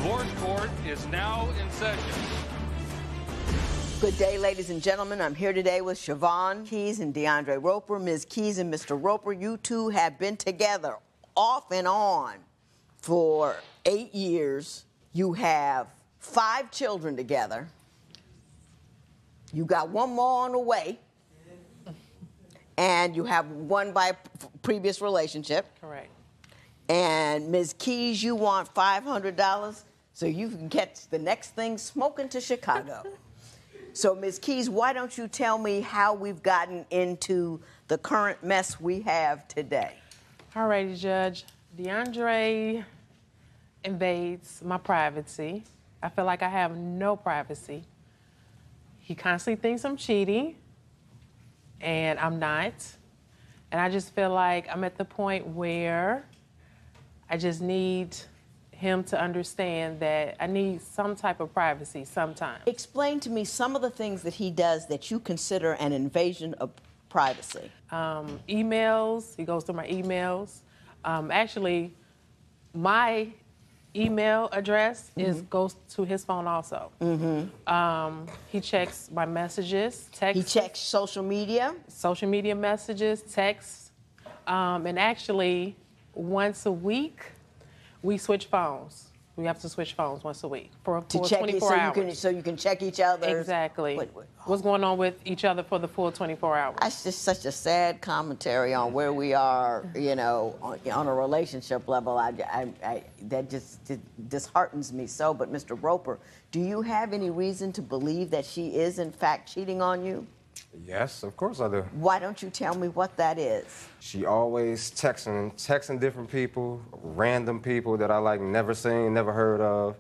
Divorce Court is now in session. Good day, ladies and gentlemen. I'm here today with Siobhan Keys and DeAndre Roper. Ms. Keys and Mr. Roper, you two have been together off and on for 8 years. You have 5 children together. You got one more on the way. And you have one by a previous relationship. Correct. And Ms. Keys, you want $500 so you can catch the next thing smoking to Chicago. So, Ms. Keys, why don't you tell me how we've gotten into the current mess we have today? All righty, Judge. DeAndre invades my privacy. I feel like I have no privacy. He constantly thinks I'm cheating, and I'm not. And I just feel like I'm at the point where I just need him to understand that I need some type of privacy sometimes. Explain to me some of the things that he does that you consider an invasion of privacy. Emails, he goes through my emails. Actually, my email address goes to his phone also. He checks my messages, texts. He checks social media? Social media messages, texts. And actually, once a week, we switch phones. We have to switch phones once a week for 24 hours. So you can check each other. Exactly. What's going on with each other for the full 24 hours. That's just such a sad commentary on where we are, you know, on a relationship level. That just disheartens me so. But Mr. Roper, do you have any reason to believe that she is in fact cheating on you? Yes, of course I do. Why don't you tell me what that is? She always texting different people, random people that I like never seen, never heard of.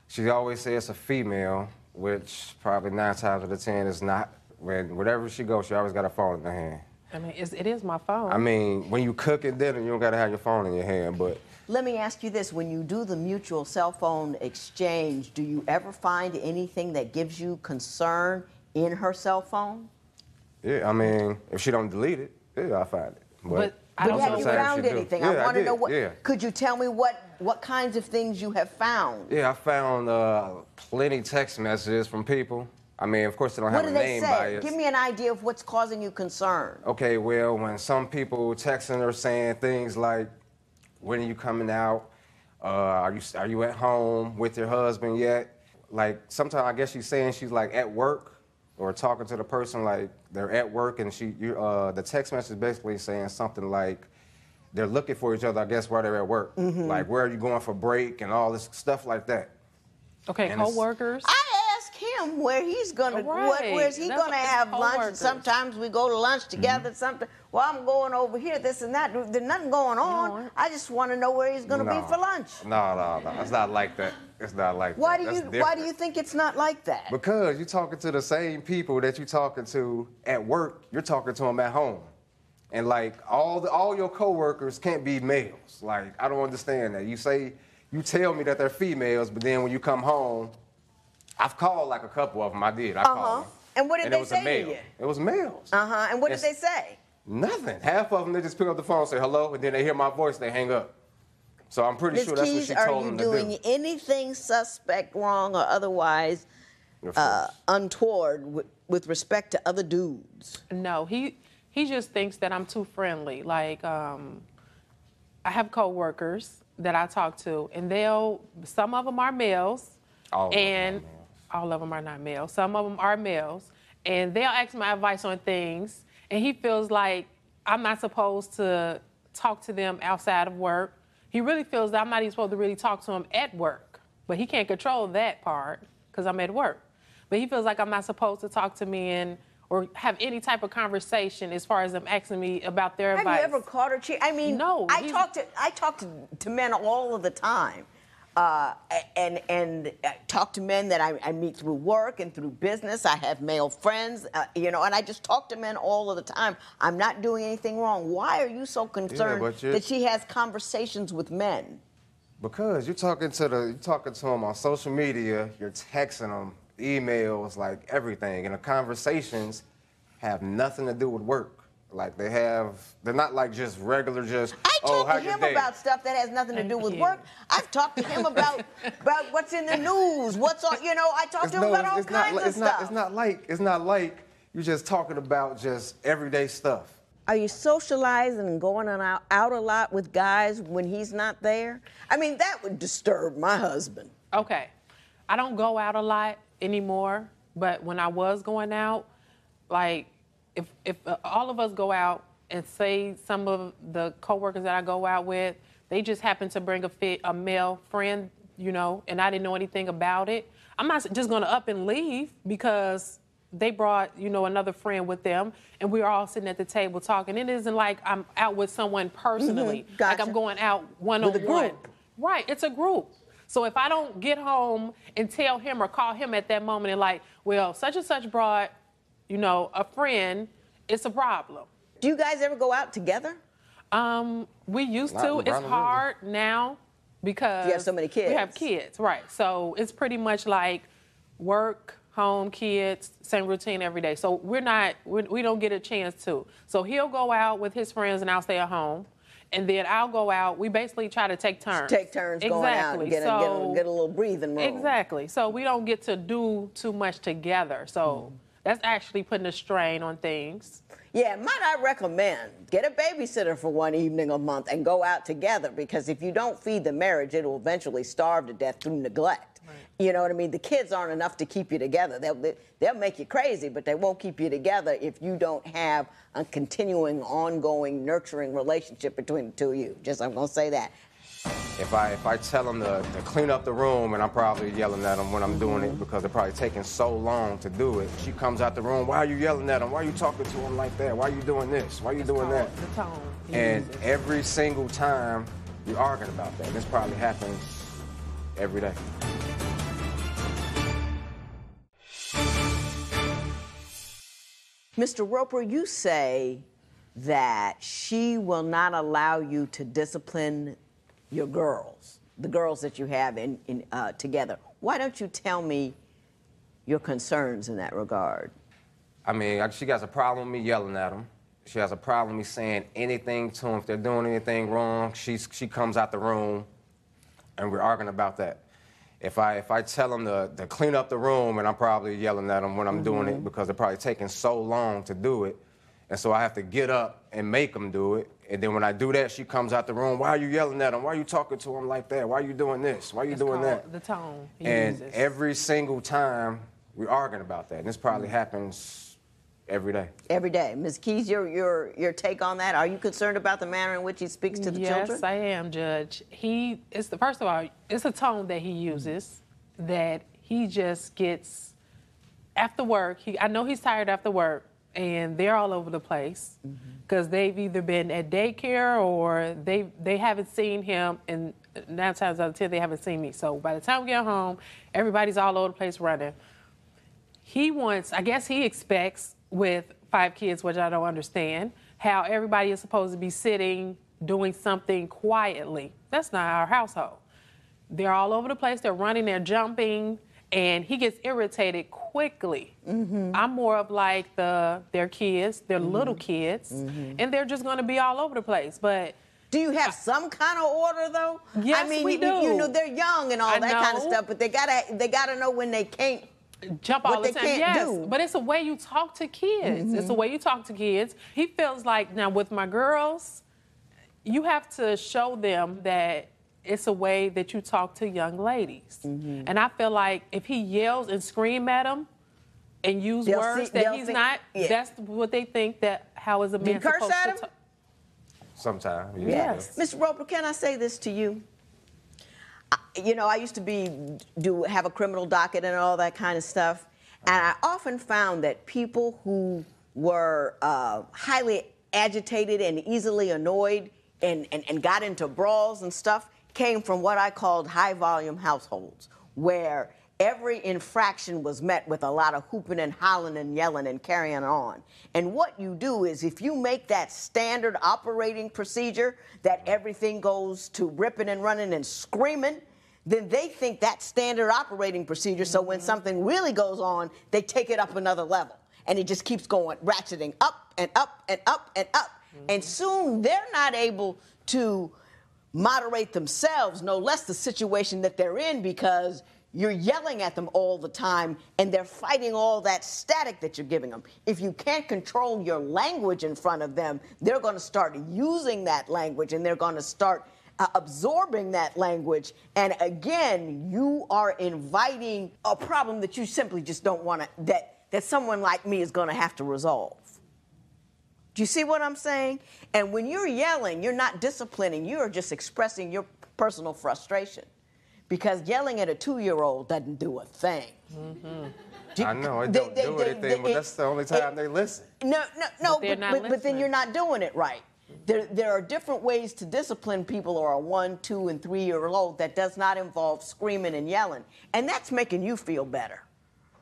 She always says it's a female, which probably 9 times out of 10 is not. Wherever she goes, she always got a phone in her hand. I mean, it is my phone. I mean, when you cook at dinner, you don't gotta have your phone in your hand, but. Let me ask you this, when you do the mutual cell phone exchange, do you ever find anything that gives you concern in her cell phone? Yeah, I mean, if she don't delete it, yeah, I'll find it. But I don't have you found anything? Yeah, I want to know what. Yeah. Could you tell me what kinds of things you have found? Yeah, I found plenty text messages from people. I mean, of course, they don't have a name by it. What do they say? Give me an idea of what's causing you concern. Okay, well, when some people texting her saying things like, "When are you coming out? Are you at home with your husband yet?" Like sometimes I guess she's saying she's like at work. Or talking to the person like they're at work, and the text message basically saying something like they're looking for each other, I guess, while they're at work. Like, where are you going for break and all this stuff like that. Okay, and co-workers. I ask him where he's gonna, where's he gonna have lunch? And sometimes we go to lunch together. Sometimes, well, I'm going over here, this and that. There's nothing going on. I just want to know where he's gonna be for lunch. No, it's not like that. It's not like why that. Why do you think it's not like that? Because you're talking to the same people that you're talking to at work. You're talking to them at home, and like all your coworkers can't be males. Like I don't understand that. You tell me that they're females, but then when you come home, I've called like a couple of them. I did. I called them. And what did they say to you? It was males. And what did they say? Nothing. Half of them, they just pick up the phone and say hello, and then they hear my voice, they hang up. So I'm pretty sure that's what she told them to do. Are you doing anything suspect, wrong, or otherwise untoward with respect to other dudes? No, he just thinks that I'm too friendly. Like, I have coworkers that I talk to, and some of them are males, all of them are not males. Some of them are males, and they'll ask my advice on things, and he feels like I'm not supposed to talk to them outside of work. He really feels that I'm not even supposed to really talk to him at work, but he can't control that part because I'm at work. But he feels like I'm not supposed to talk to men or have any type of conversation as far as them asking me about their advice. Have you ever caught her cheating? I mean, no. I talk to men all of the time. And talk to men that I meet through work and through business. I have male friends, and I just talk to men all of the time. I'm not doing anything wrong. Why are you so concerned that she has conversations with men? Because you're talking to them on social media, you're texting them, emails, like everything, and the conversations have nothing to do with work. Like they're not like just regular, just, I oh, talk how to your him day? about stuff that has nothing to do with you. work. I've talked to him about what's in the news, what's on, I talk to him about all kinds of stuff. It's not like you're just talking about just everyday stuff. Are you socializing and going out a lot with guys when he's not there? I mean, that would disturb my husband. Okay. I don't go out a lot anymore, but when I was going out, like, if all of us go out and say some of the coworkers that I go out with, they just happen to bring a male friend, and I didn't know anything about it, I'm not just going to up and leave because they brought, another friend with them, and we were all sitting at the table talking. It isn't like I'm out with someone personally, Gotcha. like I'm going out one-on-one. With a group. Right, it's a group. So if I don't get home and tell him or call him at that moment and like, well, such and such brought, a friend, it's a problem. Do you guys ever go out together? We used to. It's hard now because you have so many kids. We have kids, right. So it's pretty much like work, home, kids, same routine every day. So we don't get a chance to. So he'll go out with his friends and I'll stay at home. And then I'll go out. We basically try to take turns. Going out and get a little breathing room. Exactly. So we don't get to do too much together. So that's actually putting a strain on things. Yeah, might I recommend get a babysitter for one evening a month and go out together, because if you don't feed the marriage, it'll eventually starve to death through neglect. Right. You know what I mean? The kids aren't enough to keep you together. They'll make you crazy, but they won't keep you together if you don't have a continuing, ongoing, nurturing relationship between the two of you. I'm going to say that. If I tell them to clean up the room, and I'm probably yelling at them when I'm doing it because they're probably taking so long to do it. She comes out the room, why are you yelling at them? Why are you talking to them like that? Why are you doing this? Why are you doing that? The tone. And every single time you're arguing about that. This probably happens every day. Mr. Roper, you say that she will not allow you to discipline your girls, the girls that you have together. Why don't you tell me your concerns in that regard? I mean, she has a problem with me yelling at them. She has a problem with me saying anything to them. If they're doing anything wrong, she comes out the room, and we're arguing about that. If I tell them to clean up the room, and I'm probably yelling at them when I'm doing it because they're probably taking so long to do it, and so I have to get up and make them do it. And then when I do that, she comes out the room. Why are you yelling at them? Why are you talking to them like that? Why are you doing this? Why are you doing that? The tone he and uses. Every single time we're arguing about that. And this probably happens every day. Every day. Ms. Keys, your take on that? Are you concerned about the manner in which he speaks to the children? Yes, I am, Judge. First of all, it's a tone that he uses that he just gets after work. I know he's tired after work, and they're all over the place because they've either been at daycare or they haven't seen him, and 9 times out of 10 they haven't seen me. So by the time we get home, everybody's all over the place running. I guess he expects with 5 kids, which I don't understand, how everybody is supposed to be sitting doing something quietly. That's not our household. They're all over the place, they're running, they're jumping, and he gets irritated quickly. I'm more of like their kids, they're little kids, and they're just gonna be all over the place. But do you have some kind of order, though? Yes, I mean, we do. You know, they're young and all that kind of stuff, but they gotta know when they can't jump all what the they time. can't Yes, do. but it's a way you talk to kids. It's a way you talk to kids. He feels like now with my girls, you have to show them that it's a way that you talk to young ladies. And I feel like if he yells and scream at them and use words that he's not, that's what they think that how is a man supposed to talk. Sometimes. Yes. Mr. Roper, can I say this to you? You know, I used to have a criminal docket and all that kind of stuff. And I often found that people who were highly agitated and easily annoyed and got into brawls and stuff came from what I called high-volume households, where every infraction was met with a lot of hooping and hollering and yelling and carrying on. And what you do is if you make that standard operating procedure that everything goes to ripping and running and screaming, then they think that's standard operating procedure. So when something really goes on, they take it up another level. And it just keeps going, ratcheting up and up and up and up. And soon they're not able to moderate themselves, no less the situation that they're in, because you're yelling at them all the time and they're fighting all that static that you're giving them. If you can't control your language in front of them, they're going to start using that language and they're going to start absorbing that language. And again, you are inviting a problem that you simply just don't want to, that someone like me is going to have to resolve. Do you see what I'm saying? And when you're yelling, you're not disciplining, you're just expressing your personal frustration. Because yelling at a 2-year-old doesn't do a thing. I know, it don't do anything, but that's the only time they listen. No, but then you're not doing it right. There are different ways to discipline people who are 1, 2, and 3-year-old that does not involve screaming and yelling. And that's making you feel better,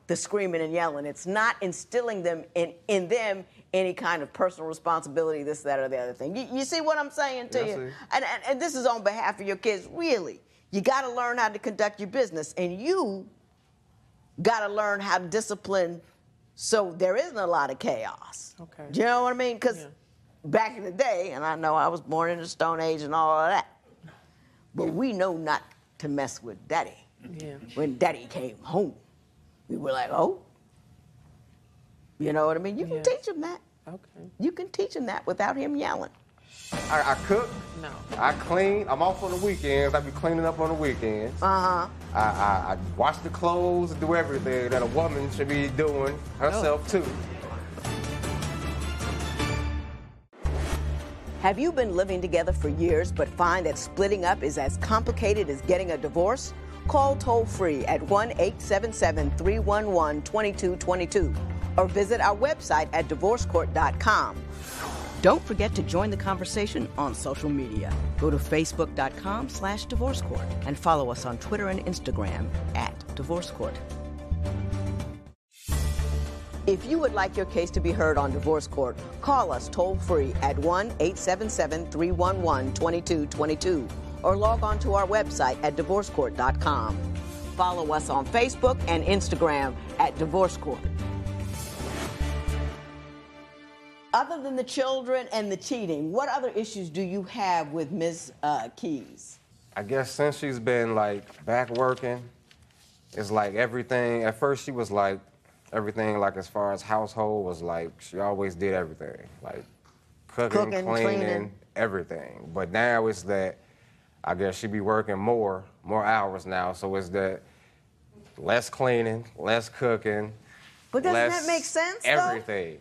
the screaming and yelling. It's not instilling them in them any kind of personal responsibility, this, that, or the other thing. You see what I'm saying to you? And this is on behalf of your kids, really. You got to learn how to conduct your business, and you got to learn how to discipline so there isn't a lot of chaos. Okay. Do you know what I mean? Because back in the day, and I know I was born in the Stone Age and all of that, but we know not to mess with Daddy. Yeah. When Daddy came home, we were like, oh. You know what I mean? You can teach him that. Okay. You can teach him that without him yelling. I cook. No. I clean. I'm off on the weekends. I be cleaning up on the weekends. I wash the clothes and do everything that a woman should be doing herself too. Have you been living together for years but find that splitting up is as complicated as getting a divorce? Call toll-free at 1-877-311-2222 or visit our website at divorcecourt.com. Don't forget to join the conversation on social media. Go to facebook.com/divorcecourt and follow us on Twitter and Instagram @divorcecourt. If you would like your case to be heard on Divorce Court, call us toll-free at 1-877-311-2222 or log on to our website at divorcecourt.com. Follow us on Facebook and Instagram @divorcecourt. Other than the children and the cheating, what other issues do you have with Ms. Keys? I guess since she's been like back working, it's like everything. At first she was like everything, like as far as household was like she always did everything, like cooking, cleaning, everything. But now it's that I guess she be working more hours now, so it's that less cleaning, less cooking. But doesn't that make sense, everything.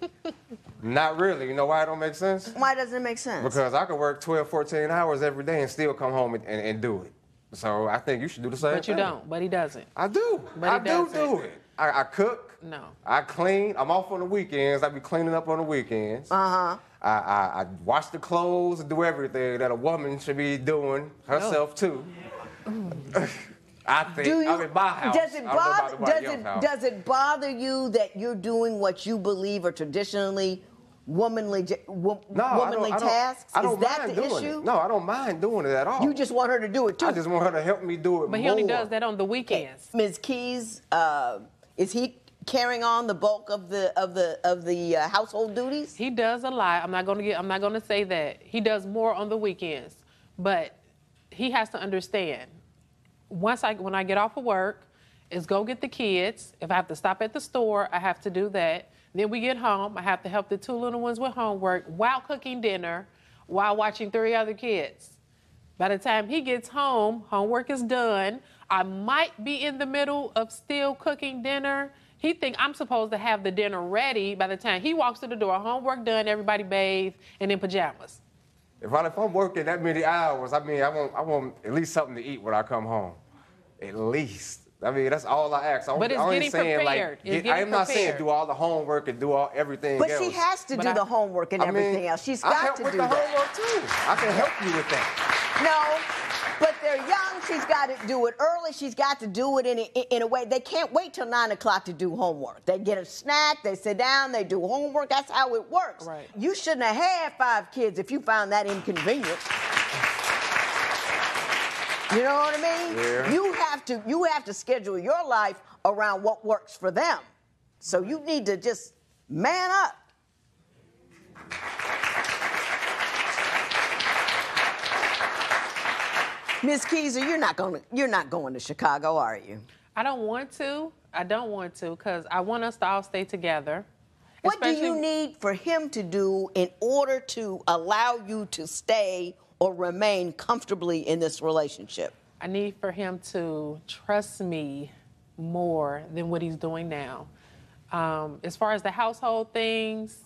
Not really. You know why it don't make sense? Why doesn't it make sense? Because I could work 12, 14 hours every day and still come home and do it. So I think you should do the same thing. But you don't. But he doesn't. I do. I do it. I cook. No. I clean. I'm off on the weekends. I be cleaning up on the weekends. I wash the clothes and do everything that a woman should be doing herself too. I think. I'm in my house. Does it bother you that you're doing what you believe are traditionally womanly tasks? I don't Is that mind the doing issue? It. No, I don't mind doing it at all. You just want her to do it too. I just want her to help me do it But more. he only does that on the weekends. Ms. Keys, is he carrying on the bulk of the household duties? He does a lot. I'm not gonna say that. He does more on the weekends. But he has to understand. When I get off of work, is go get the kids. If I have to stop at the store, I have to do that. Then we get home. I have to help the 2 little ones with homework while cooking dinner, while watching 3 other kids. By the time he gets home, homework is done. I might be in the middle of still cooking dinner. He think I'm supposed to have the dinner ready by the time he walks to the door. Homework done, everybody bathed, and in pajamas. If I'm working that many hours, I want at least something to eat when I come home. At least. I mean, that's all I ask. But it's getting prepared. I'm not saying do all the homework and do everything else. But she has to do the homework and everything else. She's got to do that. I help with the homework too. I can help you with that. No, but they're young. She's got to do it early. She's got to do it in a way. They can't wait till 9 o'clock to do homework. They get a snack, they sit down, they do homework. That's how it works. Right. You shouldn't have had 5 kids if you found that inconvenient. You know what I mean? Yeah. You have to schedule your life around what works for them. So you need to just man up. Ms. Keyser, you're not going to Chicago, are you? I don't want to. Because I want us to all stay together. What do you need for him to do in order to allow you to stay or remain comfortably in this relationship? I need for him to trust me more than what he's doing now. As far as the household things,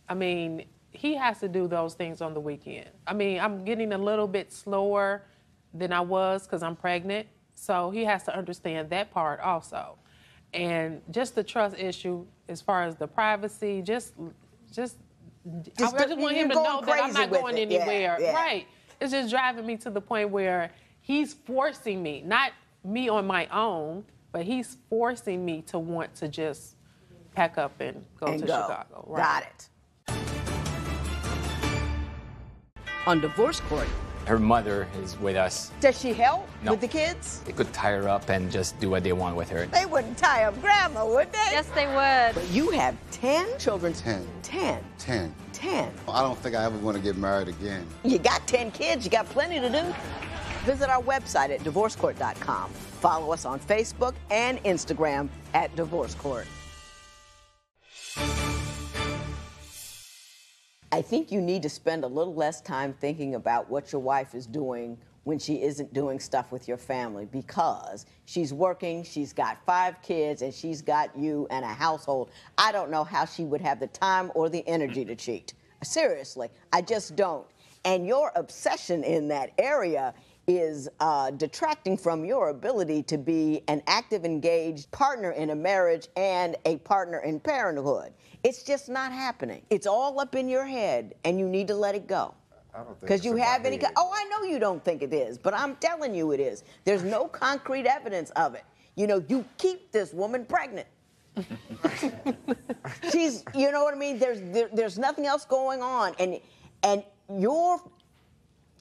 I mean, he has to do those things on the weekend. I mean, I'm getting a little bit slower than I was because I'm pregnant. So he has to understand that part also. And just the trust issue as far as the privacy, I just want him to know that I'm not going anywhere. Yeah. Right. It's just driving me to the point where he's forcing me, not me on my own, but he's forcing me to want to just pack up and go to Chicago. Right. Got it. On divorce court. Her mother is with us. Does she help No. with the kids? They could tie her up and just do what they want with her. They wouldn't tie up Grandma, would they? Yes, they would. But you have 10 children. 10. 10. 10. 10. I don't think I ever want to get married again. You got 10 kids. You got plenty to do. Visit our website at divorcecourt.com. Follow us on Facebook and Instagram at Divorce Court. I think you need to spend a little less time thinking about what your wife is doing when she isn't doing stuff with your family, because she's working, she's got 5 kids, and she's got you and a household. I don't know how she would have the time or the energy to cheat. Seriously, I just don't. And your obsession in that area is detracting from your ability to be an active, engaged partner in a marriage and a partner in parenthood. It's just not happening. It's all up in your head, and you need to let it go. I don't think Because you it's in have my any... head. Oh, I know you don't think it is, but I'm telling you it is. There's no concrete evidence of it. You know, you keep this woman pregnant. She's, you know what I mean? There's nothing else going on, and you're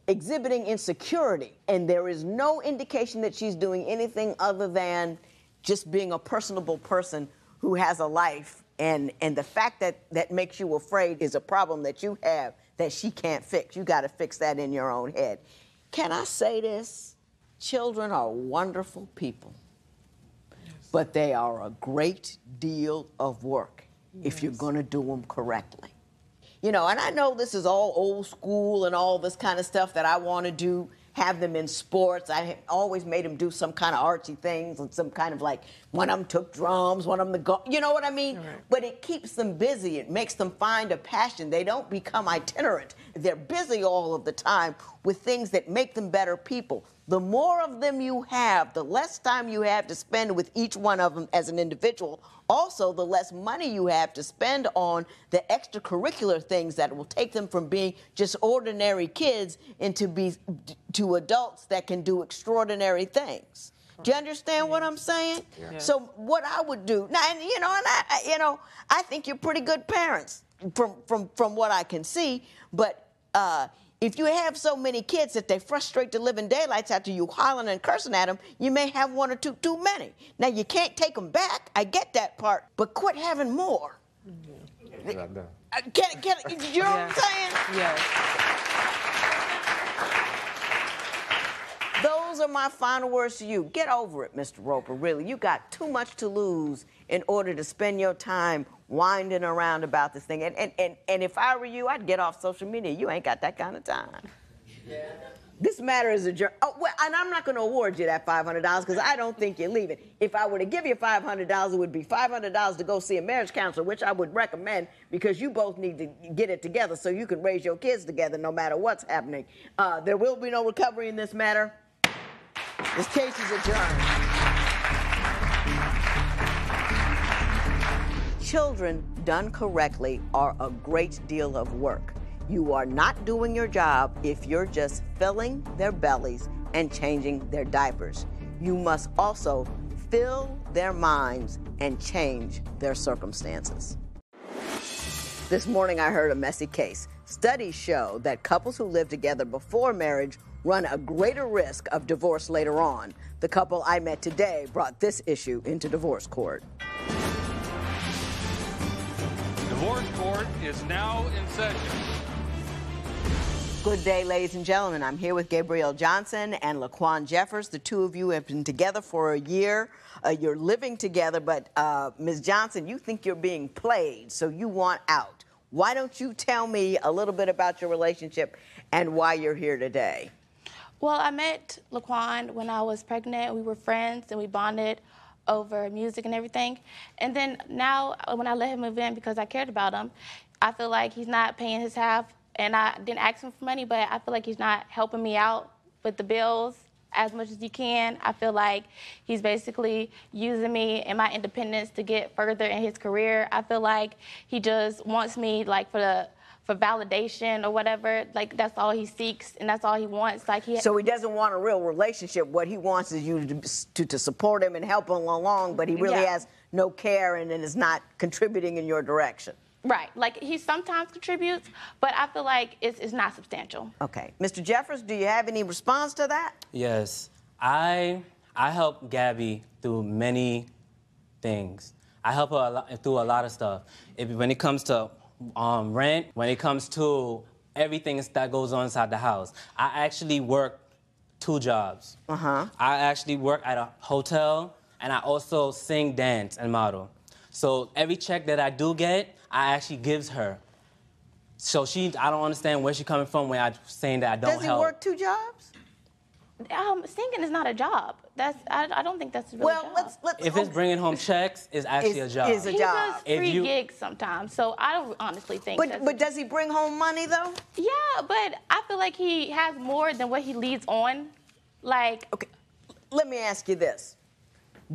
exhibiting insecurity, and there is no indication that she's doing anything other than just being a personable person who has a life, and the fact that makes you afraid is a problem that you have that she can't fix. You got to fix that in your own head. Can I say this? Children are wonderful people, but they are a great deal of work if you're going to do them correctly. You know, and I know this is all old school and all this kind of stuff that I want to do, have them in sports. I always made them do some kind of artsy things and some kind of like, one of them took drums, one of them you know what I mean? Right. But it keeps them busy. It makes them find a passion. They don't become itinerant. They're busy all of the time with things that make them better people. The more of them you have, the less time you have to spend with each one of them as an individual. Also, the less money you have to spend on the extracurricular things that will take them from being just ordinary kids to adults that can do extraordinary things. Do you understand what I'm saying? Yeah. So what I would do now, and I think you're pretty good parents from what I can see, but if you have so many kids that they frustrate the living daylights after you hollering and cursing at them, you may have one or two too many. Now, you can't take them back. I get that part. But quit having more. Yeah. You know what I'm saying? Yes. Those are my final words to you. Get over it, Mr. Roper, really. You got too much to lose in order to spend your time winding around about this thing. And if I were you, I'd get off social media. You ain't got that kind of time. Yeah. This matter is adjourned. Oh, well, and I'm not going to award you that $500 because I don't think you're leaving. If I were to give you $500, it would be $500 to go see a marriage counselor, which I would recommend because you both need to get it together so you can raise your kids together no matter what's happening. There will be no recovery in this matter. This case is adjourned. Children done correctly are a great deal of work. You are not doing your job if you're just filling their bellies and changing their diapers. You must also fill their minds and change their circumstances. This morning I heard a messy case. Studies show that couples who live together before marriage run a greater risk of divorce later on. The couple I met today brought this issue into divorce court. Fourth court is now in session. Good day, ladies and gentlemen. I'm here with Gabrielle Johnson and Laquan Jeffers. The two of you have been together for a year. You're living together, but Ms. Johnson, you think you're being played, so you want out. Why don't you tell me a little bit about your relationship and why you're here today? Well, I met Laquan when I was pregnant. We were friends and we bonded over music and everything. And then now when I let him move in because I cared about him, I feel like he's not paying his half. And I didn't ask him for money, but I feel like he's not helping me out with the bills as much as he can. I feel like he's basically using me and my independence to get further in his career. I feel like he just wants me like for validation or whatever. Like that's all he seeks and that's all he wants. So he doesn't want a real relationship. What he wants is you to support him and help him along, but he really has no care and is not contributing in your direction. Right. Like, he sometimes contributes, but I feel like it's not substantial. Okay. Mr. Jeffers, do you have any response to that? Yes. I help Gabby through many things. I help her through a lot of stuff. When it comes to rent, when it comes to everything that goes on inside the house. I actually work 2 jobs. I actually work at a hotel, and I also sing, dance, and model. So every check that I do get, I actually gives her. So I don't understand where she's coming from when I'm saying that I don't help. Does he work 2 jobs? Singing is not a job. I don't think that's a real job. let's. If it's bringing home checks, it's actually a job. Is a job. He does free gigs sometimes, so I don't honestly think. But does he bring home money though? Yeah, but I feel like he has more than what he leads on. Like. Okay, let me ask you this: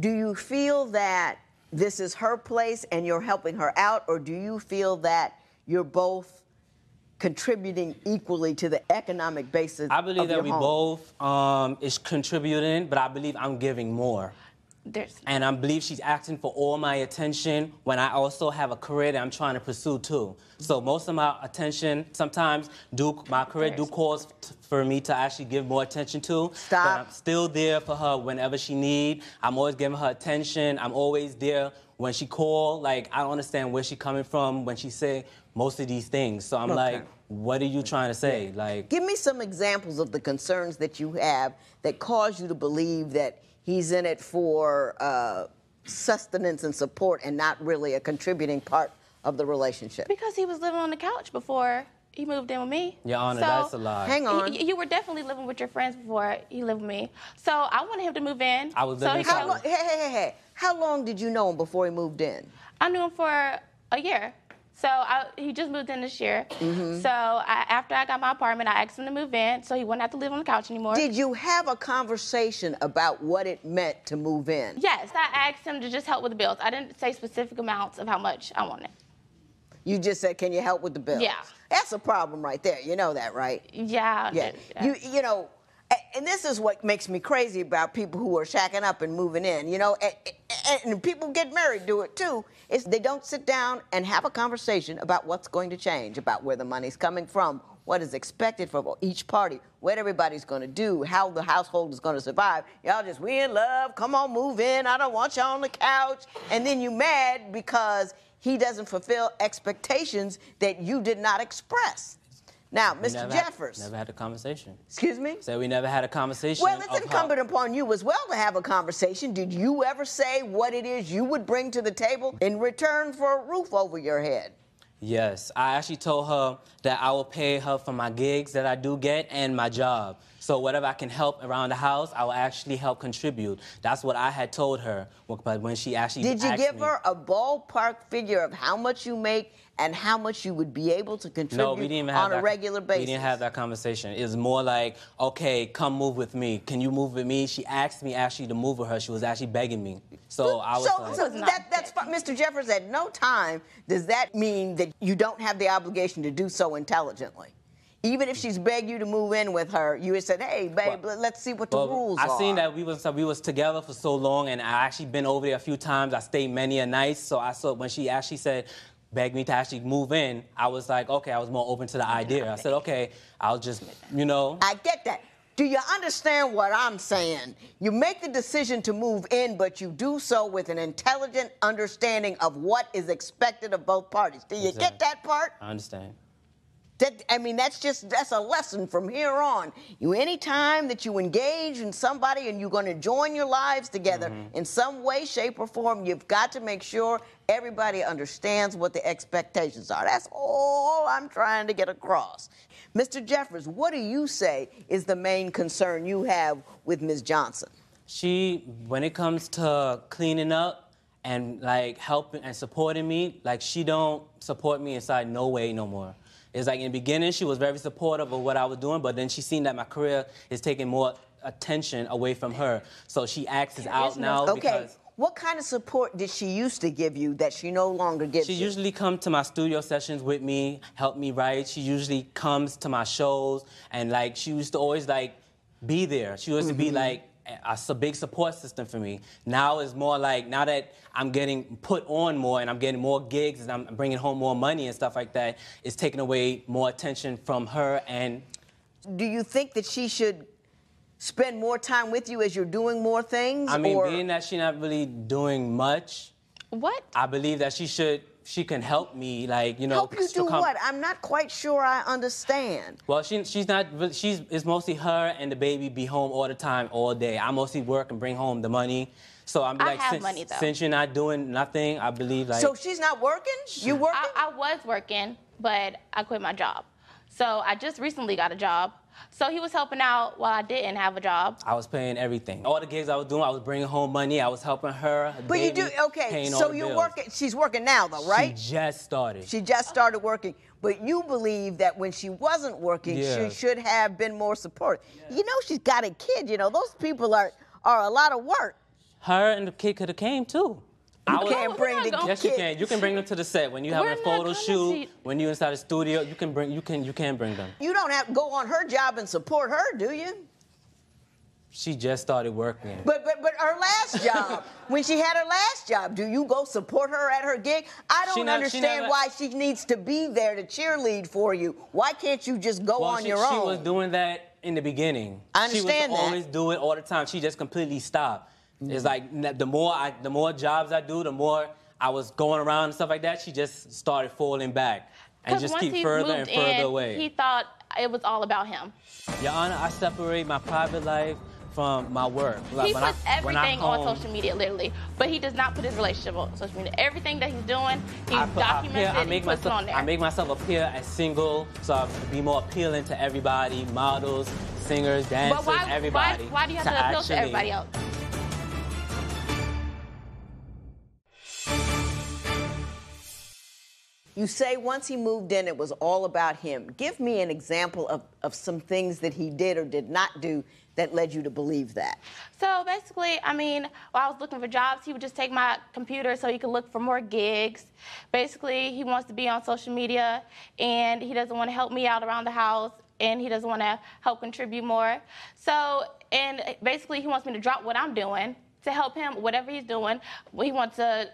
do you feel that this is her place and you're helping her out, or do you feel that you're both contributing equally to the economic basis of your home? I believe that we both is contributing, but I believe I'm giving more. And I believe she's asking for all my attention when I also have a career that I'm trying to pursue too. So most of my attention sometimes my career calls for me to actually give more attention to. But I'm still there for her whenever she needs. I'm always giving her attention. I'm always there when she calls. Like, I don't understand where she's coming from when she say most of these things. So I'm like, what are you trying to say? Like, give me some examples of the concerns that you have that cause you to believe that he's in it for sustenance and support and not really a contributing part of the relationship. Because he was living on the couch before he moved in with me. Your Honor, that's a lie. Hang on. You were definitely living with your friends before you lived with me. So I wanted him to move in. I was living Hey. How long did you know him before he moved in? I knew him for a year. So he just moved in this year. So after I got my apartment, I asked him to move in so he wouldn't have to live on the couch anymore. Did you have a conversation about what it meant to move in? Yes, I asked him to just help with the bills. I didn't say specific amounts of how much I wanted. You just said, can you help with the bills? Yeah. That's a problem right there. You know that, right? Yeah. You know, and this is what makes me crazy about people who are shacking up and moving in, you know, and people get married do it too, is they don't sit down and have a conversation about what's going to change, about where the money's coming from, what is expected from each party, what everybody's going to do, how the household is going to survive. Y'all just, we in love, come on, move in, I don't want y'all on the couch. And then you mad because he doesn't fulfill expectations that you did not express. Now, Mr. Jeffers. Never had a conversation. Excuse me? Said we never had a conversation. Well, it's incumbent upon you as well to have a conversation. Did you ever say what it is you would bring to the table in return for a roof over your head? Yes. I actually told her that I will pay her for my gigs that I do get and my job. So whatever I can help around the house, I will actually help contribute. That's what I had told her. But when she actually Did you give her a ballpark figure of how much you make and how much you would be able to contribute on a regular basis? We didn't have that conversation. It was more like, okay, come move with me. Can you move with me? She asked me actually to move with her. She was actually begging me. So I was that's Mr. Jeffers, at no time does that mean that you don't have the obligation to do so intelligently. Even if she's begged you to move in with her, you had said, hey, babe, let's see what the rules are. I seen that we was together for so long, and I actually been over there a few times. I stayed many a night, so I saw when she actually said, begged me to actually move in, I was like, okay, I was more open to the idea. I said, okay, I'll just, you know. I get that. Do you understand what I'm saying? You make the decision to move in, but you do so with an intelligent understanding of what is expected of both parties. Do you get that part? I understand. That's a lesson from here on. Any time that you engage in somebody and you're going to join your lives together in some way, shape, or form, you've got to make sure everybody understands what the expectations are. That's all I'm trying to get across. Mr. Jeffers, what do you say is the main concern you have with Ms. Johnson? When it comes to cleaning up and like helping and supporting me, like she don't support me inside no way no more. It's like in the beginning, she was very supportive of what I was doing, but then she seen that my career is taking more attention away from her. So she acts out now because... What kind of support did she used to give you that she no longer gives you? She usually comes to my studio sessions with me, help me write. She usually comes to my shows, and like she used to always like be there. She used to be like a big support system for me. Now it's more like, now that I'm getting put on more and I'm getting more gigs and I'm bringing home more money and stuff like that, it's taking away more attention from her. And do you think that she should spend more time with you as you're doing more things? I mean, being that she's not really doing much, I believe that she can help me, like, you know. Help you do what? I'm not quite sure I understand. Well, it's mostly her and the baby be home all the time, all day. I mostly work and bring home the money. So I'm like, since you're not doing nothing, I believe like. So she's not working? You working? I was working, but I quit my job. So I just recently got a job. So he was helping out while I didn't have a job. I was paying everything. All the gigs I was doing, I was bringing home money. I was helping her. But you do, okay, so you're working, she's working now though, right? She just started. She just started working. But you believe that when she wasn't working, she should have been more supportive. Yeah. You know, she's got a kid, you know, those people are a lot of work. Her and the kid could have came too. You can't bring the kids. Yes, you can. You can bring them to the set when you have a photo shoot. When you're inside the studio, you can bring them. You don't have to go on her job and support her, do you? She just started working. But her last job, when she had her last job, do you go support her at her gig? I don't understand why she needs to be there to cheerlead for you. Why can't you just go on your own? She was doing that in the beginning. I understand that. She was always do it all the time. She just completely stopped. It's like the more jobs I do, the more I was going around and stuff like that, she just started falling back and just keep further and further away. He thought it was all about him. Your Honor, I separate my private life from my work. He puts everything on social media, literally, but he does not put his relationship on social media. Everything that he's doing, he documents it, he puts it on there. I make myself appear as single, so I be more appealing to everybody, models, singers, dancers, everybody. Why do you have to appeal to everybody else? You say once he moved in, it was all about him. Give me an example of some things that he did or did not do that led you to believe that. So basically, I mean, while I was looking for jobs, he would just take my computer so he could look for more gigs. Basically, he wants to be on social media, and he doesn't want to help me out around the house, and he doesn't want to help contribute more. So, and basically, he wants me to drop what I'm doing to help him, whatever he's doing. He wants to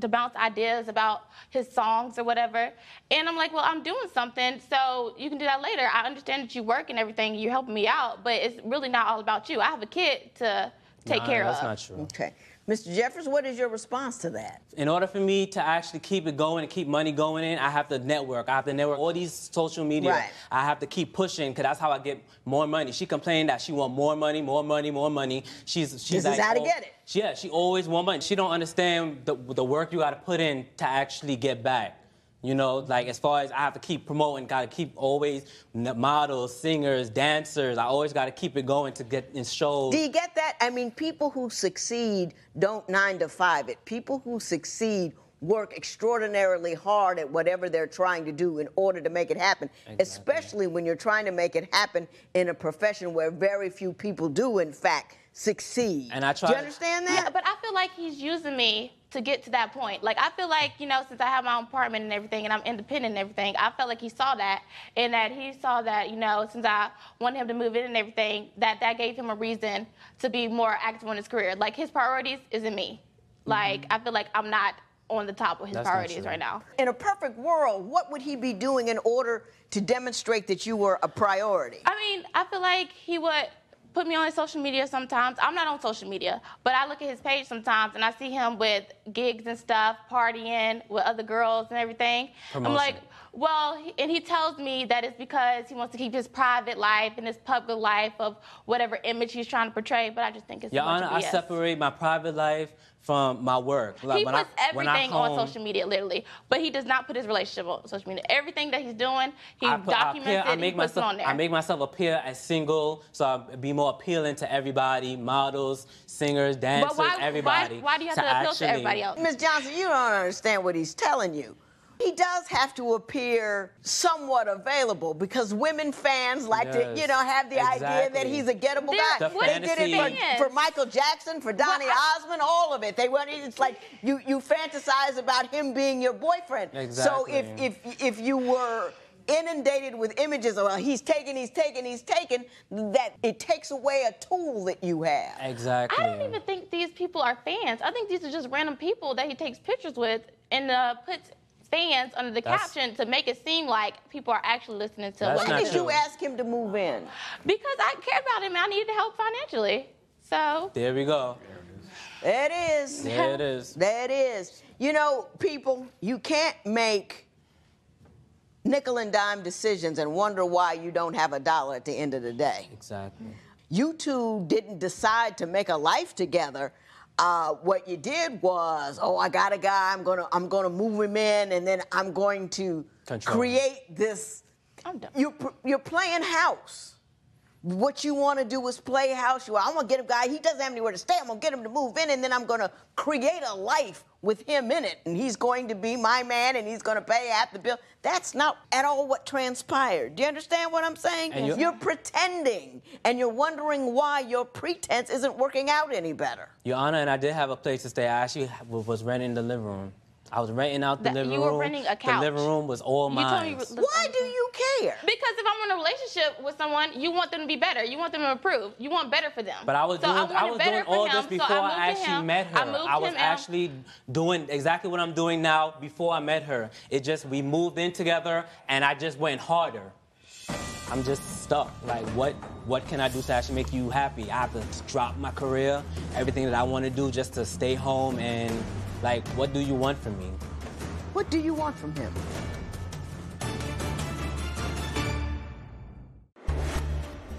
bounce ideas about his songs or whatever. And I'm like, well, I'm doing something, so you can do that later. I understand that you work and everything, you're helping me out, but it's really not all about you. I have a kid to take care of. That's not true. Okay. Mr. Jeffers, what is your response to that? In order for me to actually keep it going and keep money going in, I have to network. I have to network all these social media. Right. I have to keep pushing because that's how I get more money. She complained that she want more money, more money, more money. She's this like, is how to get it. Yeah, she always want money. She don't understand the work you got to put in to actually get back. You know, like as far as I have to keep promoting, got to keep always models, singers, dancers. I always got to keep it going to get in shows. Do you get that? I mean, people who succeed don't 9 to 5 it. People who succeed work extraordinarily hard at whatever they're trying to do in order to make it happen, especially when you're trying to make it happen in a profession where very few people do, in fact, succeed. And I try. Do you understand that? Yeah, but I feel like he's using me to get to that point. Like, I feel like, you know, since I have my own apartment and everything and I'm independent and everything, I felt like he saw that, and that he saw that, you know, since I wanted him to move in and everything, that gave him a reason to be more active in his career. Like, his priorities is in me. Like, I feel like I'm not on the top of his priorities right now. In a perfect world, what would he be doing in order to demonstrate that you were a priority? I mean, I feel like he would put me on his social media sometimes. I'm not on social media, but I look at his page sometimes and I see him with gigs and stuff, partying with other girls and everything. Promotion. I'm like, well, and he tells me that it's because he wants to keep his private life and his public life of whatever image he's trying to portray, but I just think it's Your a bunch Honor, of BS. I separate my private life from my work. Like He when puts when everything home, on social media, literally, but he does not put his relationship on social media. Everything that he's doing, he documents it and he puts it on there. I make myself appear as single, so I'll be more appealing to everybody, models, singers, dancers, everybody. Why do you have to appeal to everybody else? Ms. Johnson, you don't understand what he's telling you. He does have to appear somewhat available because women fans like to, have the idea that he's a gettable guy. They did it for Michael Jackson, for Donny Osmond, all of it. It's like you fantasize about him being your boyfriend. Exactly. So if you were inundated with images of he's taken, that it takes away a tool that you have. Exactly. I don't even think these people are fans. I think these are just random people that he takes pictures with and puts fans under the caption to make it seem like people are actually listening to what Why did you ask him to move in? Because I care about him and I needed help financially. So there we go. There it is. There it is. There it is. People, you can't make nickel and dime decisions and wonder why you don't have $1 at the end of the day. Exactly. You two didn't decide to make a life together. What you did was, I got a guy, I'm gonna move him in, and then I'm going to create this. I'm done. You're playing house. What you want to do is play house. I'm gonna get a guy. He doesn't have anywhere to stay. I'm gonna get him to move in, and then I'm gonna create a life with him in it, and he's going to be my man, and he's gonna pay half the bill. That's not at all what transpired. Do you understand what I'm saying? You're pretending, and you're wondering why your pretense isn't working out any better. Your Honor, and I did have a place to stay. I actually was renting the living room. I was renting out the living room. You were renting a couch. The living room was all mine. Why do you care? Because if I'm in a relationship with someone, you want them to be better. You want them to improve. You want better for them. But I was doing all this before I actually met her. I was actually doing exactly what I'm doing now before I met her. We moved in together, and I just went harder. I'm just stuck. Like, what can I do to actually make you happy? I have to drop my career, everything that I want to do just to stay home and... Like, what do you want from me? What do you want from him?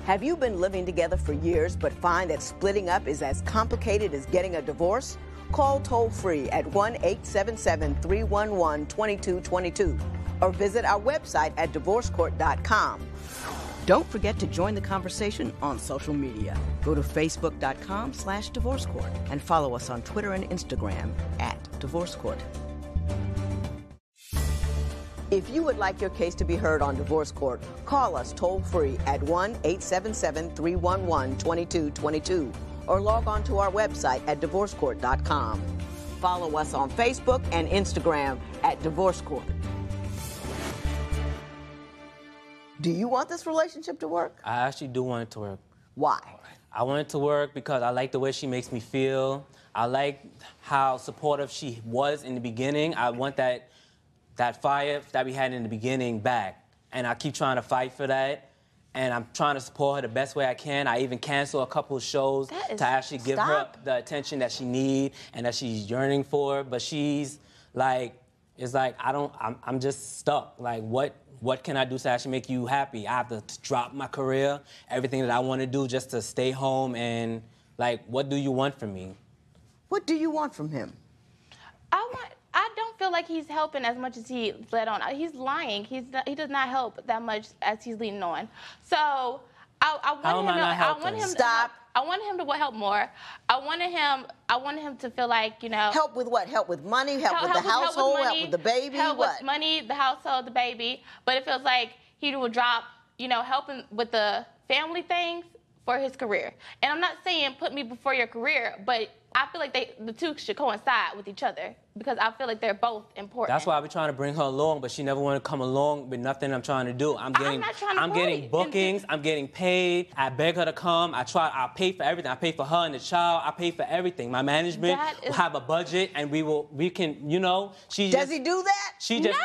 Have you been living together for years but find that splitting up is as complicated as getting a divorce? Call toll-free at 1-877-311-2222 or visit our website at divorcecourt.com. Don't forget to join the conversation on social media. Go to facebook.com/divorcecourt and follow us on Twitter and Instagram @divorcecourt. If you would like your case to be heard on Divorce Court, call us toll-free at 1-877-311-2222 or log on to our website at divorcecourt.com. Follow us on Facebook and Instagram @divorcecourt. Do you want this relationship to work? I actually do want it to work. Why? I want it to work because I like the way she makes me feel. I like how supportive she was in the beginning. I want that fire that we had in the beginning back. And I keep trying to fight for that. And I'm trying to support her the best way I can. I even cancel a couple of shows to actually give her the attention that she needs and that she's yearning for. But she's like, I'm just stuck. Like, what can I do to actually make you happy? I have to drop my career, everything that I want to do just to stay home and, like, what do you want from me? What do you want from him? I don't feel like he's helping as much as he led on. He's lying. He does not help that much as he's leading on. So I want him to help more. I wanted him to feel like, Help with what? Help with money? Help with the household? Help with the baby? Help with money, the household, the baby. But it feels like he would drop, helping with the family things for his career. And I'm not saying put me before your career, but I feel like the two should coincide with each other because I feel like they're both important. That's why I've been trying to bring her along, but she never wanted to come along with nothing I'm trying to do. I'm getting bookings. I'm getting paid. I beg her to come. I pay for everything. I pay for her and the child. I pay for everything. My management will have a budget, and we can. Does he do that? She just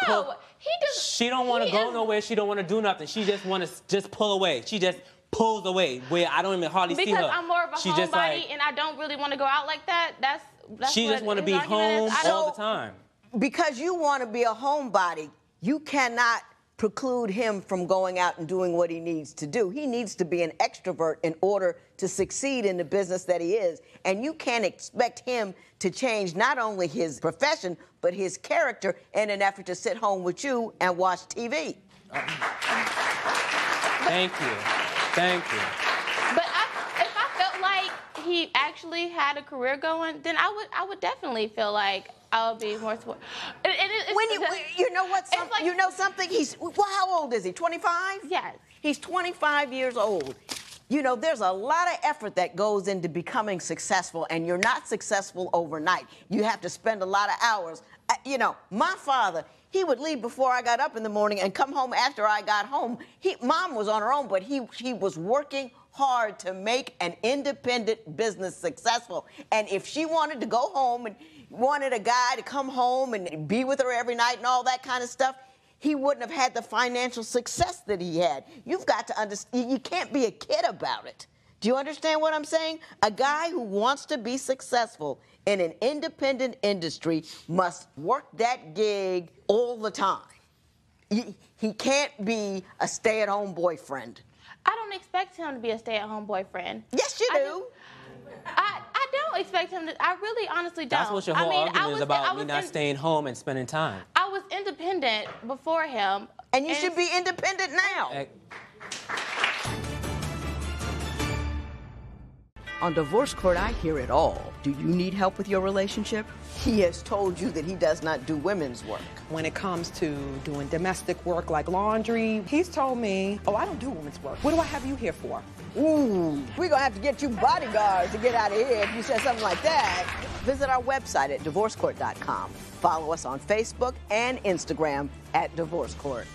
he does. She don't want to go nowhere. She don't want to do nothing. She just want to pull away. She just pulls away where I don't even hardly see her. Because I'm more of a She just homebody and I don't really want to go out like that. That's she just want to be home all the time. Because you want to be a homebody, you cannot preclude him from going out and doing what he needs to do. He needs to be an extrovert in order to succeed in the business that he is. And you can't expect him to change not only his profession, but his character in an effort to sit home with you and watch TV. Thank you. Thank you. But if I felt like he actually had a career going, then I would definitely feel like I would be more support. You know what? like, you know something? How old is he? 25? Yes. He's 25 years old. You know, there's a lot of effort that goes into becoming successful, and you're not successful overnight. You have to spend a lot of hours. You know, my father, he would leave before I got up in the morning and come home after I got home. Mom was on her own, but he was working hard to make an independent business successful. And if she wanted to go home and wanted a guy to come home and be with her every night and all that kind of stuff, he wouldn't have had the financial success that he had. You've got to understand, you can't be a kid about it. Do you understand what I'm saying? A guy who wants to be successful in an independent industry must work that gig all the time. He can't be a stay-at-home boyfriend. I don't expect him to be a stay-at-home boyfriend. Yes, you do. I don't expect him to. I really, honestly don't. That's what your whole argument is about, me not staying home and spending time. I was independent before him. And you should be independent now. On Divorce Court, I hear it all. Do you need help with your relationship? He has told you that he does not do women's work. When it comes to doing domestic work like laundry, he's told me, oh, I don't do women's work. What do I have you here for? Ooh, we're gonna have to get you bodyguards to get out of here if you said something like that. Visit our website at divorcecourt.com. Follow us on Facebook and Instagram at Divorce Court.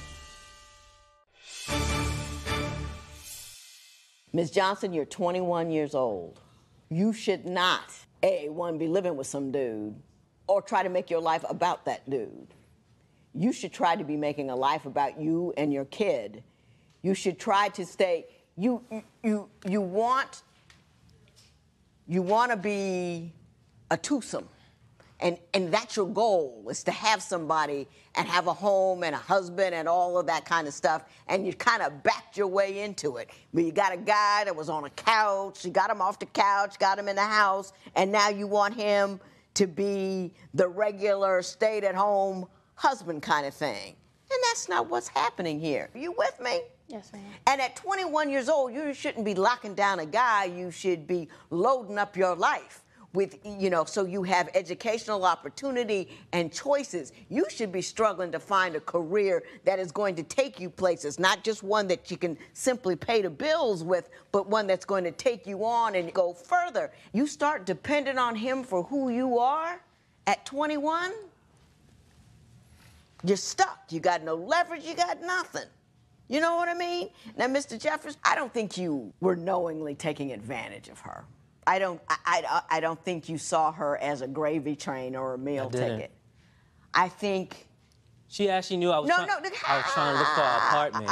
Ms. Johnson, you're 21 years old. You should not, one, be living with some dude or try to make your life about that dude. You should try to be making a life about you and your kid. You should try to stay, you want to be a twosome. And that's your goal, is to have somebody and have a home and a husband and all of that kind of stuff. And you kind of backed your way into it. But you got a guy that was on a couch, you got him off the couch, got him in the house, and now you want him to be the regular stay-at-home husband kind of thing. And that's not what's happening here. Are you with me? Yes, ma'am. And at 21 years old, you shouldn't be locking down a guy. You should be loading up your life with, so you have educational opportunity and choices. You should be struggling to find a career that is going to take you places, not just one that you can simply pay the bills with, but one that's going to take you on and go further. You start depending on him for who you are at 21, you're stuck. You got no leverage, you got nothing. You know what I mean? Now, Mr. Jeffers, I don't think you were knowingly taking advantage of her. I don't think you saw her as a gravy train or a meal ticket. I think she actually knew I was trying to look for an apartment.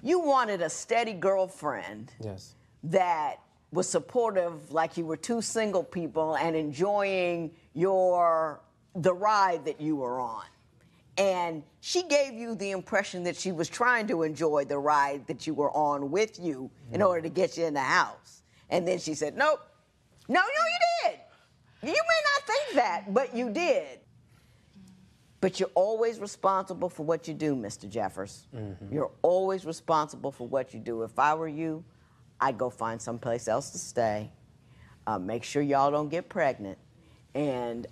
You wanted a steady girlfriend. Yes. That was supportive, like you were two single people and enjoying the ride that you were on. And she gave you the impression that she was trying to enjoy the ride that you were on with you in order to get you in the house. And then she said, nope. No, you did. You may not think that, but you did. But you're always responsible for what you do, Mr. Jeffers. Mm-hmm. You're always responsible for what you do. If I were you, I'd go find someplace else to stay. Make sure y'all don't get pregnant. And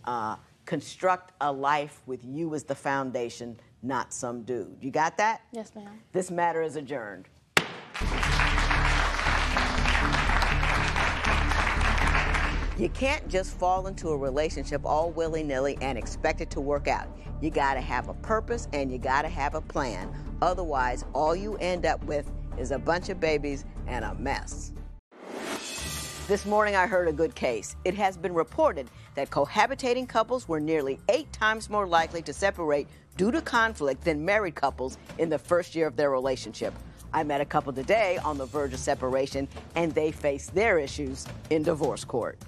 construct a life with you as the foundation, not some dude. You got that? Yes, ma'am. This matter is adjourned. You can't just fall into a relationship all willy-nilly and expect it to work out. You gotta have a purpose and you gotta have a plan. Otherwise, all you end up with is a bunch of babies and a mess. This morning, I heard a good case. It has been reported that cohabitating couples were nearly 8 times more likely to separate due to conflict than married couples in the first year of their relationship. I met a couple today on the verge of separation, and they face their issues in divorce court.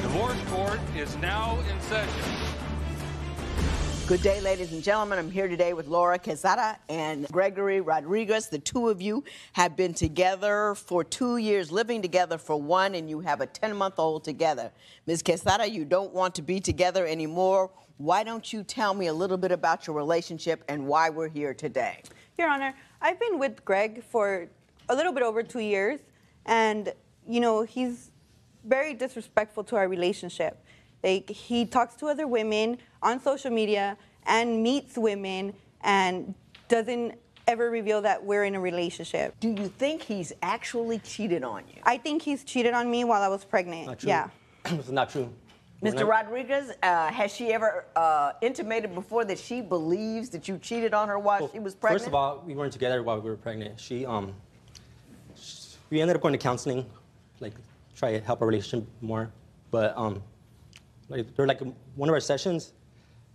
Divorce court is now in session. Good day, ladies and gentlemen. I'm here today with Laura Quezada and Gregory Rodriguez. The two of you have been together for 2 years, living together for 1, and you have a 10-month-old together. Ms. Quezada, you don't want to be together anymore. Why don't you tell me a little bit about your relationship and why we're here today? Your Honor, I've been with Greg for a little bit over 2 years, and, you know, he's very disrespectful to our relationship. Like, he talks to other women on social media and meets women and doesn't ever reveal that we're in a relationship. Do you think he's actually cheated on you? I think he's cheated on me while I was pregnant. Not true. Yeah. It's not true. Mr. Rodriguez, has she ever intimated before that she believes that you cheated on her while she was pregnant? First of all, we weren't together while we were pregnant. We ended up going to counseling, like try to help our relationship more. But like one of our sessions,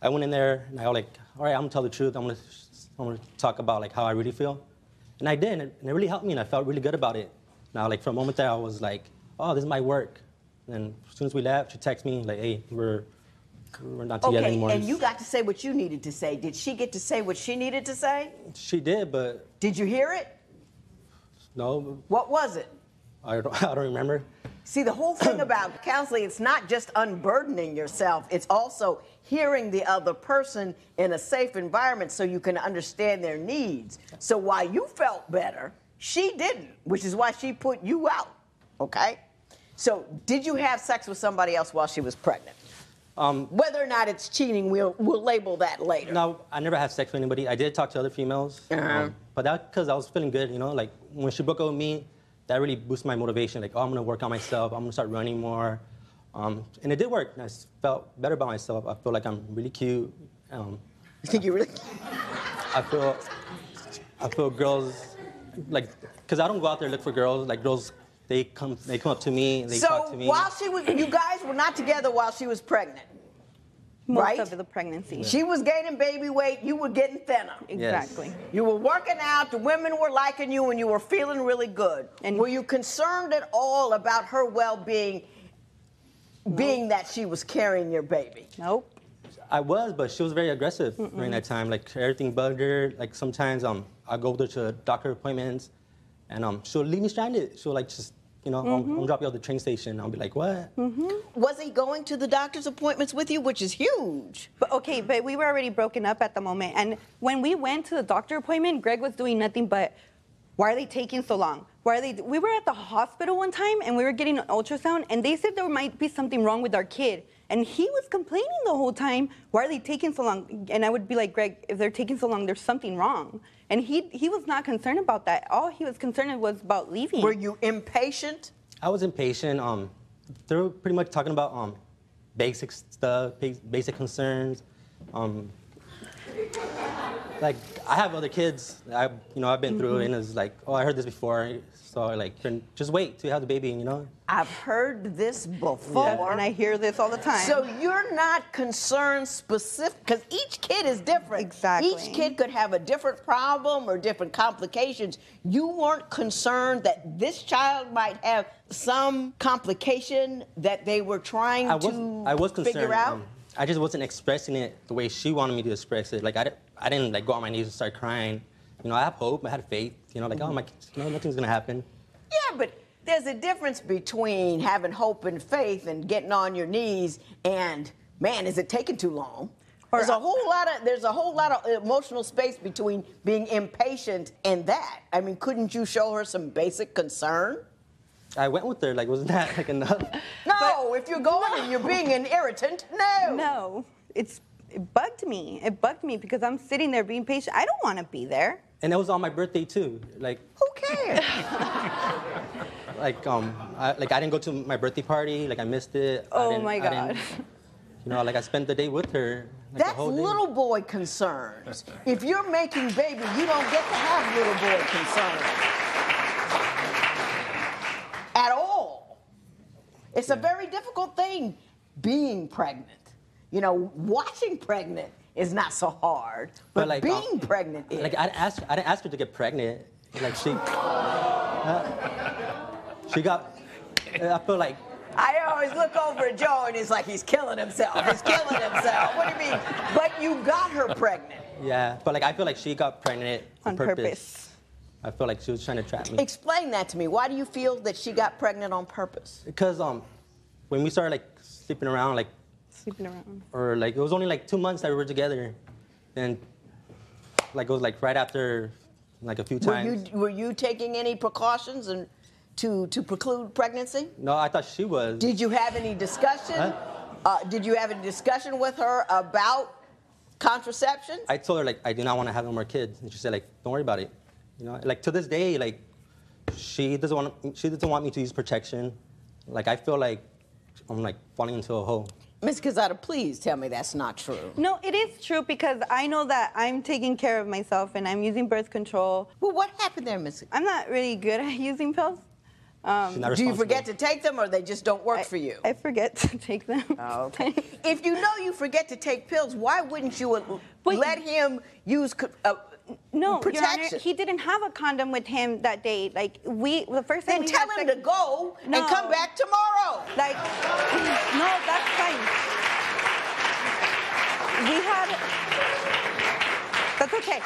I went in there and I was like, all right, I'm gonna tell the truth. I'm gonna talk about like how I really feel, and I did, and it really helped me, and I felt really good about it. Now, like for a moment there, I was like, oh, this is my work. And as soon as we left, she texted me like, hey, we're not together anymore. Okay, and you got to say what you needed to say. Did she get to say what she needed to say? She did, but did you hear it? No. What was it? I don't remember. See, the whole thing about counseling, it's not just unburdening yourself. It's also hearing the other person in a safe environment so you can understand their needs. So while you felt better, she didn't, which is why she put you out, okay? So did you have sex with somebody else while she was pregnant? Whether or not it's cheating, we'll label that later. No, I never had sex with anybody. I did talk to other females, but that's because I was feeling good, you know? Like, when she broke up with me, that really boosted my motivation. Like, oh, I'm gonna work on myself. I'm gonna start running more. And it did work. I felt better about myself. I feel like I'm really cute. You think you're really cute? I feel girls, like, because I don't go out there and look for girls. Like, girls, they come up to me, they talk to me. So while she was, you guys were not together while she was pregnant, Most of the pregnancy. Yeah. She was gaining baby weight, you were getting thinner. Exactly. Yes. You were working out, the women were liking you, and you were feeling really good. And were you concerned at all about her well-being, being that she was carrying your baby? Nope. I was, but she was very aggressive during that time. Like, everything bugged her. Like, sometimes I go with her to doctor appointments, and she'll leave me stranded. She'll, like, just, you know, I'll drop you off the train station. I'll be like, what? Was he going to the doctor's appointments with you, which is huge? But we were already broken up at the moment. And when we went to the doctor appointment, Greg was doing nothing but, why are they taking so long? We were at the hospital one time, and we were getting an ultrasound, and they said there might be something wrong with our kid. And he was complaining the whole time, why are they taking so long? And I would be like, Greg, if they're taking so long, there's something wrong. And he was not concerned about that. All he was concerned was about leaving. Were you impatient? I was impatient. They were pretty much talking about basic stuff, basic concerns. Like, I have other kids. I've been through it, and it's like, oh, I heard this before. So, like, just wait till you have the baby, you know? I've heard this before. Yeah, and I hear this all the time. So you're not concerned specific, because each kid is different. Exactly. Each kid could have a different problem or different complications. You weren't concerned that this child might have some complication that they were trying to figure out? I just wasn't expressing it the way she wanted me to express it. Like, I didn't like go on my knees and start crying. You know, I have hope. I had faith. You know, like, oh, nothing's gonna happen. Yeah, but there's a difference between having hope and faith and getting on your knees and, man, is it taking too long? There's a whole lot of emotional space between being impatient and that. I mean, couldn't you show her some basic concern? I went with her. Like, wasn't that like enough? No, if you're going and you're being an irritant, no. No, it bugged me. It bugged me because I'm sitting there being patient. I don't want to be there. And it was on my birthday too. Like, who cares? I didn't go to my birthday party. Like, I missed it. Oh my God. I spent the day with her. Like, that's little boy concerns. If you're making baby, you don't get to have little boy concerns at all. It's a very difficult thing being pregnant. You know, watching pregnant is not so hard, but like, being pregnant is. Like I didn't ask her to get pregnant. Like she got. I feel like. I always look over at Joe and it's like he's killing himself. He's killing himself. What do you mean? But you got her pregnant. Yeah, but like I feel like she got pregnant on purpose. I feel like she was trying to trap me. Explain that to me. Why do you feel that she got pregnant on purpose? Because when we started like sleeping around, or like it was only like 2 months that we were together, and like it was like right after, like a few times. Were you taking any precautions and to preclude pregnancy? No, I thought she was. Did you have any discussion? Did you have any discussion with her about contraception? I told her like I do not want to have no more kids, and she said like don't worry about it. You know, like to this day, like she doesn't want me to use protection. Like I feel like I'm like falling into a hole. Ms. Quezada, please tell me that's not true. No, it is true because I know that I'm taking care of myself and I'm using birth control. Well, what happened there, Ms.? I'm not really good at using pills. Do you forget to take them or they just don't work for you? I forget to take them. Oh, okay. If you know you forget to take pills, why wouldn't you let him use no, protection? Your Honor, he didn't have a condom with him that day. Like the first time then tell him to go and come back tomorrow. Like, no, that's fine. That's okay.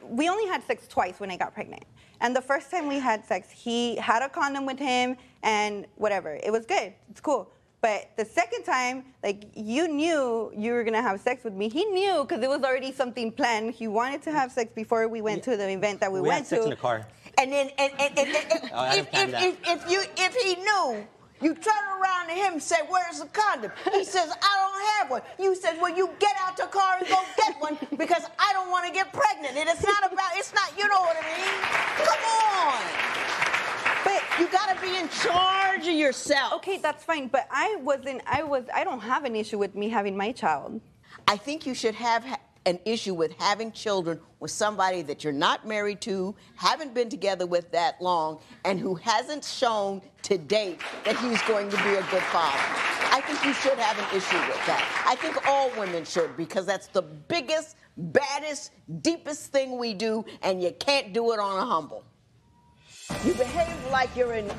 We only had sex twice when I got pregnant. And the first time we had sex, he had a condom with him and whatever. It was good. It's cool. But the second time, like, you knew you were going to have sex with me. He knew because it was already something planned. He wanted to have sex before we went to the event that we went to. We had sex in the car. And then, if he knew, you turn around to him and say, "Where's the condom?" He says, "I don't have one." You said, "Well, you get out the car and go get one because I don't want to get pregnant." And it's not, you know what I mean? Come on. But you got to be in charge of yourself. Okay, that's fine. But I don't have an issue with me having my child. I think you should have an issue with having children with somebody that you're not married to, haven't been together with that long, and who hasn't shown to date that he's going to be a good father. I think you should have an issue with that. I think all women should, because that's the biggest, baddest, deepest thing we do, and you can't do it on a humble. You behave like you're in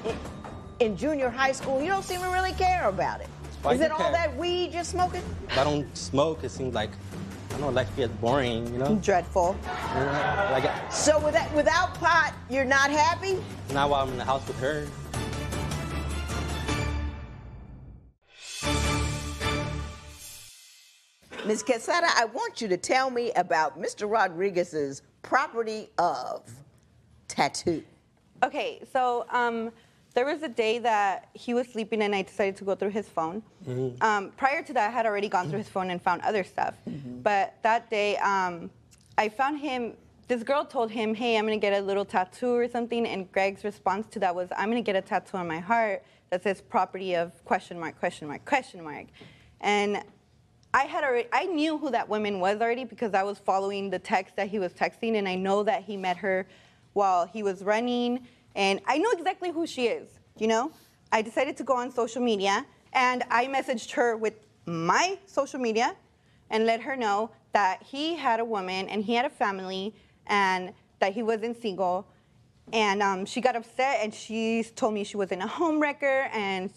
junior high school. You don't seem to really care about it. Is it all that weed you're smoking? If I don't smoke, it seems like, I don't know, life gets boring, you know? Dreadful. So without pot, you're not happy? Not while I'm in the house with her. Ms. Quezada, I want you to tell me about Mr. Rodriguez's property of tattoo. Okay, so there was a day that he was sleeping and I decided to go through his phone. Mm-hmm. Prior to that, I had already gone through his phone and found other stuff. Mm-hmm. But that day, I found him, this girl told him, "Hey, I'm gonna get a little tattoo or something," and Greg's response to that was, "I'm gonna get a tattoo on my heart that says property of ... And I knew who that woman was already because I was following the text that he was texting, and I know that he met her while he was running, and I know exactly who she is, you know? I decided to go on social media, and I messaged her with my social media and let her know that he had a woman and he had a family and that he wasn't single. And she got upset and she told me she wasn't a homewrecker and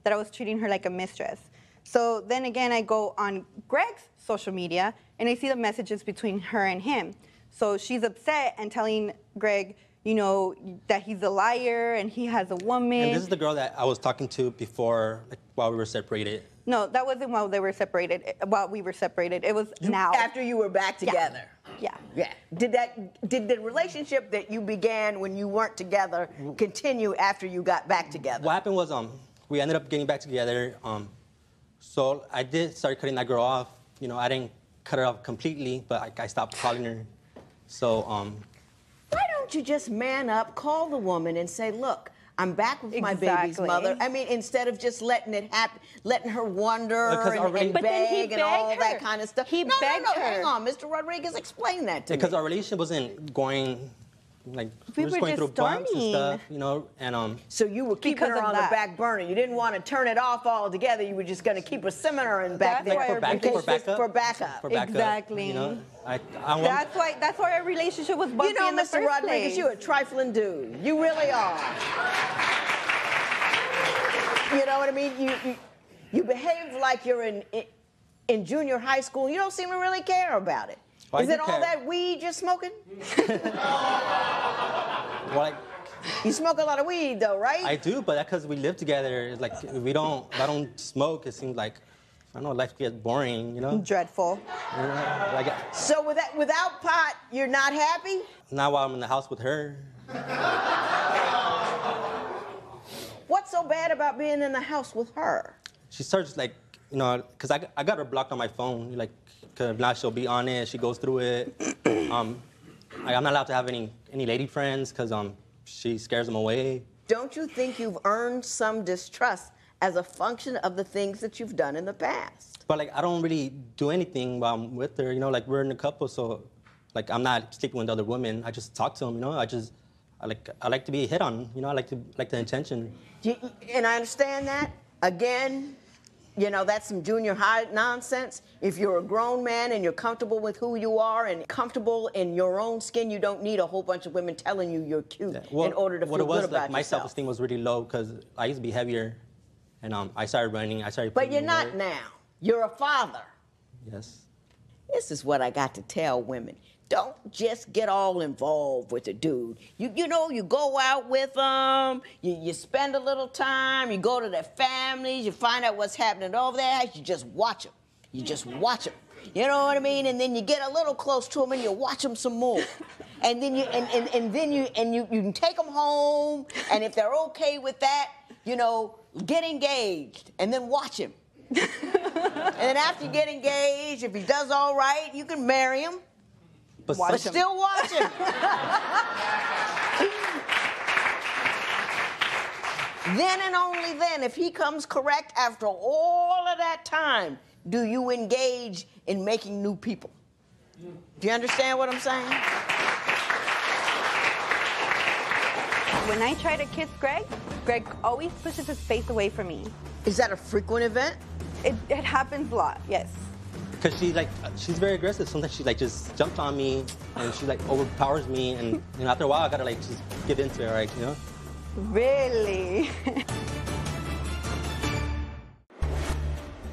that I was treating her like a mistress. So then again, I go on Greg's social media and I see the messages between her and him. So she's upset and telling Greg, you know, that he's a liar and he has a woman. And this is the girl that I was talking to before, like, while we were separated. No, that wasn't while they were separated. While we were separated, it was now. After you were back together. Yeah. Yeah. Did the relationship that you began when you weren't together continue after you got back together? What happened was we ended up getting back together. So I did start cutting that girl off. You know, I didn't cut her off completely, but I stopped calling her. So why don't you just man up, call the woman, and say, "Look, I'm back with my baby's mother." I mean, instead of just letting it happen, letting her wonder and beg and all that kind of stuff. He begged her. Hang on, Mr. Rodriguez, explain that to me. Because our relationship wasn't going like We we're were just going just through bumps and starting. stuff, you know, and So you were keeping Because her of on the that. back burner. You didn't want to turn it off altogether. You were just going to keep her simmering back That's there why for our back, in for case backup. for backup. For backup, Exactly. You know, That's why our relationship was bumpy You know, in the Mr. first Rodriguez, place. you're a trifling dude. You really are. You know what I mean? You behave like you're in junior high school. You don't seem to really care about it. Well, Is I it do all care. that weed you're smoking? well, You smoke a lot of weed, though, right? I do, but that's because we live together. It's like if I don't smoke, it seems like I don't know, life gets boring, you know. Dreadful. You know, like, So without pot, you're not happy? not while I'm in the house with her. What's so bad about being in the house with her? She starts like, you know, because I got her blocked on my phone. Like, cause if not, she'll be on it. She goes through it. I'm not allowed to have any lady friends because she scares them away. Don't you think you've earned some distrust as a function of the things that you've done in the past? But like, I don't really do anything while I'm with her. You know, like we're in a couple, so like I'm not sleeping with other women. I just talk to them. You know, I like to be hit on. You know, I like the attention. And I understand that. Again, you know, that's some junior high nonsense. If you're a grown man and you're comfortable with who you are and comfortable in your own skin, you don't need a whole bunch of women telling you you're cute in order to feel good about my yourself. self-esteem was really low because I used to be heavier, and I started running. But you're not now. You're a father. Yes. This is what I got to tell women. Don't just get all involved with a dude. You know, you go out with them, you spend a little time, you go to their families, you find out what's happening over there, you just watch them. You just watch them. You know what I mean? And then you get a little close to them and you watch them some more. And then you can take them home, and if they're okay with that, you know, get engaged and then watch him. And then after you get engaged, if he does all right, you can marry him. But still watch him. Then and only then, if he comes correct after all of that time, do you engage in making new people. Do you understand what I'm saying? When I try to kiss Greg, Greg always pushes his face away from me. Is that a frequent event? It happens a lot, yes. Because she's very aggressive. Sometimes she just jumps on me and she overpowers me, and after a while I gotta just get into it, right? You know? Really?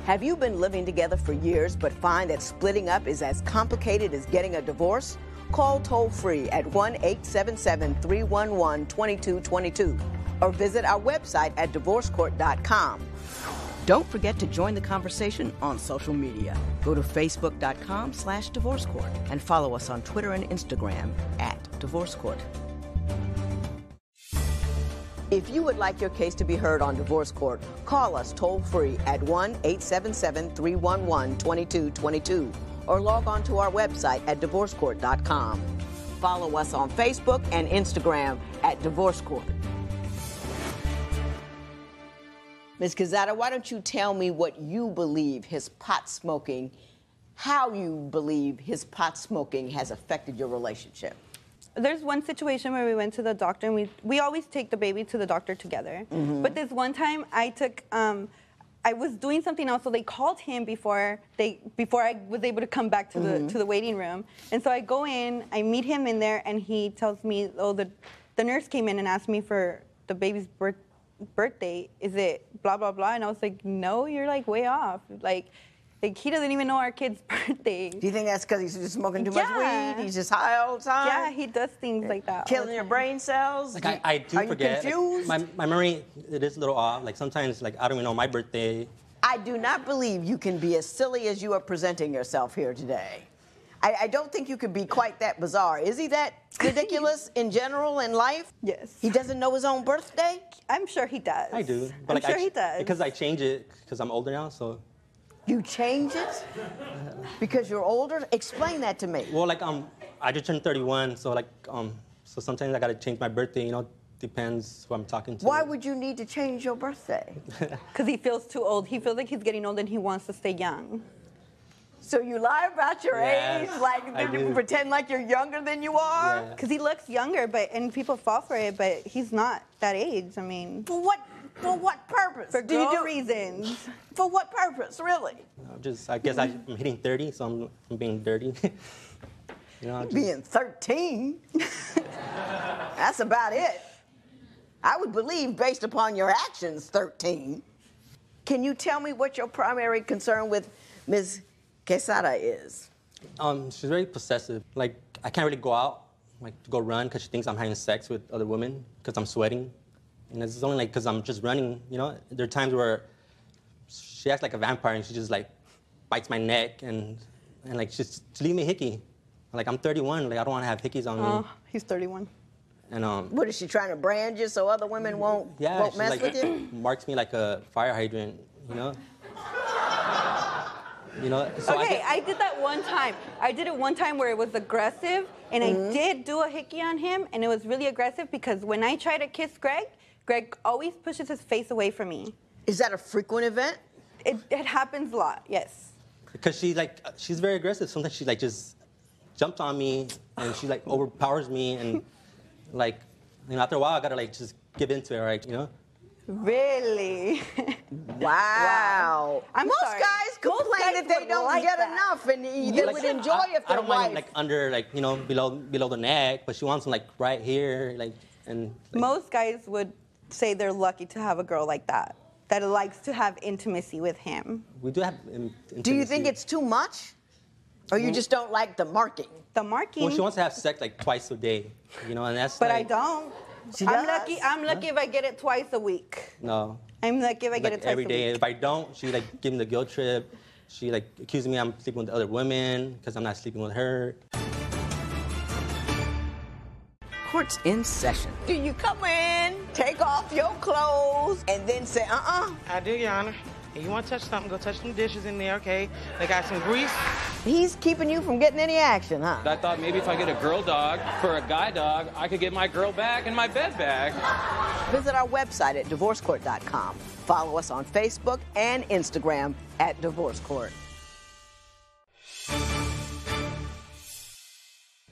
Have you been living together for years but find that splitting up is as complicated as getting a divorce? Call toll-free at 1-877-311-2222 or visit our website at divorcecourt.com. Don't forget to join the conversation on social media. Go to facebook.com/divorcecourt and follow us on Twitter and Instagram at divorcecourt. If you would like your case to be heard on Divorce Court, call us toll-free at 1-877-311-2222 or log on to our website at divorcecourt.com. Follow us on Facebook and Instagram at Divorce Court. Ms. Quezada, why don't you tell me what you believe his pot smoking, how you believe his pot smoking has affected your relationship? There's one situation where we went to the doctor, and we always take the baby to the doctor together. Mm-hmm. But this one time I was doing something else, so they called him before I was able to come back to the waiting room. And so I go in, I meet him in there, and he tells me, oh, the nurse came in and asked me for the baby's birthday. Is it blah, blah, blah? And I was like, no, you're way off. Like he doesn't even know our kid's birthday. Do you think that's because he's just smoking too much weed? He's just high all the time? Yeah, he does things like that. Killing your brain cells? I do forget. Are you confused? My memory, it is a little off. Sometimes, I don't even know my birthday. I do not believe you can be as silly as you are presenting yourself here today. I don't think you could be quite that bizarre. Is he that ridiculous in general in life? Yes. He doesn't know his own birthday? I'm sure he does. I do. But I'm sure he does. Because I change it because I'm older now, so. You change it? Because you're older? Explain that to me. Well, I just turned 31, so so sometimes I gotta change my birthday, depends who I'm talking to. Why would you need to change your birthday? Because he feels too old. He feels like he's getting old and he wants to stay young. So you lie about your age, like you pretend like you're younger than you are? Because he looks younger, and people fall for it, but he's not that age. I mean, for what purpose? For girl reasons. For what purpose, really? I guess I'm hitting 30, so I'm being dirty. Being 13? That's about it. I would believe, based upon your actions, 13. Can you tell me what your primary concern with Ms. Quesada is? She's very possessive. Like, I can't really go out, like, to go run because she thinks I'm having sex with other women because I'm sweating. And it's only, like, because I'm just running, There are times where she acts like a vampire and she just, like, bites my neck and like, just leave me hickey. Like, I'm 31. Like, I don't want to have hickeys on me. Oh, he's 31. And, what, is she trying to brand you so other women won't mess with you? Marks me like a fire hydrant, So okay, I did that one time. I did it one time where it was aggressive, and I did do a hickey on him, and it was really aggressive because when I try to kiss Greg always pushes his face away from me. Is that a frequent event? It happens a lot, yes. Because she's very aggressive. Sometimes she just jumps on me, and she overpowers me, and after a while I gotta just give into it, right? Really? Wow. Most guys complain that they don't get enough, and they would enjoy if their I don't mind them under, below the neck, but she wants them right here, Most guys would say they're lucky to have a girl like that likes to have intimacy with him. We do have intimacy. Do you think it's too much, or you just don't like the marking? The marking. Well, she wants to have sex twice a day, and that's. But I don't. I'm lucky if I get it twice a week. No. I'm lucky if I get it twice every day. a week. If I don't, she give me the guilt trip. She accuses me I'm sleeping with other women because I'm not sleeping with her. Court's in session. Do you come in, take off your clothes, and then say, I do, Your Honor. If you want to touch something, go touch some dishes in there, okay? They got some grease. He's keeping you from getting any action, huh? I thought maybe if I get a girl dog for a guy dog, I could get my girl back in my bed bag. Visit our website at divorcecourt.com. Follow us on Facebook and Instagram at Divorce Court.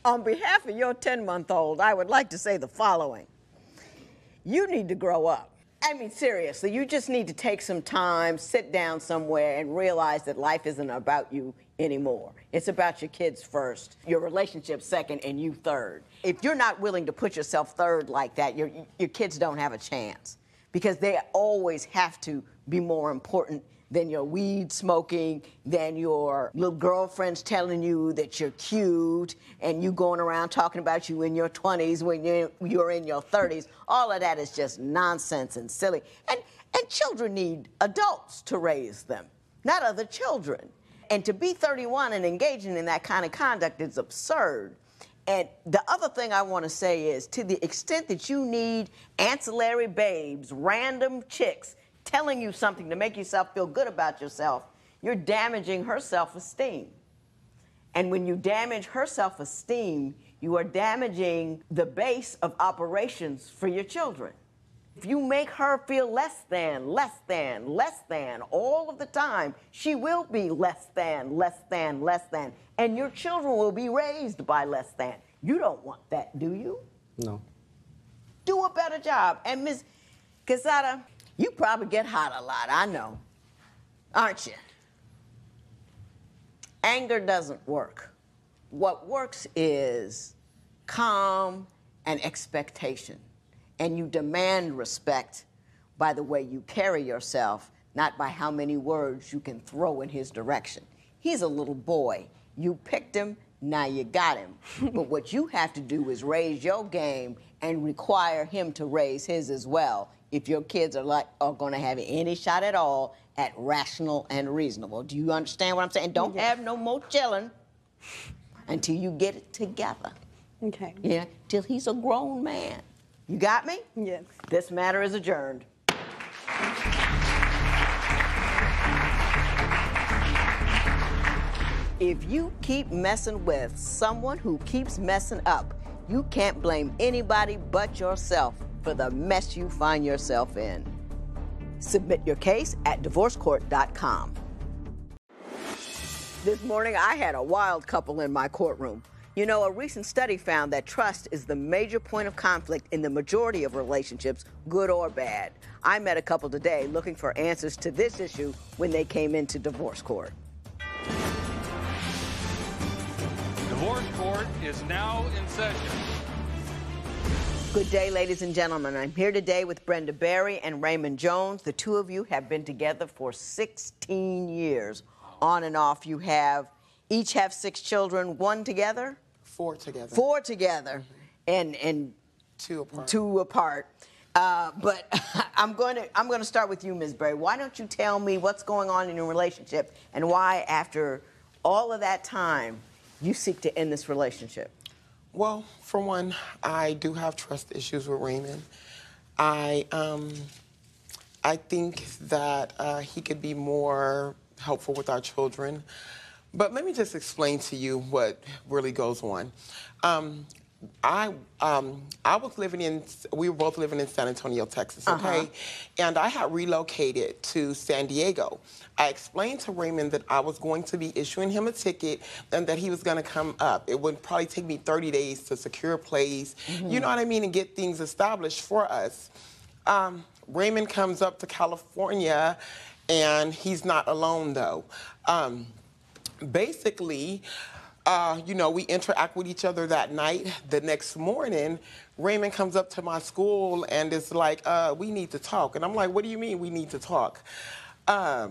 On behalf of your 10-month-old, I would like to say the following. You need to grow up. I mean, seriously, you just need to take some time, sit down somewhere, and realize that life isn't about you anymore. It's about your kids first, your relationship second, and you third. If you're not willing to put yourself third like that, your kids don't have a chance, because they always have to be more important than your weed smoking, than your little girlfriends telling you that you're cute, and you going around talking about you in your 20s when you're in your 30s. All of that is just nonsense and silly. And children need adults to raise them, not other children. And to be 31 and engaging in that kind of conduct is absurd. And the other thing I want to say is, to the extent that you need ancillary babes, random chicks, telling you something to make yourself feel good about yourself, you're damaging her self-esteem. And when you damage her self-esteem, you are damaging the base of operations for your children. If you make her feel less than all of the time, she will be less than, and your children will be raised by less than. You don't want that, do you? No. Do a better job. And Ms. Quesada, you probably get hot a lot, I know, aren't you? Anger doesn't work. What works is calm and expectation. And you demand respect by the way you carry yourself, not by how many words you can throw in his direction. He's a little boy. You picked him, now you got him. But what you have to do is raise your game and require him to raise his as well, if your kids are going to have any shot at all at rational and reasonable. Do you understand what I'm saying? Don't have no more chilling until you get it together. Okay. Yeah, till he's a grown man. You got me? Yes. This matter is adjourned. If you keep messing with someone who keeps messing up, you can't blame anybody but yourself for the mess you find yourself in. Submit your case at divorcecourt.com. This morning, I had a wild couple in my courtroom. You know, a recent study found that trust is the major point of conflict in the majority of relationships, good or bad. I met a couple today looking for answers to this issue when they came into divorce court. Divorce court is now in session. Good day, ladies and gentlemen. I'm here today with Brenda Berry and Raymond Jones. The two of you have been together for 16 years. On and off, you each have 6 children, 1 together? 4 together. 4 together, and 2 apart. 2 apart. But I'm going to start with you, Ms. Berry. Why don't you tell me what's going on in your relationship and why, after all of that time, you seek to end this relationship? Well, for one, I do have trust issues with Raymond. I think that he could be more helpful with our children. But let me just explain to you what really goes on. We were both living in San Antonio, Texas, okay? And I had relocated to San Diego. I explained to Raymond that I was going to be issuing him a ticket and that he was gonna come up. It would probably take me 30 days to secure a place, you know what I mean, and get things established for us. Raymond comes up to California, and he's not alone, though. Basically, you know, we interact with each other that night. The next morning, Raymond comes up to my school and is like, we need to talk. And I'm like, what do you mean we need to talk? I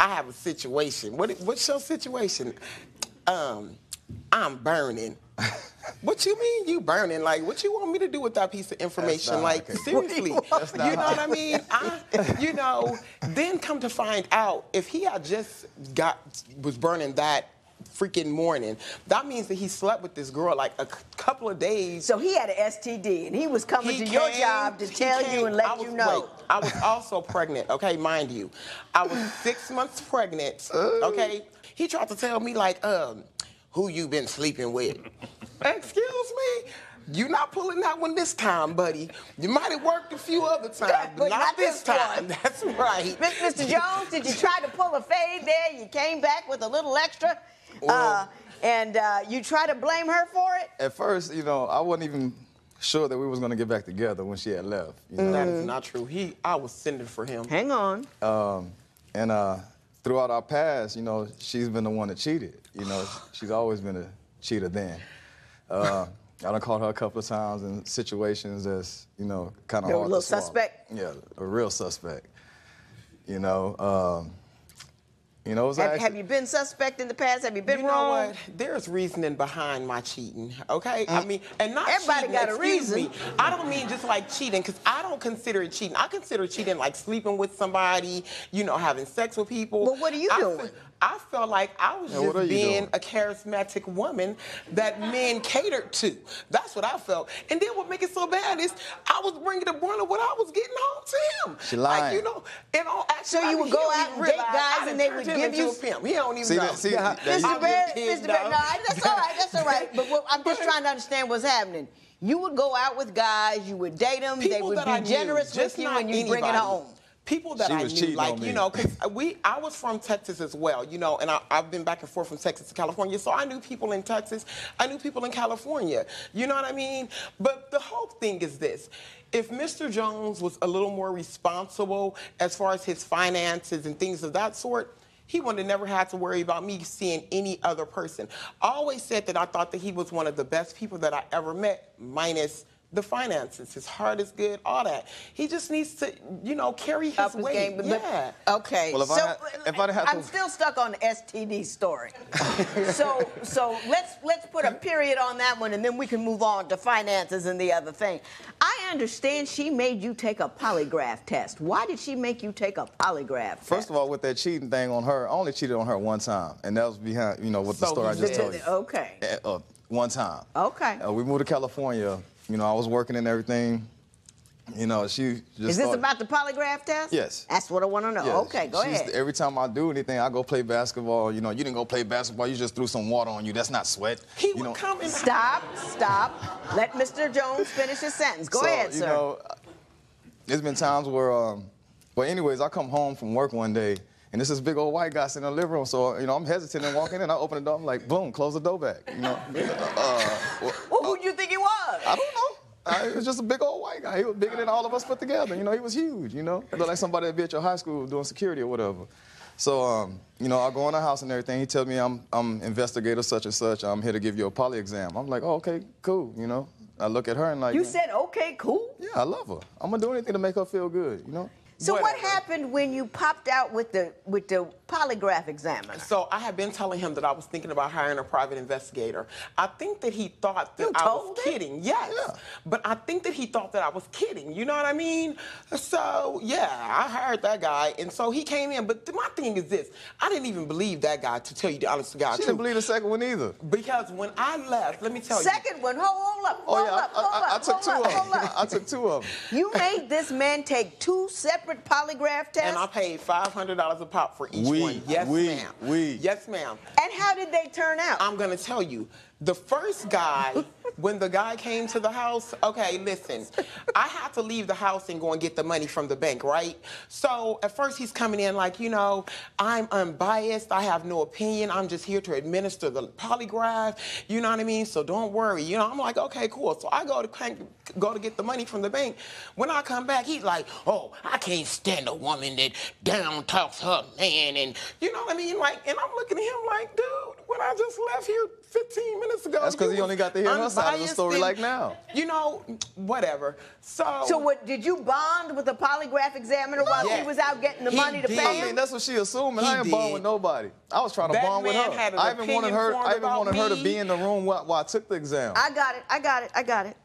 have a situation. What's your situation? I'm burning. What you mean you burning? Like, what you want me to do with that piece of information? Like, seriously, you know what I mean? You know, then come to find out, if he had just was burning that freaking morning, that means that he slept with this girl like a couple of days. So he had an STD, and he was coming to your job to tell you and let you know. Wait, I was also pregnant, okay, mind you. I was 6 months pregnant, okay? He tried to tell me, like, who you been sleeping with? Excuse me? You not pulling that one this time, buddy. You might have worked a few other times, but not this time. That's right. Mr. Jones, did you try to pull a fade there? You came back with a little extra, and you try to blame her for it? At first, you know, I wasn't even sure that we was going to get back together when she had left. You know? That is not true. I was sending for him. Hang on. Throughout our past, you know, she's been the one that cheated. You know, she's always been a cheater then. I done caught her a couple of times in situations that's, you know, kind of hard to swallow. A little suspect? Yeah, a real suspect. You know, it was have you been suspect in the past? Have you been wrong? You know what? There's reasoning behind my cheating, okay? I mean, and not everybody cheating, got a reason. Me. I don't mean just like cheating, because I don't consider it cheating. I consider cheating like sleeping with somebody, you know, having sex with people. Well, what are you doing? I felt like I was just being a charismatic woman that men catered to. That's what I felt. And then what makes it so bad is I was bringing the brunt of what I was getting home to him. She lying. Like, you know, and all so you would go out and date guys and they would give you a pimp. He don't even know. Mr. Barry, no, that's all right, that's all right. But I'm just trying to understand what's happening. You would go out with guys, you would date them, they would be generous with you, and you bring it home. People that I knew, like, you know, because I was from Texas as well, you know, and I've been back and forth from Texas to California, so I knew people in Texas, I knew people in California, you know what I mean? But the whole thing is this. If Mr. Jones was a little more responsible as far as his finances and things of that sort, he would have never had to worry about me seeing any other person. I always said that I thought that he was one of the best people that I ever met, minus the finances. His heart is good, all that. He just needs to, you know, carry his weight. Yeah. Okay. Well, I'm still stuck on the STD story. so let's put a period on that one, and then we can move on to finances and the other thing. I understand she made you take a polygraph test. Why did she make you take a polygraph test? First of all, with that cheating thing on her, I only cheated on her one time, and that was behind, you know, with the story I just told you. Okay. One time. Okay. We moved to California. You know, I was working and everything. You know, she just Is this about the polygraph test? Yes. That's what I want to know. Yes. Okay, go ahead. Every time I do anything, I go play basketball. You know, you didn't go play basketball. You just threw some water on you. That's not sweat. He would come and... Stop. Let Mr. Jones finish his sentence. Go ahead, sir. You know, there's been times where, well, anyways, I come home from work one day, And this is big old white guy sitting in the living room. So, you know, I'm hesitant and walking in. I open the door. I'm like, boom, close the door back. You know. Well, who do you think he was? I don't know. He was just a big old white guy. He was bigger than all of us put together. You know, he was huge, you know. Looked like somebody that'd be at your high school doing security or whatever. So, you know, I go in the house and everything. He tells me I'm investigator such and such. I'm here to give you a poly exam. I'm like, oh, okay, cool, you know. I look at her and like... You said, okay, cool? Yeah, I love her. I'm going to do anything to make her feel good, you know. So what happened when you popped out with the polygraph examiner? So I had been telling him that I was thinking about hiring a private investigator. I think that he thought that I was kidding. Yes. Yeah. But I think that he thought that I was kidding. You know what I mean? So, yeah, I hired that guy. And so he came in. But my thing is this. I didn't even believe that guy, to tell you the honest to God. She didn't believe the second one either. Because when I left, let me tell you. Second one, hold up. I took two of them. I took two of them. You made this man take 2 separate polygraph tests? And I paid $500 a pop for each one. Yes, ma'am. Yes, ma'am. And how did they turn out? I'm going to tell you. The first guy, when the guy came to the house, okay, listen, I had to leave the house and go and get the money from the bank, right? So at first he's coming in like, you know, I'm unbiased. I have no opinion. I'm just here to administer the polygraph. You know what I mean? So don't worry. You know, I'm like, okay, cool. So I go to get the money from the bank. When I come back, he's like, oh, I can't stand a woman that down talks her man. And you know what I mean? Like, and I'm looking at him like, dude, when I just left here 15 minutes ago. That's because he only got to hear her side of the story like now. You know, whatever. So what, did you bond with the polygraph examiner while he was out getting the money to pay him? I mean, that's what she assuming. I ain't bond with nobody. I was trying to bond with her. I even wanted her to be in the room while I took the exam. I got it.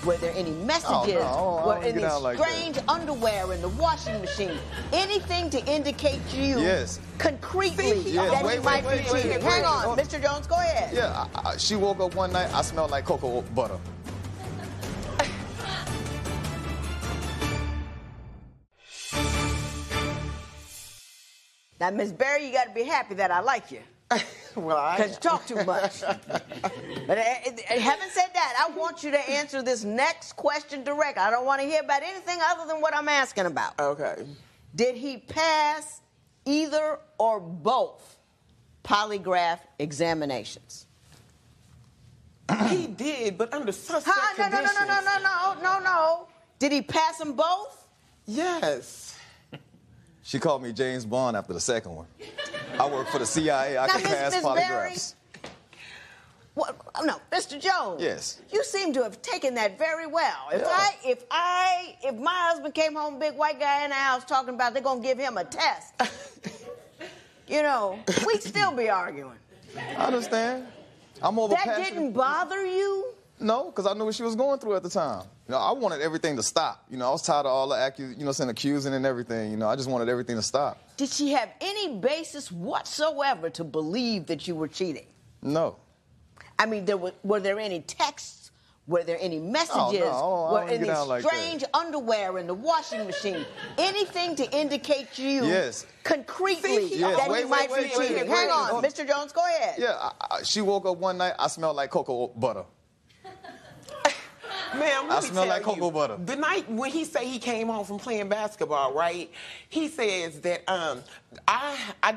Were there any messages? Were any strange underwear in the washing machine? Anything to indicate to you concretely that he might be cheating? Hang on, Mr. Jones, go ahead. Yeah, she woke up one night, I smelled like cocoa butter. Now, Miss Berry, you got to be happy that I like you. Because you talk too much. But having said that, I want you to answer this next question direct. I don't want to hear about anything other than what I'm asking about. Okay. Did he pass either or both polygraph examinations? He did, but under suspect conditions. No. Did he pass them both? Yes. She called me James Bond after the second one. I work for the CIA. I can pass polygraphs. No, Mr. Jones. Yes. You seem to have taken that very well. If my husband came home, big white guy in the house talking about they're gonna give him a test, you know, we'd still be arguing. I understand. I'm over That didn't bother you? No, because I knew what she was going through at the time. You know, I wanted everything to stop. You know, I was tired of all the accusing and everything. You know, I just wanted everything to stop. Did she have any basis whatsoever to believe that you were cheating? No. I mean, were there any texts? Were there any messages? Were any strange underwear in the washing machine? Anything to indicate to you concretely that he might be cheating? Hang on, Mr. Jones, go ahead. Yeah, she woke up one night, I smelled like cocoa butter. Man, I smell like cocoa butter. The night when he say he came home from playing basketball, right? He says that I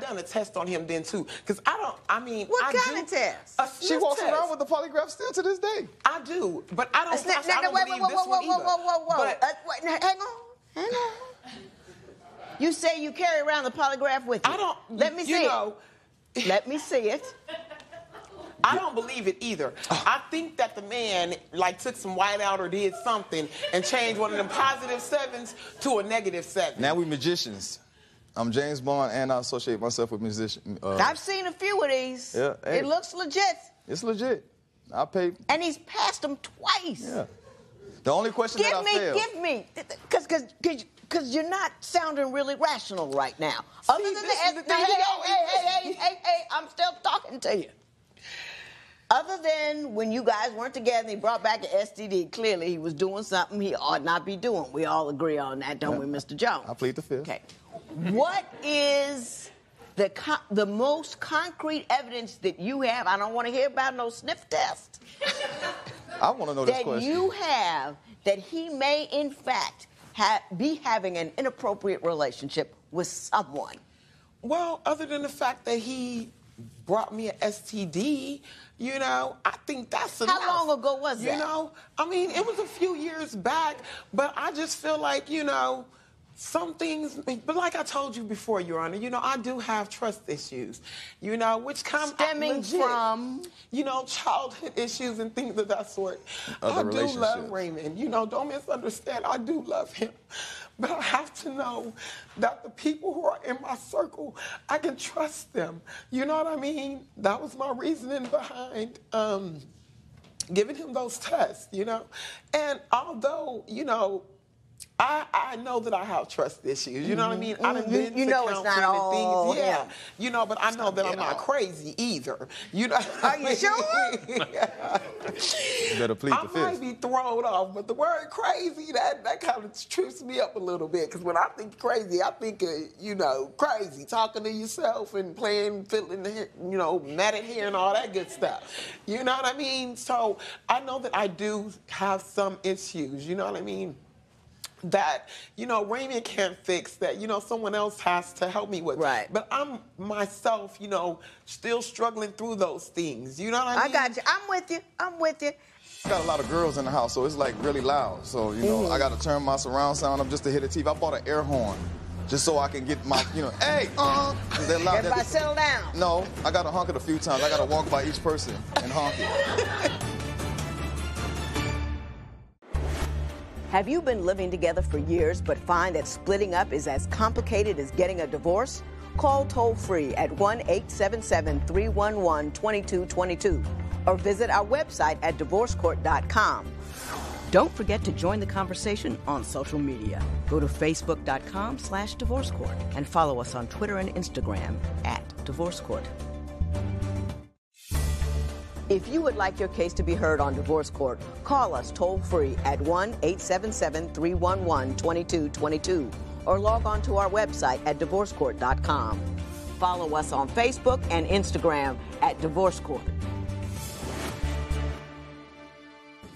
done a test on him then too, because what kind of test? She walks around with the polygraph still to this day. I do, but I don't believe this one either. Whoa. Hang on. You say you carry around the polygraph with you. I don't. Let me see it. Let me see it. I don't believe it either. I think that the man took some white out or did something and changed one of them +7s to a -7. Now we magicians. I'm James Bond and I associate myself with musicians. I've seen a few of these. Yeah, it looks legit. It's legit. I paid. And he's passed them twice. Yeah. The only question that I failed. Give me, because you're not sounding really rational right now. Other than hey, I'm still talking to you. Other than when you guys weren't together and he brought back an STD, clearly he was doing something he ought not be doing. We all agree on that, don't we, Mr. Jones? I plead the fifth. Okay. What is the most concrete evidence that you have? I don't want to hear about no sniff test. I want to know this question. That you have that he may, in fact, be having an inappropriate relationship with someone. Well, other than the fact that he brought me an STD, you know, I think that's enough. How long ago was that? You know, I mean, it was a few years back, but I just feel like, you know, some things, but like I told you before, Your Honor, you know, I do have trust issues, you know, which come stemming from, you know, childhood issues and things of that sort. I do love Raymond, you know, don't misunderstand, I do love him. But I have to know that the people who are in my circle, I can trust them. You know what I mean? That was my reasoning behind giving him those tests, you know? And although, you know, I know that I have trust issues. You know what I mean? I done been to counseling and things. Yeah. You know, but I know that I'm not crazy either. You know? Are you sure? Better plead the I fifth. might be thrown off, but the word crazy, that kind of trips me up a little bit. Because when I think crazy, I think, you know, crazy. Talking to yourself and playing, fiddling, you know, matted hair and all that good stuff. You know what I mean? So I know that I do have some issues. You know what I mean? That, you know, Raymond can't fix, that, you know, someone else has to help me with. Right. But I'm myself, you know, still struggling through those things. You know what I mean? I got you. I'm with you. I'm with you. I got a lot of girls in the house, so it's like really loud. So, you know, I got to turn my surround sound up just to hit the TV. I bought an air horn just so I can get my, you know, hey, they're loud. Everybody settle down. No, I got to honk it a few times. I got to walk by each person and honk it. Have you been living together for years but find that splitting up is as complicated as getting a divorce? Call toll-free at 1-877-311-2222 or visit our website at divorcecourt.com. Don't forget to join the conversation on social media. Go to facebook.com/divorcecourt and follow us on Twitter and Instagram @divorcecourt. If you would like your case to be heard on Divorce Court, call us toll-free at 1-877-311-2222 or log on to our website at divorcecourt.com. Follow us on Facebook and Instagram @Divorce Court.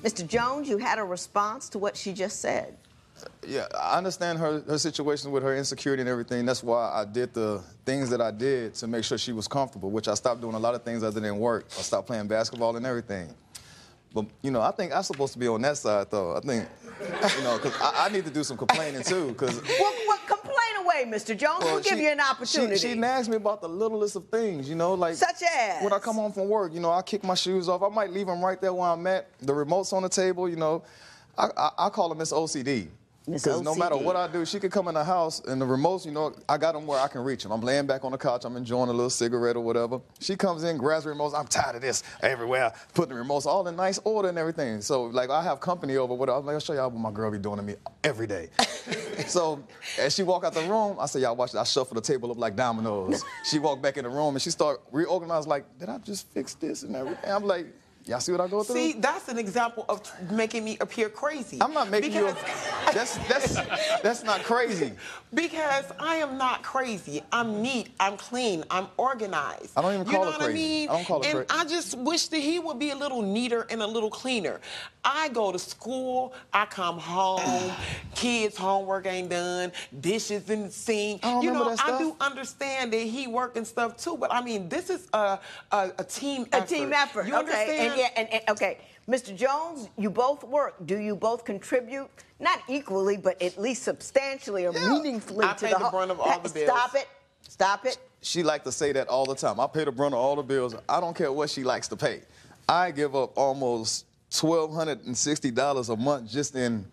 Mr. Jones, you had a response to what she just said. Yeah, I understand her situation with her insecurity and everything. That's why I did the things that I did to make sure she was comfortable, which I stopped doing a lot of things other than work. I stopped playing basketball and everything. But, you know, I think I'm supposed to be on that side, though. I think, you know, because I need to do some complaining, too. Cause, well, complain away, Mr. Jones. We'll give you an opportunity. She nags me about the littlest of things, you know, like... Such as? When I come home from work, you know, I kick my shoes off. I might leave them right there where I'm at. The remote's on the table, you know. I call her Miss OCD. Because no matter what I do, she could come in the house and the remotes, you know, I got them where I can reach them. I'm laying back on the couch, I'm enjoying a little cigarette or whatever. She comes in, grabs the remotes, I'm tired of this everywhere, putting the remotes all in nice order and everything. So, like, I have company over, whatever. I'm like, I'll show y'all what my girl be doing to me every day. So, as she walk out the room, I say, y'all watch it. I shuffle the table up like dominoes. She walk back in the room and she start reorganizing, like, did I just fix this and everything? I'm like, y'all see what I go through? See, that's an example of making me appear crazy. I'm not making you. That's not crazy. Because I am not crazy. I'm neat. I'm clean. I'm organized. I don't even call it crazy. You know what I mean? I don't call it crazy. And I just wish that he would be a little neater and a little cleaner. I go to school. I come home. Kids' homework ain't done. Dishes in the sink. I You know, that stuff. I do understand that he work and stuff too. But I mean, this is a team effort. A team effort. You understand? And okay, Mr. Jones, you both work. Do you both contribute? Not equally, but at least substantially or meaningfully I to pay the brunt of all the bills. Stop it. Stop it. She likes to say that all the time. I pay the brunt of all the bills. I don't care what she likes to pay. I give up almost $1,260 a month just in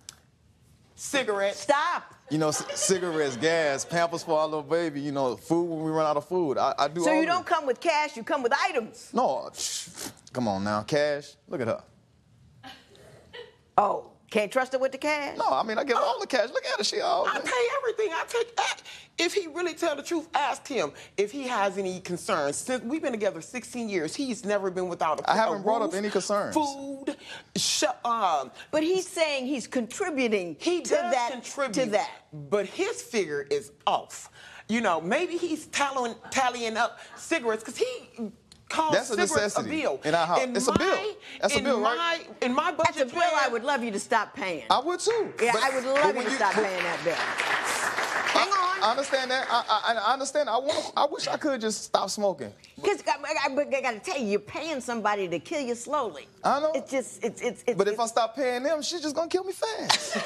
cigarettes. Stop. You know, cigarettes, gas, Pampers for our little baby, you know, food when we run out of food. I do all So you don't come with cash, you come with items. No, come on now, cash. Look at her. Oh, can't trust her with the cash? No, I mean, I give all the cash. Look at her, she all... I pay everything. I take that. If he really tell the truth, ask him if he has any concerns. Since we've been together 16 years, he's never been without a I haven't brought up any concerns. Food, but he's saying he's contributing to that. But his figure is off. You know, maybe he's tallying up cigarettes because he calls That's a necessity. A bill. In our house. It's a bill. That's a bill, right? In my budget That's a bill I would love you to stop paying. I would too. Yeah, I would love you to stop paying that bill. Hang on. I understand that. I understand. I wish I could just stop smoking. Because I got to tell you, you're paying somebody to kill you slowly. I know. It's just, But if I stop paying them, she's just gonna kill me fast.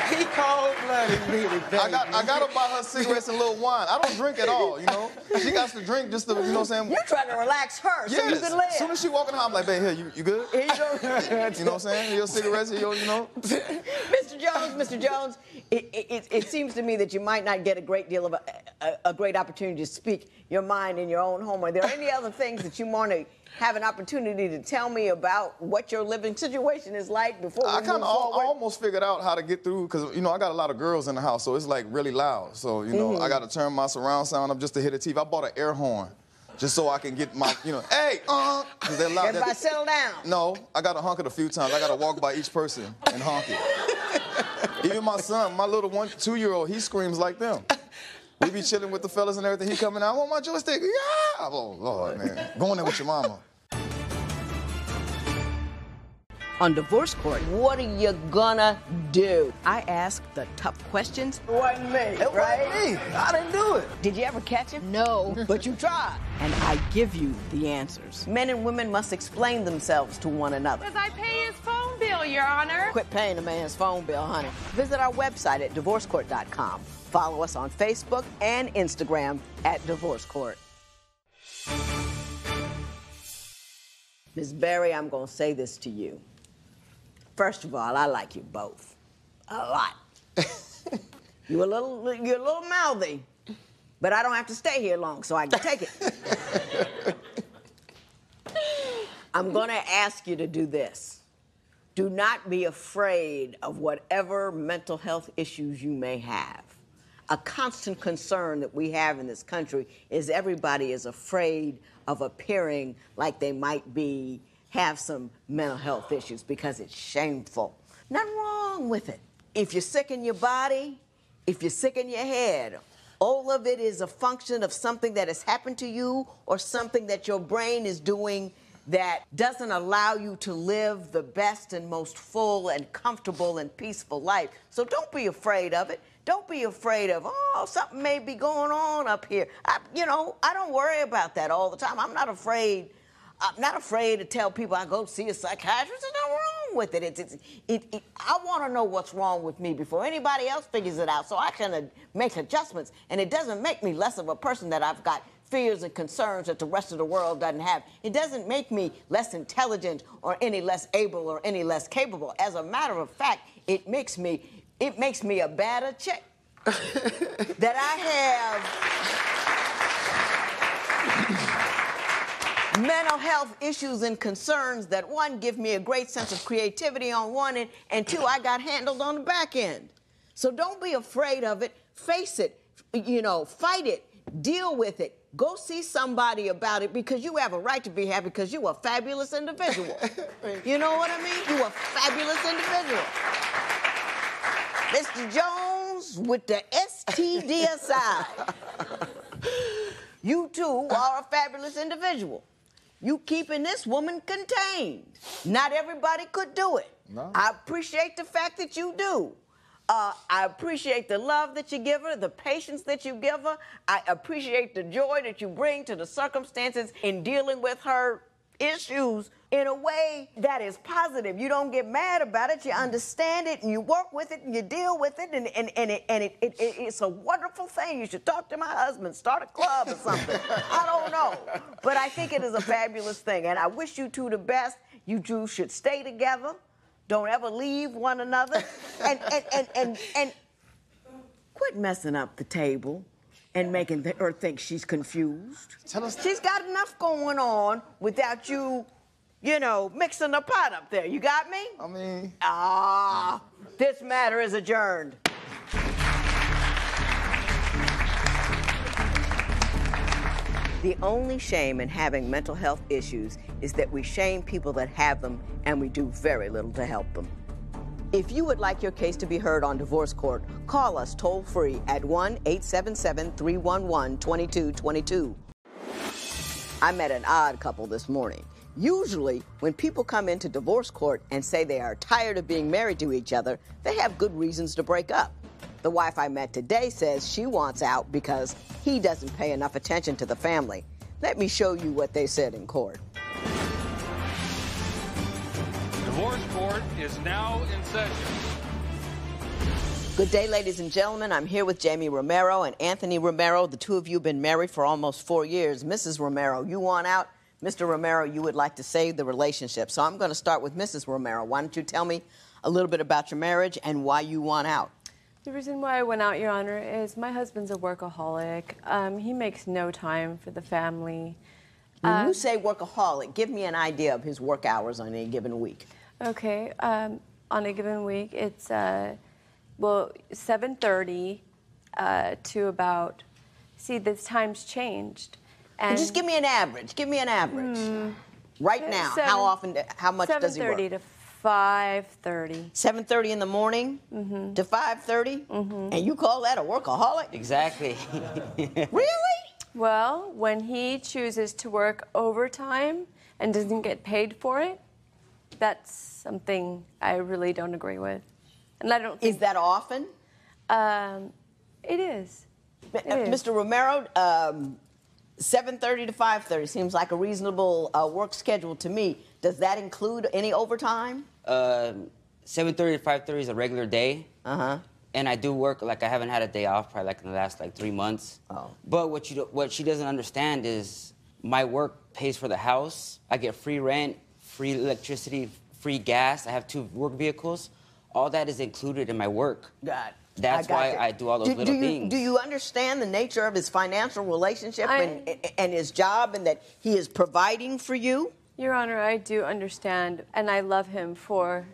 He cold-blooded, really, baby. I gotta buy her cigarettes and a little wine. I don't drink at all, you know. She got to drink just to, you know what I'm saying? You're trying to relax her so you can live. As soon as she walk in the house, I'm like, babe, here, you good? Here you go. You know what I'm saying? Your cigarettes, you know. Mr. Jones, it seems to me that you might not get a great deal of a great opportunity to speak your mind in your own home. Are there any other things that you want to have an opportunity to tell me about what your living situation is like before we move forward? I almost figured out how to get through, because, you know, I got a lot of girls in the house, so it's like really loud. So, you know, I got to turn my surround sound up just to hit the TV. I bought an air horn just so I can get my, you know, hey, because they're loud. Everybody settle down. No, I got to honk it a few times. I got to walk by each person and honk it. Even my son, my little 2-year-old, he screams like them. We be chilling with the fellas and everything. He coming out, I want my joystick. Yeah! Oh, Lord, man. Go in there with your mama. On Divorce Court, what are you gonna do? I ask the tough questions. It wasn't me, It wasn't me. I didn't do it. Did you ever catch him? No. But you tried. And I give you the answers. Men and women must explain themselves to one another. Because I pay his phone bill, Your Honor. Quit paying a man's phone bill, honey. Visit our website at divorcecourt.com. Follow us on Facebook and Instagram at Divorce Court. Ms. Berry, I'm gonna say this to you. First of all, I like you both. A lot. You're a little mouthy, but I don't have to stay here long, so I can take it. I'm gonna ask you to do this. Do not be afraid of whatever mental health issues you may have. A constant concern that we have in this country is everybody is afraid of appearing like they might have some mental health issues because it's shameful. Nothing wrong with it. If you're sick in your body, if you're sick in your head, all of it is a function of something that has happened to you or something that your brain is doing that doesn't allow you to live the best and most full and comfortable and peaceful life. So don't be afraid of it. Don't be afraid of, something may be going on up here. I don't worry about that all the time. I'm not afraid to tell people I go see a psychiatrist. There's nothing wrong with it. I want to know what's wrong with me before anybody else figures it out so I can make adjustments. And it doesn't make me less of a person that I've got fears and concerns that the rest of the world doesn't have. It doesn't make me less intelligent or any less able or any less capable. As a matter of fact, it makes me a badder chick. That I have mental health issues and concerns that, one, give me a great sense of creativity on one end, and two, I got handled on the back end. So don't be afraid of it. Face it. Fight it. Deal with it. Go see somebody about it because you have a right to be happy because you're a fabulous individual. You know what I mean? You're a fabulous individual. Mr. Jones with the STD aside. You too are a fabulous individual. You keeping this woman contained. Not everybody could do it. No. I appreciate the fact that you do. I appreciate the love that you give her, the patience that you give her. I appreciate the joy that you bring to the circumstances in dealing with her issues in a way that is positive. You don't get mad about it. You understand it, and you work with it, and you deal with it, and it's a wonderful thing. You should talk to my husband, start a club or something. I don't know. But I think it is a fabulous thing, and I wish you two the best. You two should stay together. Don't ever leave one another. And quit messing up the table and making her think she's confused. She's got enough going on without you, mixing the pot up there. You got me? I mean... This matter is adjourned. The only shame in having mental health issues is that we shame people that have them and we do very little to help them. If you would like your case to be heard on Divorce Court, call us toll-free at 1-877-311-2222. I met an odd couple this morning. Usually, when people come into divorce court and say they are tired of being married to each other, they have good reasons to break up. The wife I met today says she wants out because he doesn't pay enough attention to the family. Let me show you what they said in court. Divorce court is now in session. Good day, ladies and gentlemen. I'm here with Jamie Romero and Anthony Romero. The two of you have been married for almost 4 years. Mrs. Romero, you want out. Mr. Romero, you would like to save the relationship. So I'm going to start with Mrs. Romero. Why don't you tell me a little bit about your marriage and why you want out? The reason why I went out, Your Honor, is my husband's a workaholic. He makes no time for the family. When you say workaholic, give me an idea of his work hours on any given week. Okay. On a given week, it's, 7:30 to about, see, the time's changed. And just give me an average. Give me an average. Right now, how much does he work? 7:30 to 5:30. 7:30 in the morning to 5:30? And you call that a workaholic? Exactly. Really? Well, when he chooses to work overtime and doesn't get paid for it, that's something I really don't agree with. And I don't think... Is that often? It is. Mr. Romero, 7:30 to 5:30 seems like a reasonable work schedule to me. Does that include any overtime? 7:30 to 5:30 is a regular day. And I do work, like I haven't had a day off probably like in the last 3 months. But what she doesn't understand is my work pays for the house. I get free rent, free electricity, free gas. I have 2 work vehicles. All that is included in my work. God. That's why I do all those little things. Do you understand the nature of his financial relationship and his job and that he is providing for you? Your Honor, I do understand, and I love him for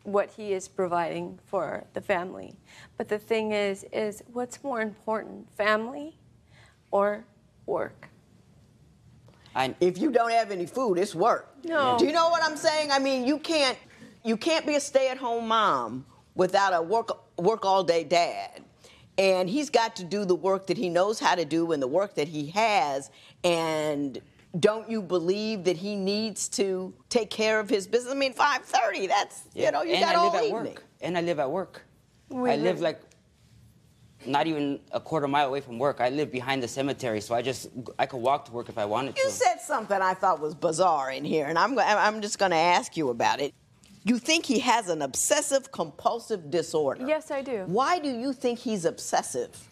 what he is providing for the family. But the thing is what's more important, family or work? If you don't have any food, it's work. No. Do you know what I'm saying? I mean, you can't be a stay-at-home mom without a work all day dad. And he's got to do the work that he knows how to do and the work that he has. And don't you believe that he needs to take care of his business? I mean, 5:30, that's, you got all evening. And I live at work. I live not even a quarter mile away from work. I live behind the cemetery, so I could walk to work if I wanted to. You said something I thought was bizarre in here, and I'm just going to ask you about it. You think he has an obsessive-compulsive disorder? Yes, I do. Why do you think he's obsessive?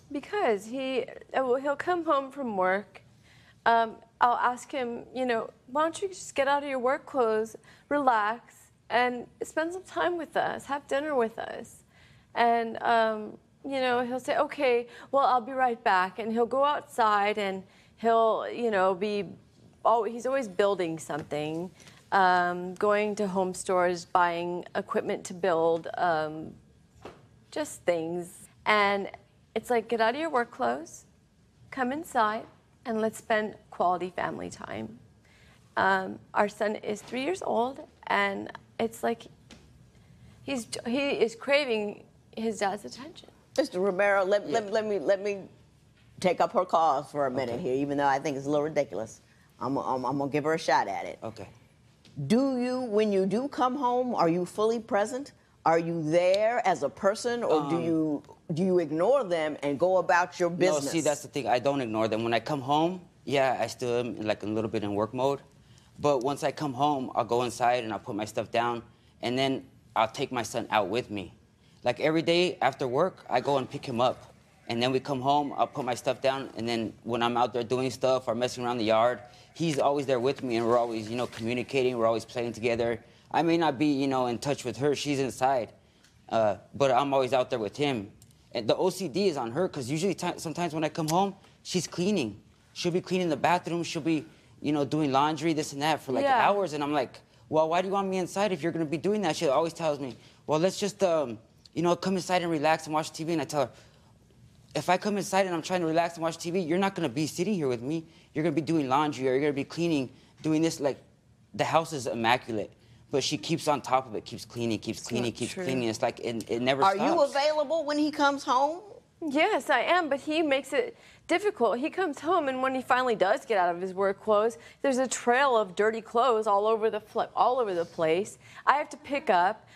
Because he'll come home from work. I'll ask him, why don't you just get out of your work clothes, relax, and spend some time with us, have dinner with us. And, he'll say, okay, well, I'll be right back. And he'll go outside and he'll, he's always building something. Going to home stores, buying equipment to build, just things. And it's like, get out of your work clothes, come inside, and let's spend quality family time. Our son is 3 years old, and it's like he is craving his dad's attention. Mr. Romero, let me take up her cause for a minute here, even though I think it's a little ridiculous. I'm gonna give her a shot at it. Okay. When you do come home, are you fully present? Are you there as a person, or do you ignore them and go about your business? No, see, that's the thing. I don't ignore them. When I come home, yeah, I still am a little bit in work mode. But once I come home, I'll go inside and I'll put my stuff down, and then I'll take my son out with me. Like every day after work, I go and pick him up. And then we come home, I'll put my stuff down, and then when I'm out there doing stuff or messing around the yard, he's always there with me, and we're always, communicating, we're always playing together. I may not be, in touch with her, she's inside, but I'm always out there with him. And the OCD is on her, because usually sometimes when I come home, she's cleaning. She'll be cleaning the bathroom, she'll be, doing laundry, this and that for hours, and I'm like, well, why do you want me inside if you're gonna be doing that? She always tells me, well, let's just, come inside and relax and watch TV, and I tell her, if I come inside and I'm trying to relax and watch TV, you're not going to be sitting here with me. You're going to be doing laundry, or you're going to be cleaning, doing this. The house is immaculate, but she keeps on top of it, keeps cleaning, keeps cleaning. It's like it never stops. Are you available when he comes home? Yes, I am, but he makes it difficult. He comes home, and when he finally does get out of his work clothes, there's a trail of dirty clothes all over the place. I have to pick up.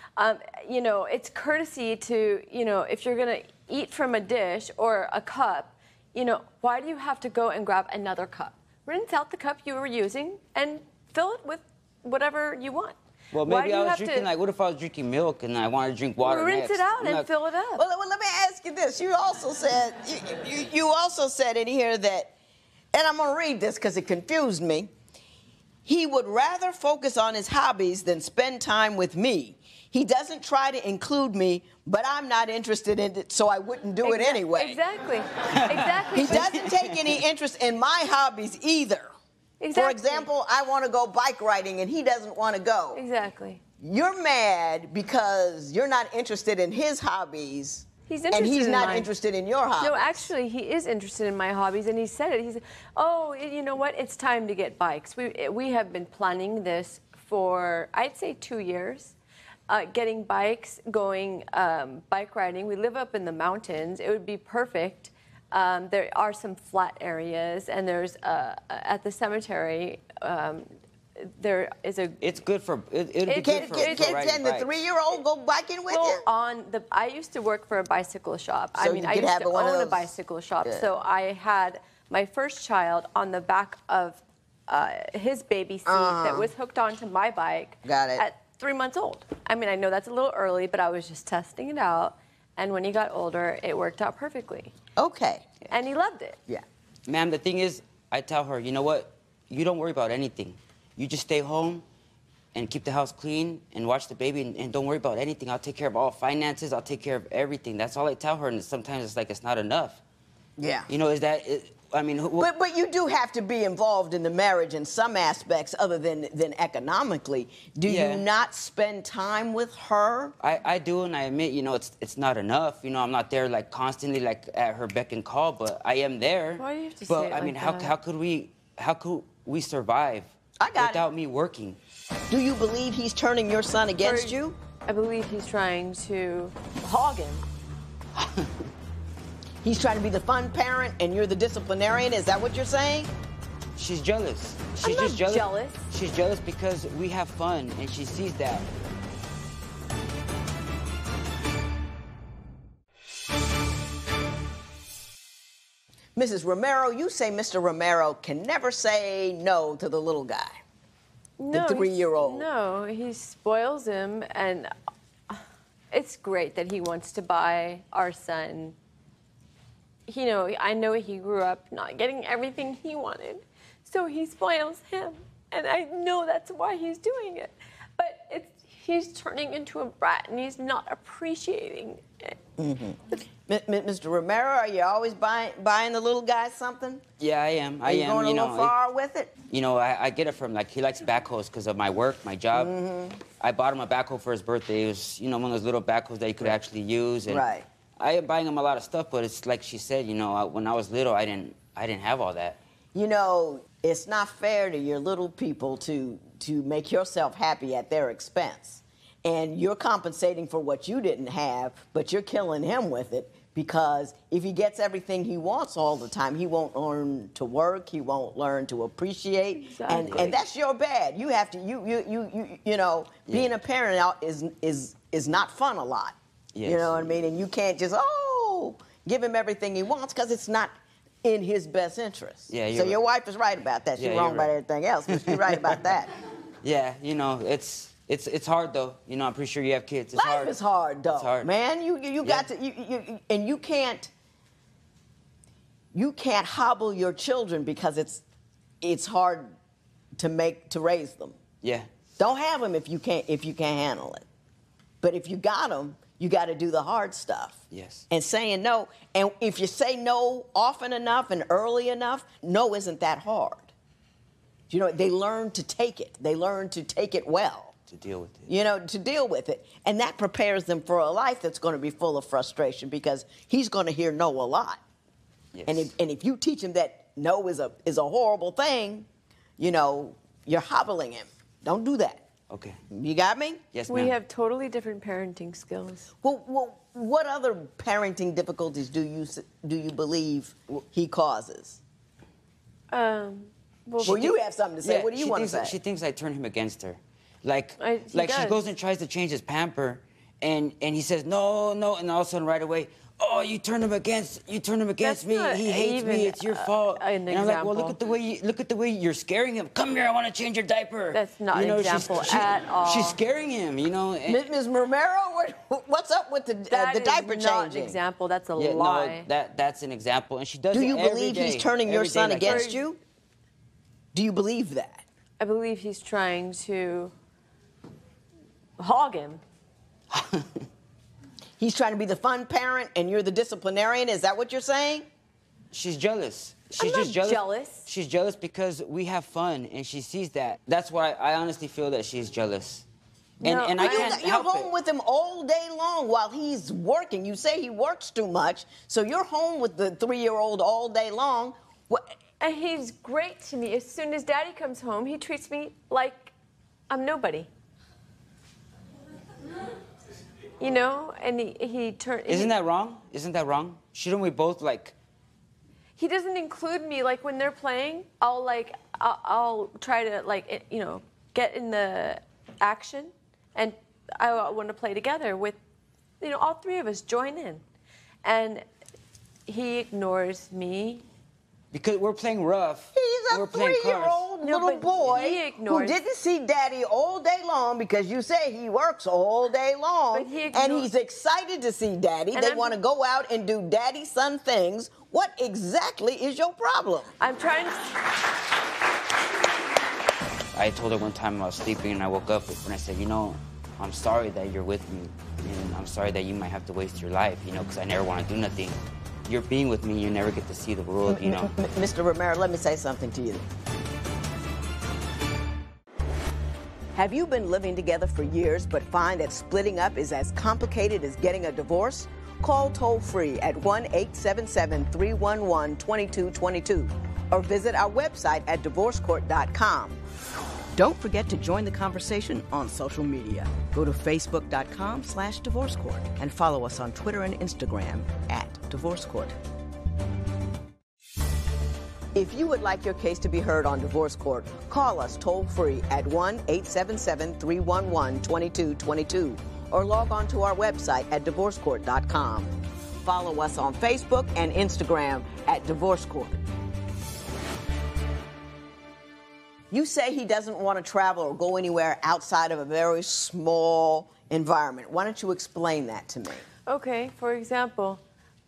You know, it's courtesy to, you know, if you're gonna eat from a dish or a cup, you know, why do you have to go and grab another cup? Rinse out the cup you were using and fill it with whatever you want. Well, maybe I was drinking, like, what if I was drinking milk and I wanted to drink water rinse it out and fill it up. Well, let me ask you this. You also said, you also said in here that, and I'm going to read this because it confused me. He would rather focus on his hobbies than spend time with me. He doesn't try to include me, but I'm not interested in it, so I wouldn't do it anyway. Exactly. Exactly. He doesn't take any interest in my hobbies either. Exactly. For example, I want to go bike riding and he doesn't want to go. Exactly. You're mad because you're not interested in his hobbies. He's interested and he's in not mine. interested in your hobbies. No, actually, he is interested in my hobbies, and he said it. He said, "Oh, you know what? It's time to get bikes." We have been planning this for, I'd say, 2 years. Getting bikes, going bike riding. We live up in the mountains. It would be perfect. There are some flat areas, and there's at the cemetery. There is a. It's good for. It'd be good for riding Can the bikes. 3-year-old go biking with you? I used to work for a bicycle shop. So I mean, you I could used have to one of own a those. bicycle shop. Good. So I had my first child on the back of his baby seat that was hooked onto my bike. Got it. At 3 months old. I mean, I know that's a little early, but I was just testing it out. And when he got older, it worked out perfectly. Okay. And he loved it. Yeah. Ma'am, the thing is, I tell her, you know what? You don't worry about anything. You just stay home and keep the house clean and watch the baby and don't worry about anything. I'll take care of all finances. I'll take care of everything. That's all I tell her. And sometimes it's like it's not enough. Yeah. You know, is that? I mean, but you do have to be involved in the marriage in some aspects other than economically. Do you not spend time with her? I do, and I admit, you know, it's not enough. You know, I'm not there like constantly like at her beck and call, but I am there. Why do you have to but say it I mean, like how could we survive without me working? Do you believe he's turning your son against you? I believe he's trying to hog him. He's trying to be the fun parent and you're the disciplinarian? Is that what you're saying? She's jealous. I'm not jealous. She's jealous because we have fun, and she sees that. Mrs. Romero, you say Mr. Romero can never say no to the little guy. No, the 3-year-old. No, he spoils him, and it's great that he wants to buy our son. You know, I know he grew up not getting everything he wanted, so he spoils him, and I know that's why he's doing it. But he's turning into a brat, and he's not appreciating it. Mr. Romero, are you always buying the little guy something? Yeah, I am. Are you going a little far with it? You know, I get it from, like, he likes backhoes because of my work, my job. I bought him a backhoe for his birthday. It was, you know, one of those little backhoes that he could actually use. And right. I am buying him a lot of stuff, but it's like she said, you know, when I was little, I didn't have all that. You know, it's not fair to your little people to make yourself happy at their expense. And you're compensating for what you didn't have, but you're killing him with it because if he gets everything he wants all the time, he won't learn to work, he won't learn to appreciate, Exactly. and that's your bad. You have to you know, being a parent out is not fun a lot. Yes. You know what I mean? And you can't just give him everything he wants because it's not in his best interest. Yeah, so your wife is right about that. She's wrong about everything else, but she's right about that. Yeah, you know, it's hard though. You know, I'm pretty sure you have kids. It's Life is hard though, it's hard. man. You got to and you can't hobble your children because it's hard to raise them. Yeah. Don't have them if you can't handle it. But if you got them, you got to do the hard stuff. Yes. And saying no. And if you say no often enough and early enough, no isn't that hard. You know, they learn to take it. They learn to take it well. To deal with it. You know, to deal with it. And that prepares them for a life that's going to be full of frustration because he's going to hear no a lot. Yes. And if you teach him that no is a horrible thing, you know, you're hobbling him. Don't do that. Okay. You got me? Yes, ma'am. We have totally different parenting skills. Well, What other parenting difficulties do you believe he causes? Well, you have something to say. Yeah, What do you want to say? She thinks I turn him against her. Like he she goes and tries to change his pamper, and he says no, and all of a sudden right away, oh, you turn him against me. He hates me. It's your fault. And I'm like, well, look at the way you're scaring him. Come here, I want to change your diaper. That's not an example at all. She's scaring him, you know. Ms. Romero, what's up with the diaper changing? That's not an example. That's a lie. No, that's an example, and she does. Do it you every believe day, he's turning your every day son like against that. you? Do you believe that? I believe he's trying to hog him. He's trying to be the fun parent and you're the disciplinarian? Is that what you're saying? She's jealous. I'm not jealous. She's jealous because we have fun, and she sees that. That's why I honestly feel that she's jealous. And I can't You're help home it. with him all day long while he's working. You say he works too much, so you're home with the 3-year-old all day long. And he's great to me. As soon as Daddy comes home, he treats me like I'm nobody. You know, and he turned. Isn't that wrong? Isn't that wrong? Shouldn't we both like? He doesn't include me. Like when they're playing, I'll try to get in the action, and I want to play together with, all three of us join in, and he ignores me. Because we're playing rough. He's a we're playing 3-year-old little boy who didn't see Daddy all day long because you say he works all day long, and he's excited to see Daddy. They want to go out and do daddy-son things. What exactly is your problem? I'm trying to... I told her one time I was sleeping and I woke up and I said, I'm sorry that you're with me, and I'm sorry that you might have to waste your life, because I never want to do nothing. You're being with me, you never get to see the world, Mr. Romero, let me say something to you. Have you been living together for years but find that splitting up is as complicated as getting a divorce? Call toll-free at 1-877-311-2222 or visit our website at divorcecourt.com. Don't forget to join the conversation on social media. Go to facebook.com/divorcecourt and follow us on Twitter and Instagram @divorcecourt. If you would like your case to be heard on Divorce Court, call us toll-free at 1-877-311-2222 or log on to our website at divorcecourt.com. Follow us on Facebook and Instagram @divorcecourt. You say he doesn't want to travel or go anywhere outside of a very small environment. Why don't you explain that to me? Okay, for example,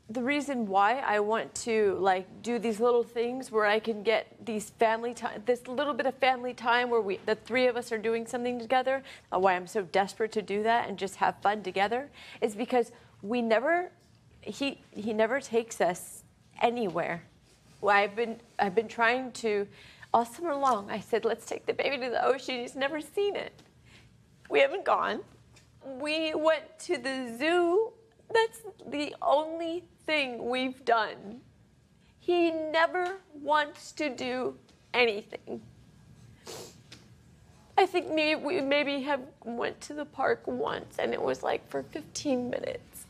the reason why I want to do these little things where I can get these family time, this little bit of family time where the three of us are doing something together, why I'm so desperate to do that and just have fun together, is because he never takes us anywhere. Well, I've been trying to. All summer long, I said, let's take the baby to the ocean. He's never seen it. We haven't gone. We went to the zoo. That's the only thing we've done. He never wants to do anything. I think we maybe have went to the park once, and it was for 15 minutes.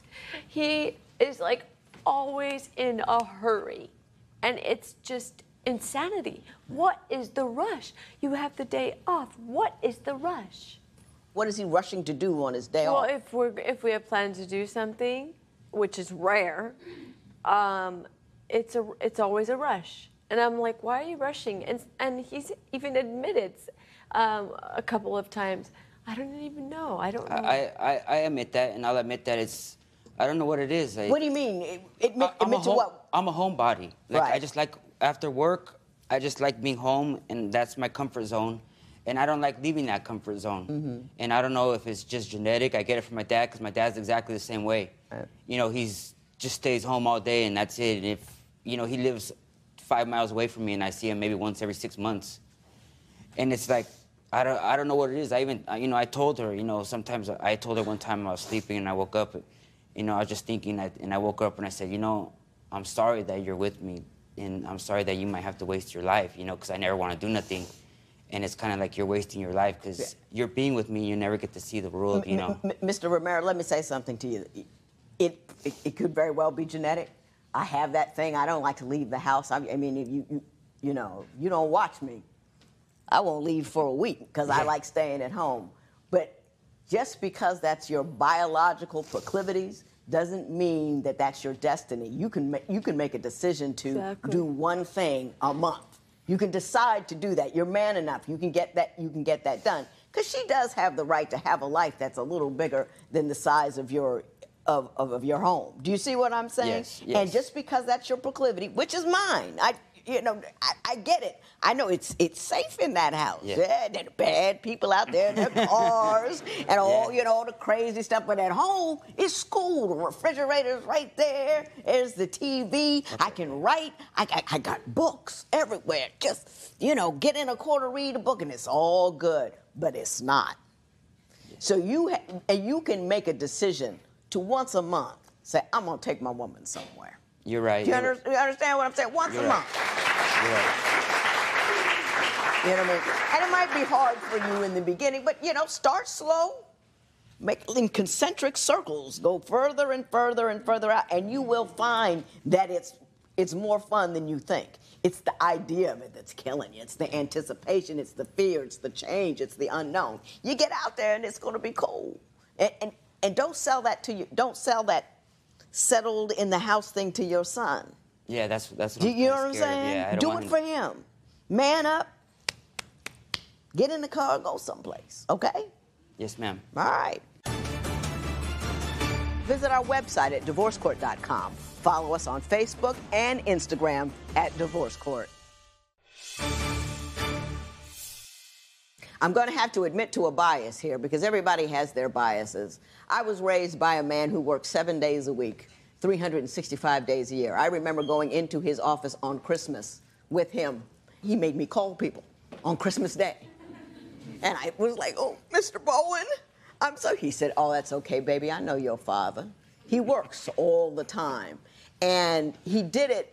He is always in a hurry, and it's just insanity. What is the rush? You have the day off. What is the rush? What is he rushing to do on his day off? Well, if we have planned to do something, which is rare, it's always a rush. And I'm like, why are you rushing? And he's even admitted a couple of times, I don't even know. I don't know. I admit that, and I'll admit that I don't know what it is. What do you mean? Admit to what? I'm a homebody. Right. I just after work, I just like being home, and that's my comfort zone. And I don't like leaving that comfort zone. Mm-hmm. And I don't know if it's just genetic. I get it from my dad because my dad's exactly the same way. Right. He's just stays home all day, and that's it. And if, he lives 5 miles away from me, and I see him maybe once every 6 months. And it's I don't know what it is. I even, I told her, sometimes I told her one time I was sleeping, and I woke up, I was just thinking, and I woke up and I said, I'm sorry that you're with me. And I'm sorry that you might have to waste your life, because I never want to do nothing. And it's kind of like you're wasting your life because you're being with me, you never get to see the world, Mr. Romero, let me say something to you. It could very well be genetic. I have that thing. I don't like to leave the house. I mean, if you know, you don't watch me, I won't leave for a week because I like staying at home. But just because that's your biological proclivities doesn't mean that that's your destiny. You can make a decision to do one thing a month. You can decide to do that. You're man enough. You can get that done. Because she does have the right to have a life that's a little bigger than the size of your home. Do you see what I'm saying? Yes, yes. And just because that's your proclivity, which is mine, I get it. I know it's safe in that house. Yeah, there are bad people out there in their cars and all, all the crazy stuff. But at home, it's school. The refrigerator's right there. There's the TV. I can write. I got books everywhere. Just, get in a corner, read a book, and it's all good. But it's not. So you can make a decision to once a month say, I'm going to take my woman somewhere. You're right. You understand what I'm saying? Once a month. You're right. You know what I mean? And it might be hard for you in the beginning, but, start slow. Make in concentric circles. Go further and further and further out, and you will find that it's more fun than you think. It's the idea of it that's killing you. It's the anticipation. It's the fear. It's the change. It's the unknown. You get out there, and it's going to be cool. And don't sell that to you. Don't sell that settled in the house thing to your son. Yeah, that's what you know what I'm saying? Yeah, do it for him. Man up. Get in the car and go someplace, okay? Yes, ma'am. All right. Visit our website at divorcecourt.com. Follow us on Facebook and Instagram at Divorce Court. I'm going to have to admit to a bias here because everybody has their biases. I was raised by a man who worked 7 days a week, 365 days a year. I remember going into his office on Christmas with him. He made me call people on Christmas Day. And I was like, oh, Mr. Bowen, he said, oh, that's okay, baby. I know your father. He works all the time. And he did it.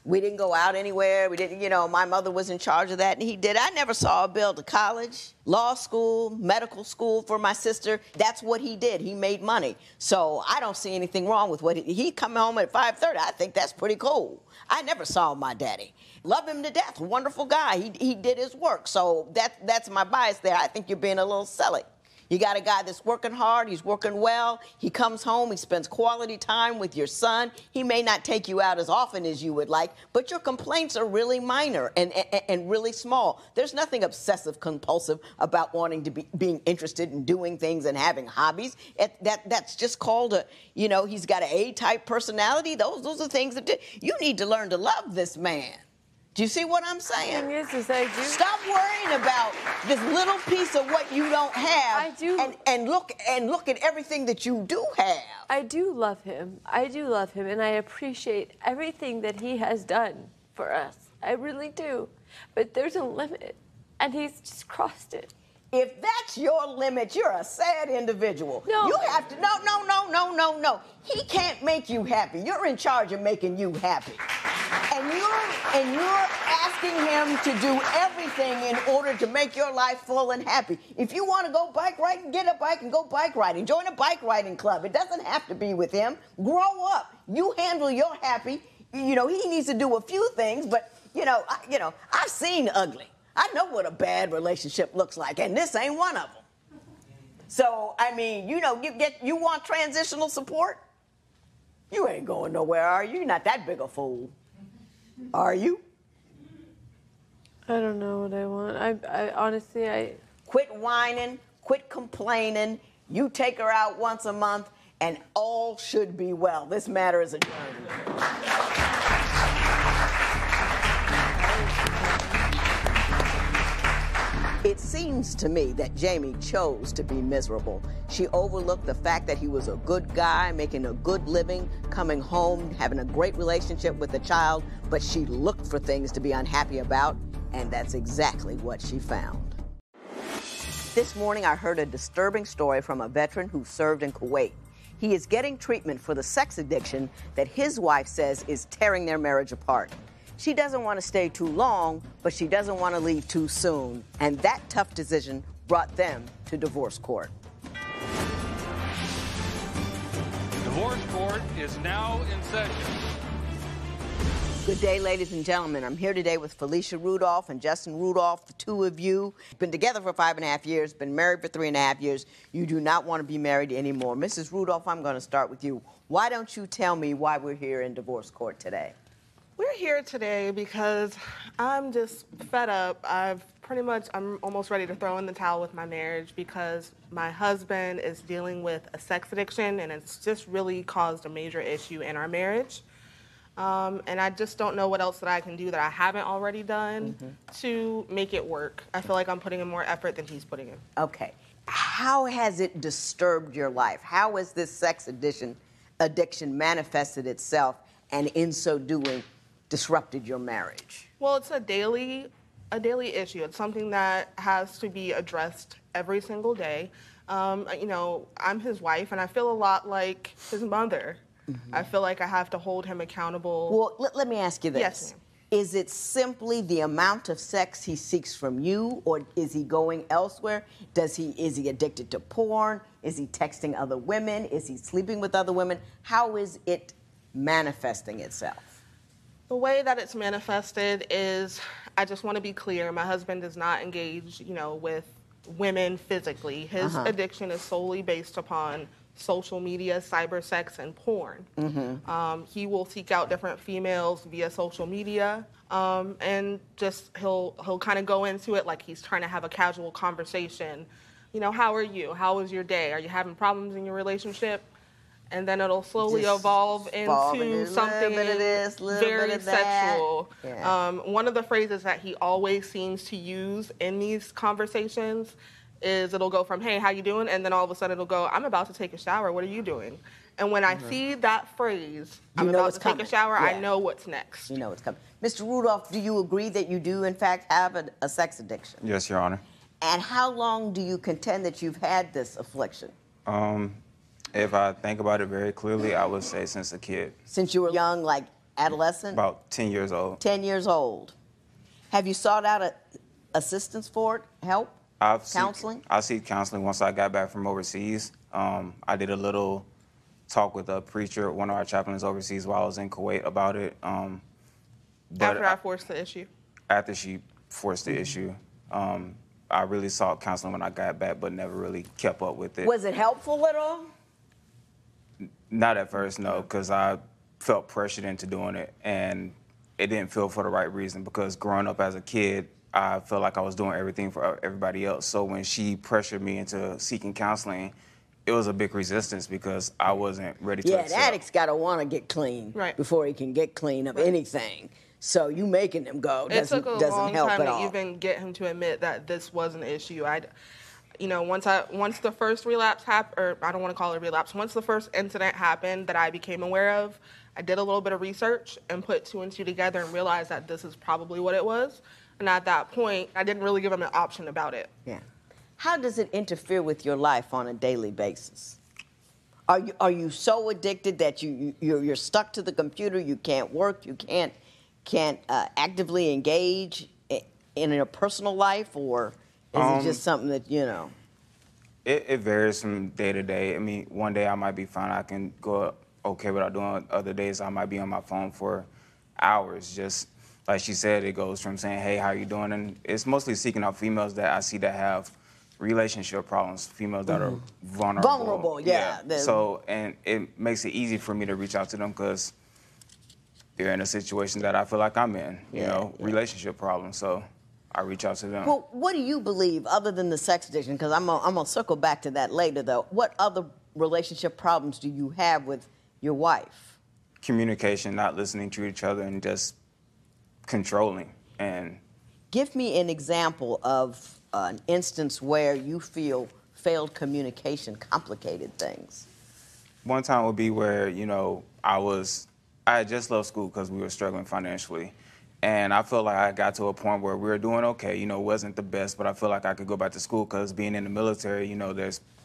We didn't go out anywhere. We didn't, my mother was in charge of that, and he did. I never saw a bill to college, law school, medical school for my sister. That's what he did. He made money. So I don't see anything wrong with what he come home at 5:30. I think that's pretty cool. I never saw my daddy. Love him to death. Wonderful guy. He did his work. So that's my bias there. I think you're being a little silly. You got a guy that's working hard, he's working well, he comes home, he spends quality time with your son. He may not take you out as often as you would like, but your complaints are really minor and really small. There's nothing obsessive compulsive about wanting to being interested in doing things and having hobbies. That's just called he's got an A-type personality. Those are things that you need to learn to love this man. Do you see what I'm saying? The thing is I do. Stop worrying about this little piece of what you don't have. I do. And look at everything that you do have. I do love him. And I appreciate everything that he has done for us. I really do. But there's a limit, and he's just crossed it. If that's your limit, you're a sad individual. No. You have to, no. He can't make you happy. You're in charge of making you happy. And you're asking him to do everything in order to make your life full and happy. If you want to go bike riding, get a bike and go bike riding. Join a bike riding club. It doesn't have to be with him. Grow up. You handle your happy. He needs to do a few things, but I've seen ugly. I know what a bad relationship looks like, and this ain't one of them. So, you want transitional support? You ain't going nowhere, are you? You're not that big a fool. Are you? I don't know what I want. I honestly. Quit whining, quit complaining. You take her out once a month, and all should be well. This matter is adjourned. It seems to me that Jamie chose to be miserable. She overlooked the fact that he was a good guy, making a good living, coming home, having a great relationship with the child, but she looked for things to be unhappy about, and that's exactly what she found. This morning, I heard a disturbing story from a veteran who served in Kuwait. He is getting treatment for the sex addiction that his wife says is tearing their marriage apart. She doesn't want to stay too long, but she doesn't want to leave too soon. And that tough decision brought them to divorce court. Divorce divorce court is now in session. Good day, ladies and gentlemen. I'm here today with Felicia Rudolph and Justin Rudolph, the two of you. Been together for 5.5 years, been married for 3.5 years. You do not want to be married anymore. Mrs. Rudolph, I'm going to start with you. Why don't you tell me why we're here in divorce court today? We're here today because I'm just fed up. I'm almost ready to throw in the towel with my marriage because my husband is dealing with a sex addiction, and it's just really caused a major issue in our marriage. And I just don't know what else that I can do that I haven't already done to make it work. I feel like I'm putting in more effort than he's putting in. Okay. How has it disturbed your life? How has this sex addiction manifested itself, and in so doing, disrupted your marriage? Well, it's a daily issue. It's something that has to be addressed every single day. You know, I'm his wife, and I feel a lot like his mother. I feel like I have to hold him accountable. Well, let me ask you this. Yes, ma'am. Is it simply the amount of sex he seeks from you, or is he going elsewhere? Is he addicted to porn? Is he texting other women? Is he sleeping with other women? How is it manifesting itself? The way that it's manifested is, I just want to be clear, my husband does not engage, you know, with women physically. His addiction is solely based upon social media, cyber sex, and porn. He will seek out different females via social media, and just he'll kind of go into it like he's trying to have a casual conversation. You know, how are you? How was your day? Are you having problems in your relationship? And then it'll slowly evolve into something very sexual. Yeah. One of the phrases that he always seems to use in these conversations is it'll go from, hey, how you doing? And then all of a sudden it'll go, I'm about to take a shower. What are you doing? And when I see that phrase, I'm about to take a shower, I know what's next. You know what's coming. Mr. Rudolph, do you agree that you do, in fact, have a sex addiction? Yes, Your Honor. And how long do you contend that you've had this affliction? If I think about it very clearly, I would say since a kid. Since you were young, like adolescent? About 10 years old. 10 years old. Have you sought out assistance for it, help? Counseling? I seek counseling once I got back from overseas. I did a little talk with a preacher, one of our chaplains overseas while I was in Kuwait about it. After I forced the issue? After she forced the issue. I really sought counseling when I got back, but never really kept up with it. Was it helpful at all? Not at first, no, because I felt pressured into doing it, and it didn't feel for the right reason, because growing up as a kid, I felt like I was doing everything for everybody else. So when she pressured me into seeking counseling, it was a big resistance because I wasn't ready to accept. Yeah, an addict's got to want to get clean before he can get clean of anything. So you making him go doesn't help at all. It took a long time to even get him to admit that this was an issue. You know, once the first relapse happened, or I don't want to call it a relapse, once the first incident happened that I became aware of, I did a little bit of research and put 2 and 2 together and realized that this is probably what it was. And at that point, I didn't really give him an option about it. Yeah. How does it interfere with your life on a daily basis? Are you so addicted that you're stuck to the computer, you can't work, you can't actively engage in your personal life, or is it just something that, you know? It varies from day to day. I mean, one day I might be fine, I can go okay without doing it. Other days I might be on my phone for hours. Just like she said, it goes from saying, hey, how you doing? And it's mostly seeking out females that I see that have relationship problems, females that are vulnerable. Vulnerable, yeah. So, and it makes it easy for me to reach out to them because they're in a situation that I feel like I'm in, you know, relationship problems. So I reach out to them. Well, what do you believe, other than the sex addiction? Because I'm gonna circle back to that later, though. What other relationship problems do you have with your wife? Communication, not listening to each other, and just controlling. And give me an example of an instance where you feel failed communication complicated things. One time would be where, you know, I had just left school because we were struggling financially. And I felt like I got to a point where we were doing okay. You know, it wasn't the best, but I feel like I could go back to school because being in the military, you know,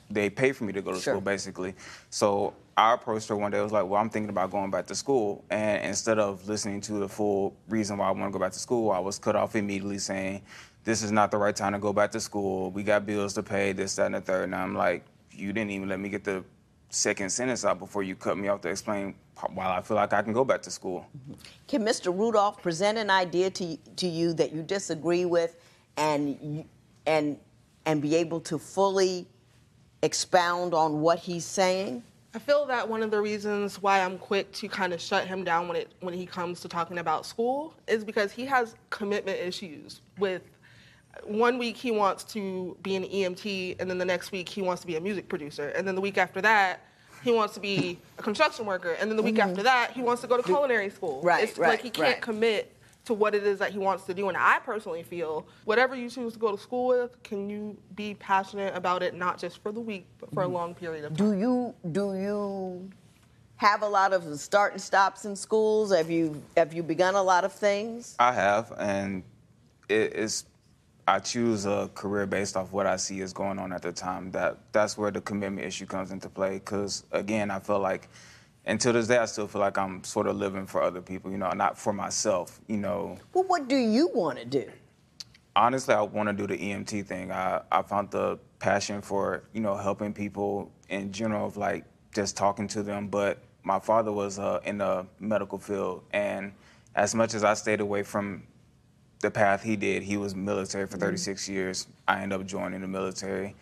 they pay for me to go to school, basically. So I approached her one day. I was like, well, I'm thinking about going back to school. And instead of listening to the full reason why I want to go back to school, I was cut off immediately saying, this is not the right time to go back to school. We got bills to pay, this, that, and the third. And I'm like, you didn't even let me get the second sentence out before you cut me off to explain why I feel like I can go back to school. Can Mr. Rudolph present an idea to you that you disagree with and be able to fully expound on what he's saying? I feel that one of the reasons why I'm quick to kind of shut him down when he comes to talking about school is because he has commitment issues with 1 week he wants to be an EMT, and then the next week he wants to be a music producer, and then the week after that he wants to be a construction worker, and then the week after that he wants to go to culinary school. It's like he can't commit to what it is that he wants to do, and I personally feel whatever you choose to go to school with, can you be passionate about it, not just for the week, but for a long period of time? Do you have a lot of start and stops in schools? Have you begun a lot of things? I have, and I choose a career based off what I see is going on at the time. That's where the commitment issue comes into play. Because again, I feel like until this day, I still feel like I'm sort of living for other people, not for myself, Well, what do you want to do? Honestly, I want to do the EMT thing. I found the passion for, helping people in general, of like just talking to them. But my father was in the medical field, and as much as I stayed away from the path he did, he was military for 36 years. I ended up joining the military,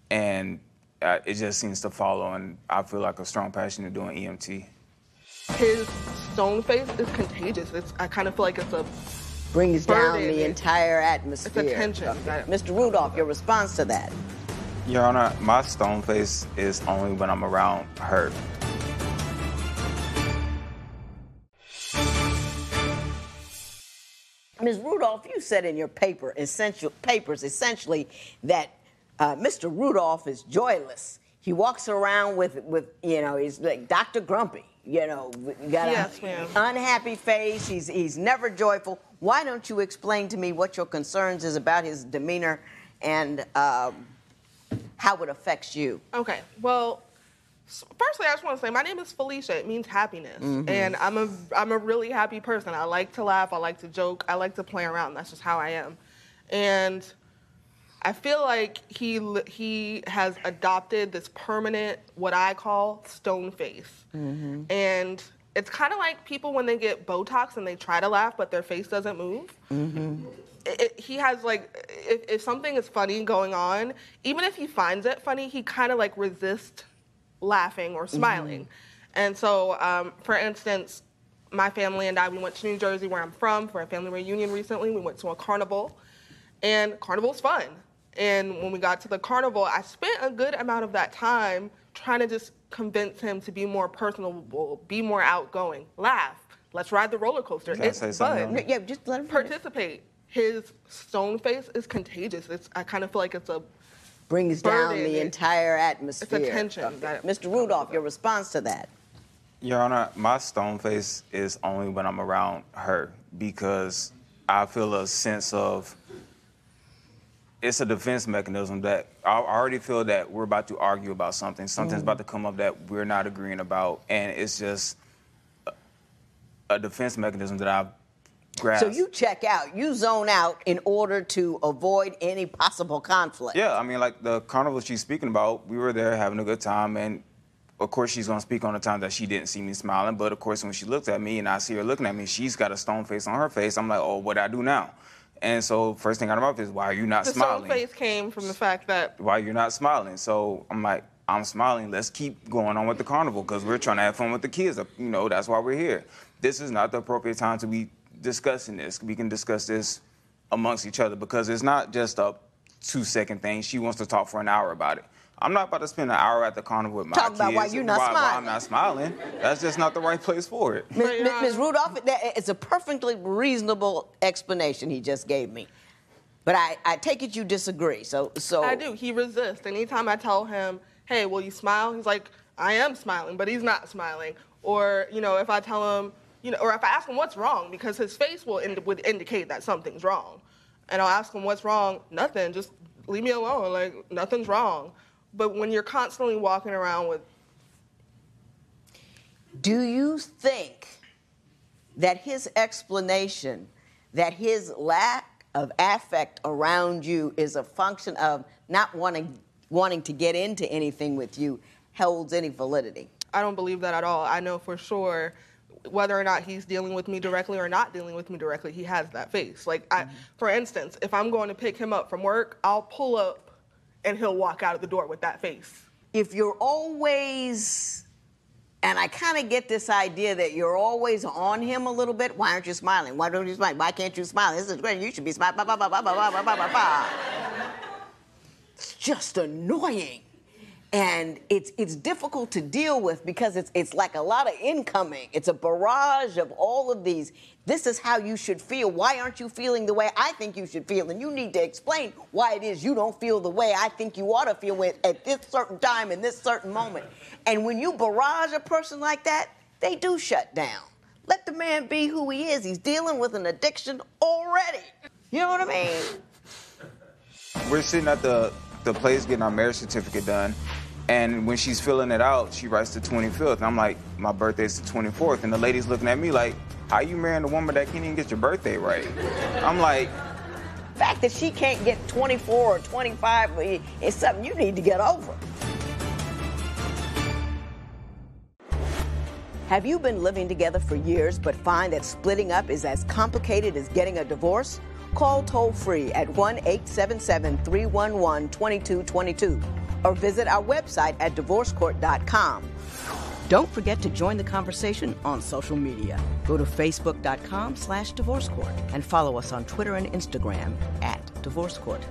and it just seems to follow, and I feel like a strong passion in doing EMT. His stone face is contagious. I kind of feel like it's a brings down the entire atmosphere. It's a tension. Mr. Rudolph, your response to that? Your Honor, my stone face is only when I'm around her. Ms. Rudolph, you said in your papers essentially that Mr. Rudolph is joyless. He walks around with he's like Dr. Grumpy, got an unhappy face. He's never joyful. Why don't you explain to me what your concerns is about his demeanor and how it affects you? Okay, well, firstly, I just want to say my name is Felicia. It means happiness, and I'm a really happy person. I like to laugh. I like to joke. I like to play around. That's just how I am, and I feel like he has adopted this permanent, what I call, stone face, and it's kind of like people when they get Botox and they try to laugh but their face doesn't move. He has like, if something is funny going on, even if he finds it funny, he kind of like resists laughing or smiling. And so, for instance, my family and I, we went to New Jersey, where I'm from, for a family reunion recently. We went to a carnival, and carnival's fun. And when we got to the carnival, I spent a good amount of that time trying to just convince him to be more personable, be more outgoing, laugh. Let's ride the roller coaster. It's fun. Yeah, just let him participate. His stone face is contagious. I kind of feel like it's a brings down the entire atmosphere. It's a tension. Mr. Rudolph, your response to that? Your Honor, my stone face is only when I'm around her, because I feel a sense of, it's a defense mechanism that I already feel that we're about to argue about something. Something's about to come up that we're not agreeing about, and it's just a defense mechanism that I've grasped. So you check out, you zone out in order to avoid any possible conflict. Yeah, I mean, like the carnival she's speaking about, we were there having a good time, and of course she's gonna speak on the time that she didn't see me smiling, but of course when she looks at me and I see her looking at me, she's got a stone face on her face. I'm like, oh, what do I do now? And so first thing out of my mouth is, why are you not smiling? The stone face came from the fact that... Why you're not smiling? So I'm like, I'm smiling. Let's keep going on with the carnival because we're trying to have fun with the kids. That's why we're here. This is not the appropriate time to be discussing this. We can discuss this amongst each other because it's not just a 2-second thing. She wants to talk for an hour about it. I'm not about to spend an hour at the carnival with my kids. Talk about why you're not smiling. Why I'm not smiling. That's just not the right place for it. Ms. Rudolph, it's a perfectly reasonable explanation he just gave me. But I take it you disagree. So I do. He resists. Anytime I tell him, hey, will you smile? He's like, I am smiling, but he's not smiling. Or, if I tell him, or if I ask him what's wrong, because his face would indicate that something's wrong. And I'll ask him what's wrong. Nothing. Just leave me alone. Like, nothing's wrong. But when you're constantly walking around with... Do you think that his explanation, that his lack of affect around you is a function of not wanting to get into anything with you holds any validity. I don't believe that at all. I know for sure whether or not he's dealing with me directly or not dealing with me directly, he has that face. Like, for instance, if I'm going to pick him up from work, I'll pull up and he'll walk out of the door with that face. If you're always, and I kind of get this idea that you're always on him a little bit, why aren't you smiling? Why don't you smile? Why can't you smile? This is great. You should be smiling. Bah, bah, bah, bah, bah, bah, bah, bah, bah. It's just annoying. And it's difficult to deal with because it's like a lot of incoming. It's a barrage of all of these. This is how you should feel. Why aren't you feeling the way I think you should feel? And you need to explain why it is you don't feel the way I think you ought to feel at this certain time in this certain moment. And when you barrage a person like that, they do shut down. Let the man be who he is. He's dealing with an addiction already. You know what I mean? We're sitting at the place getting our marriage certificate done. And when she's filling it out, she writes the 25th. And I'm like, my birthday's the 24th. And the lady's looking at me like, how you marrying a woman that can't even get your birthday right? I'm like... The fact that she can't get 24 or 25 is something you need to get over. Have you been living together for years but find that splitting up is as complicated as getting a divorce? Call toll-free at 1-877-311-2222 or visit our website at divorcecourt.com. Don't forget to join the conversation on social media. Go to facebook.com/divorcecourt and follow us on Twitter and Instagram @divorcecourt.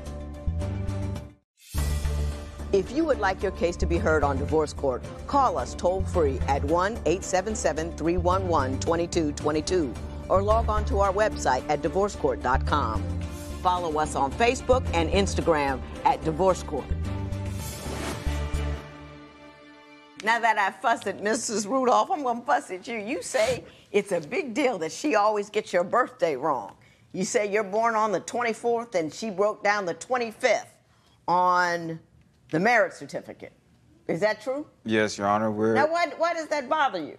If you would like your case to be heard on Divorce Court, call us toll-free at 1-877-311-2222 or log on to our website at divorcecourt.com. Follow us on Facebook and Instagram @divorcecourt. Now that I fussed at Mrs. Rudolph, I'm going to fuss at you. You say it's a big deal that she always gets your birthday wrong. You say you're born on the 24th and she broke down the 25th on the marriage certificate. Is that true? Yes, Your Honor. Now, why does that bother you?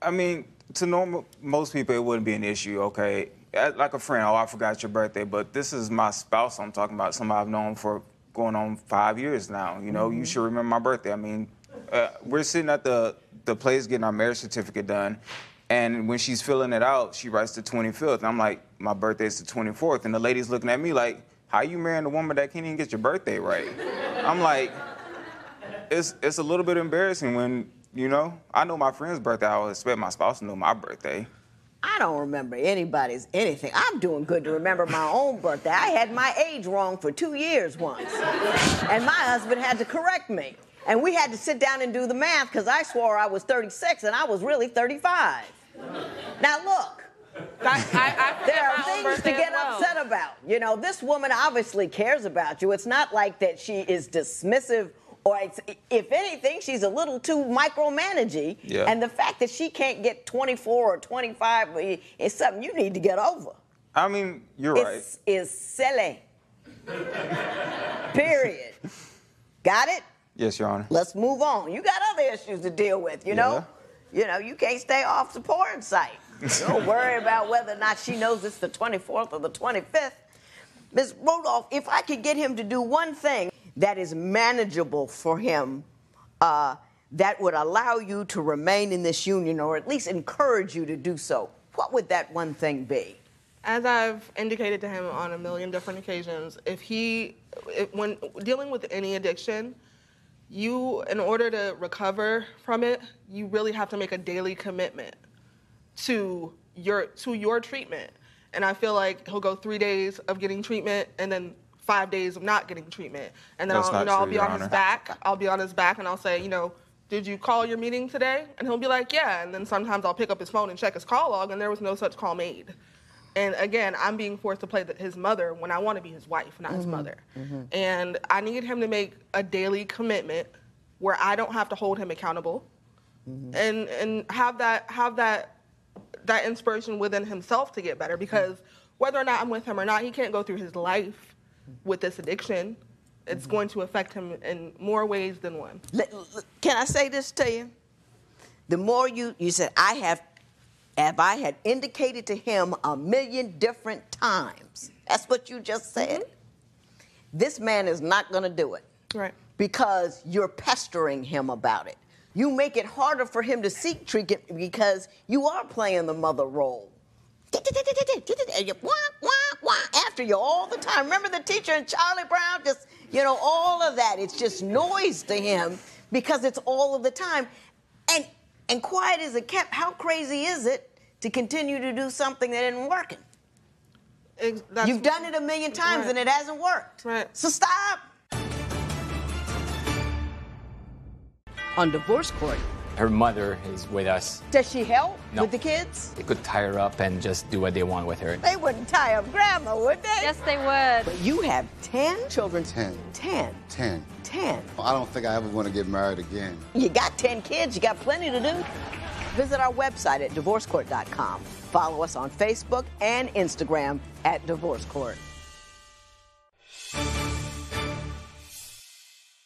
I mean, to most people, it wouldn't be an issue, okay? Like a friend, oh, I forgot your birthday, but this is my spouse I'm talking about, somebody I've known for going on 5 years now. You know, you should remember my birthday. I mean, we're sitting at the place getting our marriage certificate done, and when she's filling it out, she writes the 25th. And I'm like, my birthday's the 24th. And the lady's looking at me like, how you marrying a woman that can't even get your birthday right? I'm like, it's a little bit embarrassing when, you know, I know my friend's birthday. I would expect my spouse to know my birthday. I don't remember anybody's anything. I'm doing good to remember my own birthday. I had my age wrong for 2 years once. And my husband had to correct me. And we had to sit down and do the math because I swore I was 36 and I was really 35. Now look, there are things to get upset about. You know, this woman obviously cares about you. It's not like that she is dismissive or, if anything, she's a little too micromanaging. Yeah. And the fact that she can't get 24 or 25 is something you need to get over. I mean, you're right. It's silly. Period. Got it? Yes, Your Honor. Let's move on. You got other issues to deal with, you know? You know, you can't stay off the porn site. Don't worry about whether or not she knows it's the 24th or the 25th. Ms. Rudolph, if I could get him to do one thing that is manageable for him, that would allow you to remain in this union or at least encourage you to do so, what would that one thing be? As I've indicated to him on a million different occasions, when dealing with any addiction, in order to recover from it, you really have to make a daily commitment to your treatment. And I feel like he'll go 3 days of getting treatment and then 5 days of not getting treatment. And then I'll be on his back. I'll be on his back and I'll say, you know, did you call your meeting today? And he'll be like, yeah. And then sometimes I'll pick up his phone and check his call log and there was no such call made. And again, I'm being forced to play his mother when I want to be his wife, not his mother. And I need him to make a daily commitment where I don't have to hold him accountable, and have that inspiration within himself to get better. Because whether or not I'm with him or not, he can't go through his life with this addiction. It's going to affect him in more ways than one. Can I say this to you? The more you said, I had indicated to him a million different times. That's what you just said. This man is not going to do it. Right. because you're pestering him about it. You make it harder for him to seek treatment because you are playing the mother role. And you after you all the time. Remember the teacher in Charlie Brown? Just, all of that. It's just noise to him because it's all of the time. And quiet as it kept, how crazy is it to continue to do something that isn't working? You've done it a million times and it hasn't worked. Right. So stop. On divorce court. Her mother is with us. Does she help No. with the kids? They could tie her up and just do what they want with her. They wouldn't tie up Grandma, would they? Yes, they would. But you have 10 children. 10. 10. 10. 10. I don't think I ever want to get married again. You got 10 kids. You got plenty to do. Visit our website at divorcecourt.com. Follow us on Facebook and Instagram at Divorce Court.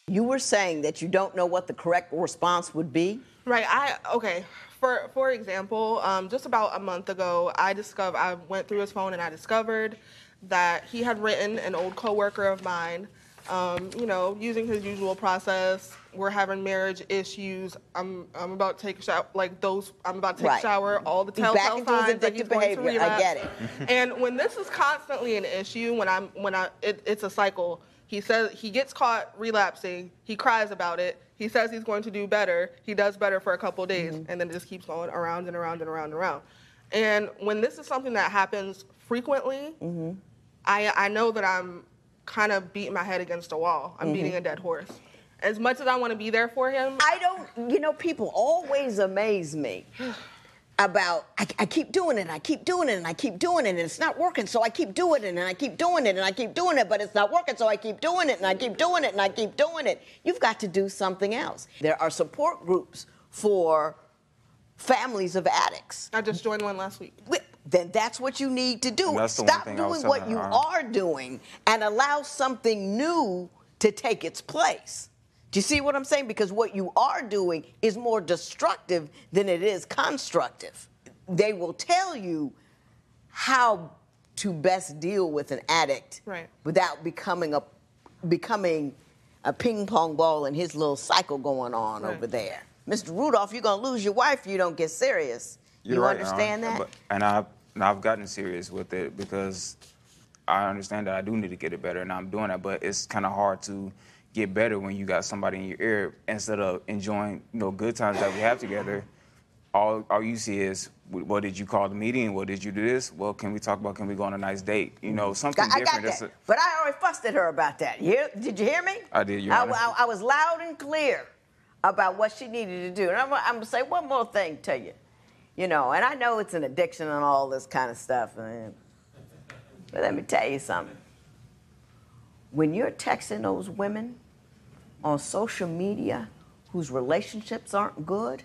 You were saying that you don't know what the correct response would be? Right. Okay. For example, just about a month ago, I went through his phone and I discovered that he had written an old coworker of mine, using his usual process. We're having marriage issues. I'm about to take a shower, I'm about to take a shower. All the telltale signs that he's going to relapse. I get it. And when this is constantly an issue, it's a cycle. He says he gets caught relapsing. He cries about it. He says he's going to do better. He does better for a couple of days, and then it just keeps going around and around and around and around. And when this is something that happens frequently, I know that I'm kind of beating my head against a wall. I'm beating a dead horse. As much as I want to be there for him, people always amaze me about, I keep doing it, and I keep doing it, and I keep doing it, and it's not working, so I keep doing it, and I keep doing it, and I keep doing it, but it's not working, so I keep doing it, and I keep doing it, and I keep doing it. You've got to do something else. There are support groups for families of addicts. I just joined one last week. Then that's what you need to do. Stop doing what you are doing and allow something new to take its place. Do you see what I'm saying? Because what you are doing is more destructive than it is constructive. They will tell you how to best deal with an addict without becoming a ping pong ball in his little cycle going on over there. Mr. Rudolph, you're going to lose your wife if you don't get serious. You understand that? And I've gotten serious with it because I understand that I do need to get it better, and I'm doing that, but it's kind of hard to get better when you got somebody in your ear. Instead of enjoying good times that we have together, all you see is, well, did you call the meeting? Well, did you do this? Well, can we go on a nice date? Something different. I got that. But I already fussed at her about that. Did you hear me? I did. I was loud and clear about what she needed to do. And I'm going to say one more thing to you. And I know it's an addiction and all this kind of stuff. But let me tell you something. When you're texting those women on social media whose relationships aren't good,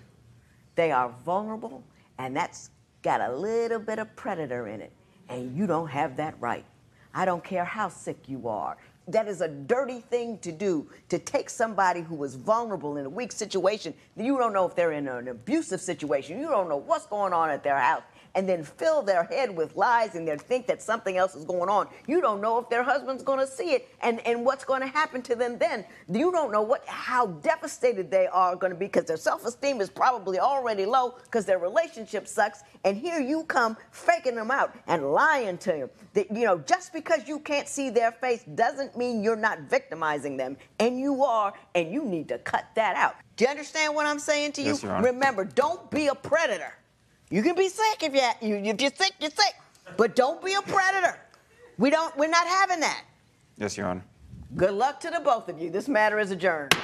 they are vulnerable, and that's got a little bit of predator in it, and you don't have that right. I don't care how sick you are. That is a dirty thing to do, to take somebody who is vulnerable in a weak situation. You don't know if they're in an abusive situation. You don't know what's going on at their house, and then fill their head with lies and they think that something else is going on. You don't know if their husband's going to see it and what's going to happen to them then. You don't know how devastated they are going to be because their self-esteem is probably already low because their relationship sucks. And here you come faking them out and lying to them. Just because you can't see their face doesn't mean you're not victimizing them. And you are, and you need to cut that out. Do you understand what I'm saying to you? Yes, Your Honor. Remember, don't be a predator. You can be sick if you're sick, you're sick. But don't be a predator. We're not having that. Yes, Your Honor. Good luck to the both of you. This matter is adjourned.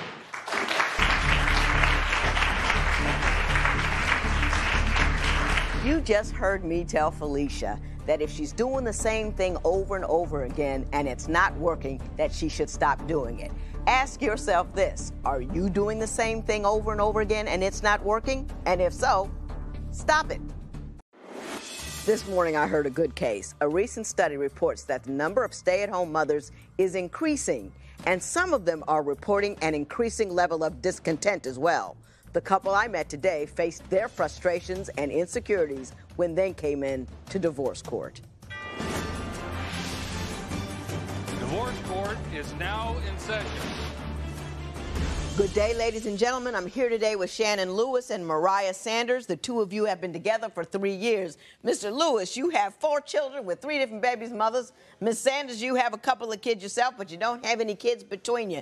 You just heard me tell Felicia that if she's doing the same thing over and over again and it's not working, that she should stop doing it. Ask yourself this: are you doing the same thing over and over again and it's not working? And if so, stop it. This morning I heard a good case. A recent study reports that the number of stay-at-home mothers is increasing, and some of them are reporting an increasing level of discontent as well. The couple I met today faced their frustrations and insecurities when they came in to divorce court. Divorce court is now in session. Good day, ladies and gentlemen. I'm here today with Shannon Lewis and Mariah Sanders. The two of you have been together for 3 years. Mr. Lewis, you have 4 children with 3 different babies' mothers. Ms. Sanders, you have a couple of kids yourself, but you don't have any kids between you.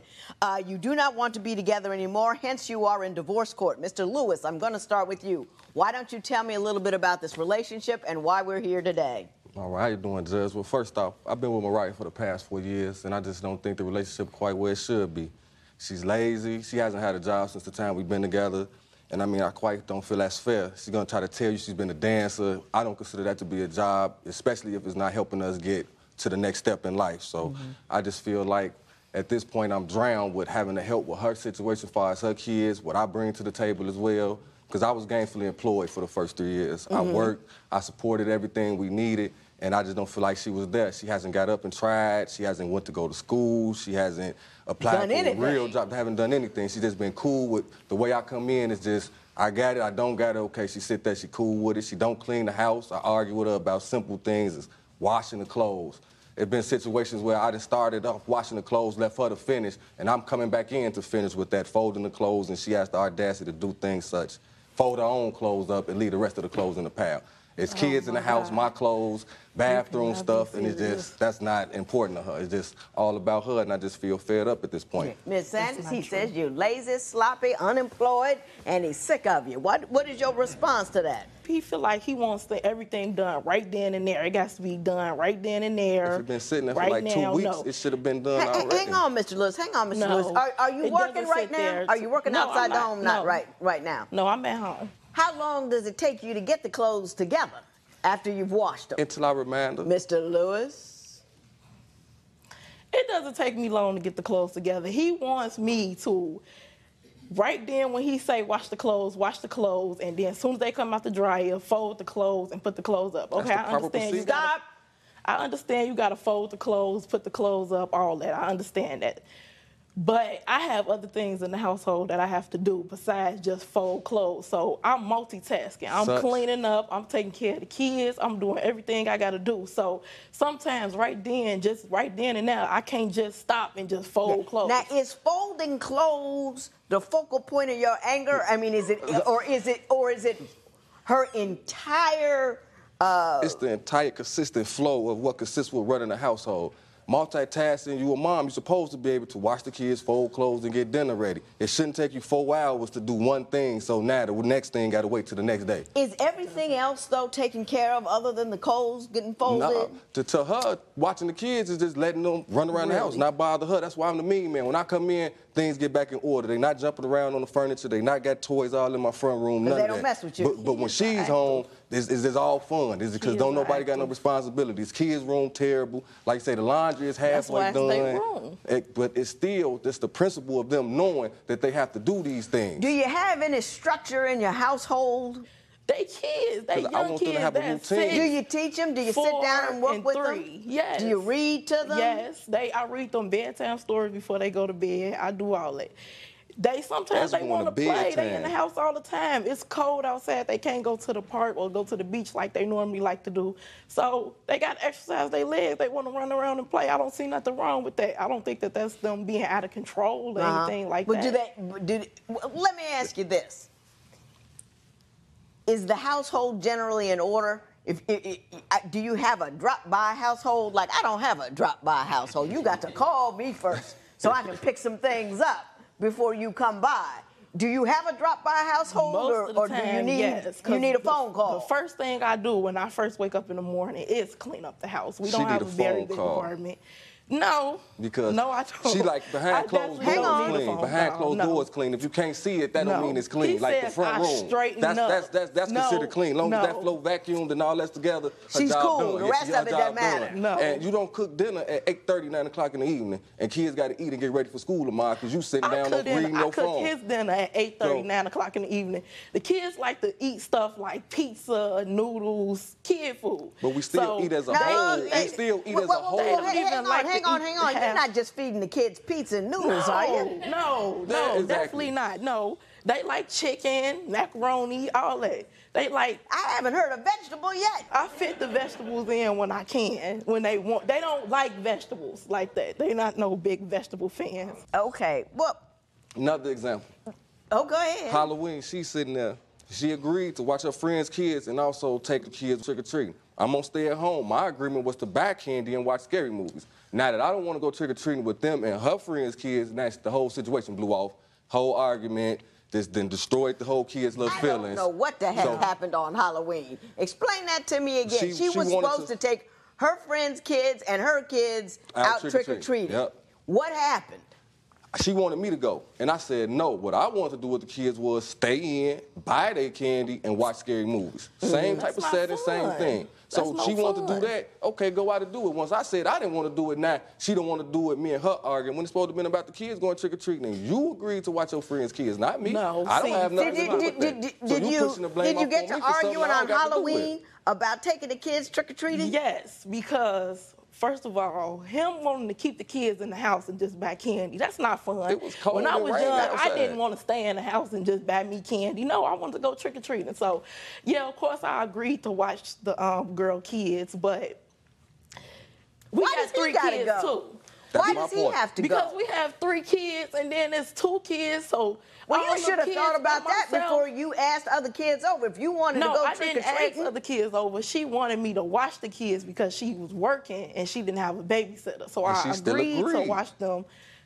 You do not want to be together anymore, hence you are in divorce court. Mr. Lewis, I'm going to start with you. Why don't you tell me a little bit about this relationship and why we're here today? All right, how you doing, Judge? Well, first off, I've been with Mariah for the past 4 years, and I just don't think the relationship quite where it should be. She's lazy. She hasn't had a job since the time we've been together. And I mean, I quite don't feel that's fair. She's gonna try to tell you she's been a dancer. I don't consider that to be a job, especially if it's not helping us get to the next step in life. So I just feel like at this point I'm drowned with having to help with her situation as far as her kids, what I bring to the table as well. Because I was gainfully employed for the first 3 years. I worked, I supported everything we needed, and I just don't feel like she was there. She hasn't got up and tried. She hasn't went to go to school. She hasn't applied for a real job. They haven't done anything. She's just been cool with the way I come in. It's just, I got it, I don't got it. Okay, she sit there, she cool with it. She don't clean the house. I argue with her about simple things as washing the clothes. There's been situations where I just started off washing the clothes, left her to finish, and I'm coming back in to finish with that, folding the clothes, and she has the audacity to do things such. Fold her own clothes up and leave the rest of the clothes in the pile. It's kids in the house, my clothes, bathroom stuff, and it's just, that's not important to her. It's just all about her, and I just feel fed up at this point. Ms. Sanders, he says you're lazy, sloppy, unemployed, and he's sick of you. What is your response to that? He feel like he wants everything done right then and there. It got to be done right then and there. If it's been sitting there for like 2 weeks, it should have been done already. Hang on, Mr. Lewis. Hang on, Mr. Lewis. Are you working right now? Are you working outside the home? Not right now. No, I'm at home. How long does it take you to get the clothes together after you've washed them? Until I remind her. Mr. Lewis? It doesn't take me long to get the clothes together. He wants me to, right then when he say wash the clothes, and then as soon as they come out the dryer, fold the clothes and put the clothes up. Okay, I understand you gotta, I understand you gotta fold the clothes, put the clothes up, all that. I understand that. But I have other things in the household that I have to do besides just fold clothes. So I'm multitasking. I'm cleaning up. I'm taking care of the kids. I'm doing everything I got to do. So sometimes right then and now, I can't just stop and just fold clothes. Now, is folding clothes the focal point of your anger? I mean, is it her entire... It's the entire consistent flow of what consists with running a household. Multitasking, you a mom, you're supposed to be able to wash the kids, fold clothes, and get dinner ready. It shouldn't take you 4 hours to do one thing, so now the next thing got to wait till the next day. Is everything else, though, taken care of other than the clothes getting folded? No, to her, watching the kids is just letting them run around the house, not bother her. That's why I'm the mean man. When I come in, things get back in order. They not jumping around on the furniture. They not got toys all in my front room, none of that. They don't mess with you. But when she's home, it's all fun. It's because don't nobody got no responsibilities. Kids' room terrible. Like I say, the laundry is halfway done. But it's still just the principle of them knowing that they have to do these things. Do you have any structure in your household? They kids, they young kids. Have a routine. Do you teach them? Do you sit down and work with them? Yes. Do you read to them? Yes. I read them bedtime stories before they go to bed. I do all that. Sometimes they want to play. They in the house all the time. It's cold outside. They can't go to the park or go to the beach like they normally like to do. So they got to exercise their legs. They want to run around and play. I don't see nothing wrong with that. I don't think that that's them being out of control or anything like that. Let me ask you this. Is the household generally in order? Do you have a drop-by household? Like, I don't have a drop-by household. You got to call me first so I can pick some things up before you come by. Do you have a drop-by household, or do you need a phone call? The first thing I do when I first wake up in the morning is clean up the house. We don't have a very big apartment. No. Because I don't. She like behind closed doors clean. Behind closed doors clean. If you can't see it, that don't mean it's clean. Like the front room. That's considered clean. As long as that floor vacuumed and all that's together, she's cool. The rest of it doesn't matter. No. And you don't cook dinner at 8:30, 9 o'clock in the evening, and kids got to eat and get ready for school tomorrow because you sitting down reading your phone. I cook his dinner at 8:30, 9 o'clock in the evening. The kids like to eat stuff like pizza, noodles, kid food. But we still eat as a whole. We still eat as a whole. Hang on. You're not just feeding the kids pizza and noodles, are you? No, definitely not. No, they like chicken, macaroni, all that. They like. I haven't heard a vegetable yet. I fit the vegetables in when I can, when they want. They don't like vegetables like that. They're not no big vegetable fans. Okay, well, Another example. Oh, go ahead. Halloween, she's sitting there. She agreed to watch her friends' kids and also take the kids trick-or-treating. I'm gonna stay at home. My agreement was to buy candy and watch scary movies. Now that I don't wanna go trick-or-treating with them and her friends' kids, and that's the whole situation blew off. Whole argument, just then destroyed the whole kids' little feelings. I don't know what the heck happened on Halloween. Explain that to me again. She was supposed to take her friends' kids and her kids out trick-or-treating. Yep. What happened? She wanted me to go, and I said no. What I wanted to do with the kids was stay in, buy their candy, and watch scary movies. Same type of setting, same thing. So she wanted to do that. Okay, go out and do it. Once I said I didn't want to do it, now she don't want to do it. Me and her arguing when it's supposed to have been about the kids going trick or treating. And you agreed to watch your friends' kids, not me. No, I don't have nothing to do with that. Did you get to arguing on Halloween about taking the kids trick or treating? Yes, because first of all, him wanting to keep the kids in the house and just buy candy, that's not fun. It was cold. When I was and young, outside. I didn't want to stay in the house and just buy me candy. No, I wanted to go trick-or-treating. So, yeah, of course, I agreed to watch the girl kids, but we got 3 kids, too. Why does he have to go? Because we have 3 kids, and then there's 2 kids, so... Well, you should have thought about that before you asked other kids over. If you wanted to go trick-or-treating... No, I didn't ask other kids over. She wanted me to watch the kids because she was working and she didn't have a babysitter. So I agreed to watch them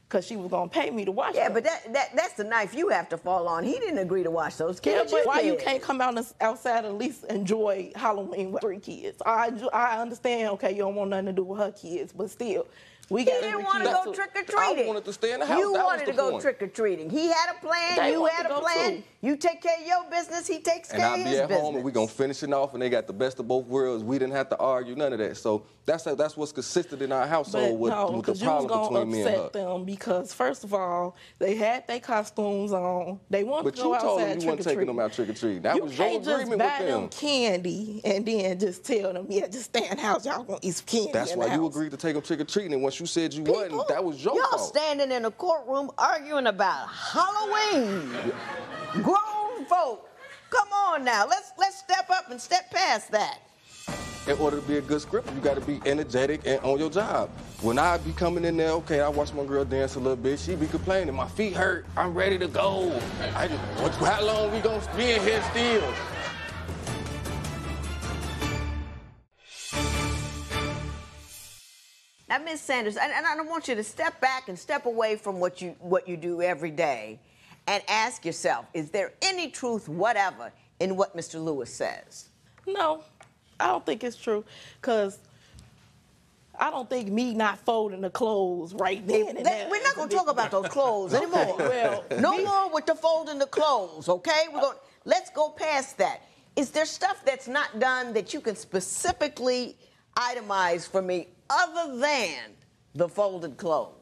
because she was going to pay me to watch them. Yeah, but that's the knife you have to fall on. He didn't agree to watch those kids. Yeah, but why you can't come out outside and at least enjoy Halloween with 3 kids? I understand, okay, you don't want nothing to do with her kids, but still... He didn't want to go trick-or-treating. I wanted to stay in the house. You wanted to go trick-or-treating. He had a plan. You had a plan. You take care of your business. He takes care of his business. And I'll be at home, and we're going to finish it off, and they got the best of both worlds. We didn't have to argue, none of that. So that's what's consistent in our household with the problem between me and her. You was going to upset them because, first of all, they had their costumes on. They wanted to go outside trick-or-treating. But you told them you weren't taking them out trick-or-treating. That was your agreement with them. You can't just buy them candy and then just tell them, yeah, just stay in the house. Y'all going to eat some candy. That's why you agreed to take them trick-or-treating, and once you said you wasn't, that was your fault. Y'all standing in a courtroom arguing about Halloween. Grown folk. Come on now. Let's step up and step past that. In order to be a good scripter, you got to be energetic and on your job. When I be coming in there, okay, I watch my girl dance a little bit. She be complaining, my feet hurt. I'm ready to go. How long we gonna be in here still? Now, Ms. Sanders, and I want you to step back and step away from what you do every day and ask yourself, is there any truth whatever in what Mr. Lewis says? No, I don't think it's true, because I don't think me not folding the clothes right then and there. We're not going to talk about those clothes anymore. Well, no more with the folding the clothes, okay? Let's go past that. Is there stuff that's not done that you can specifically itemize for me other than the folded clothes?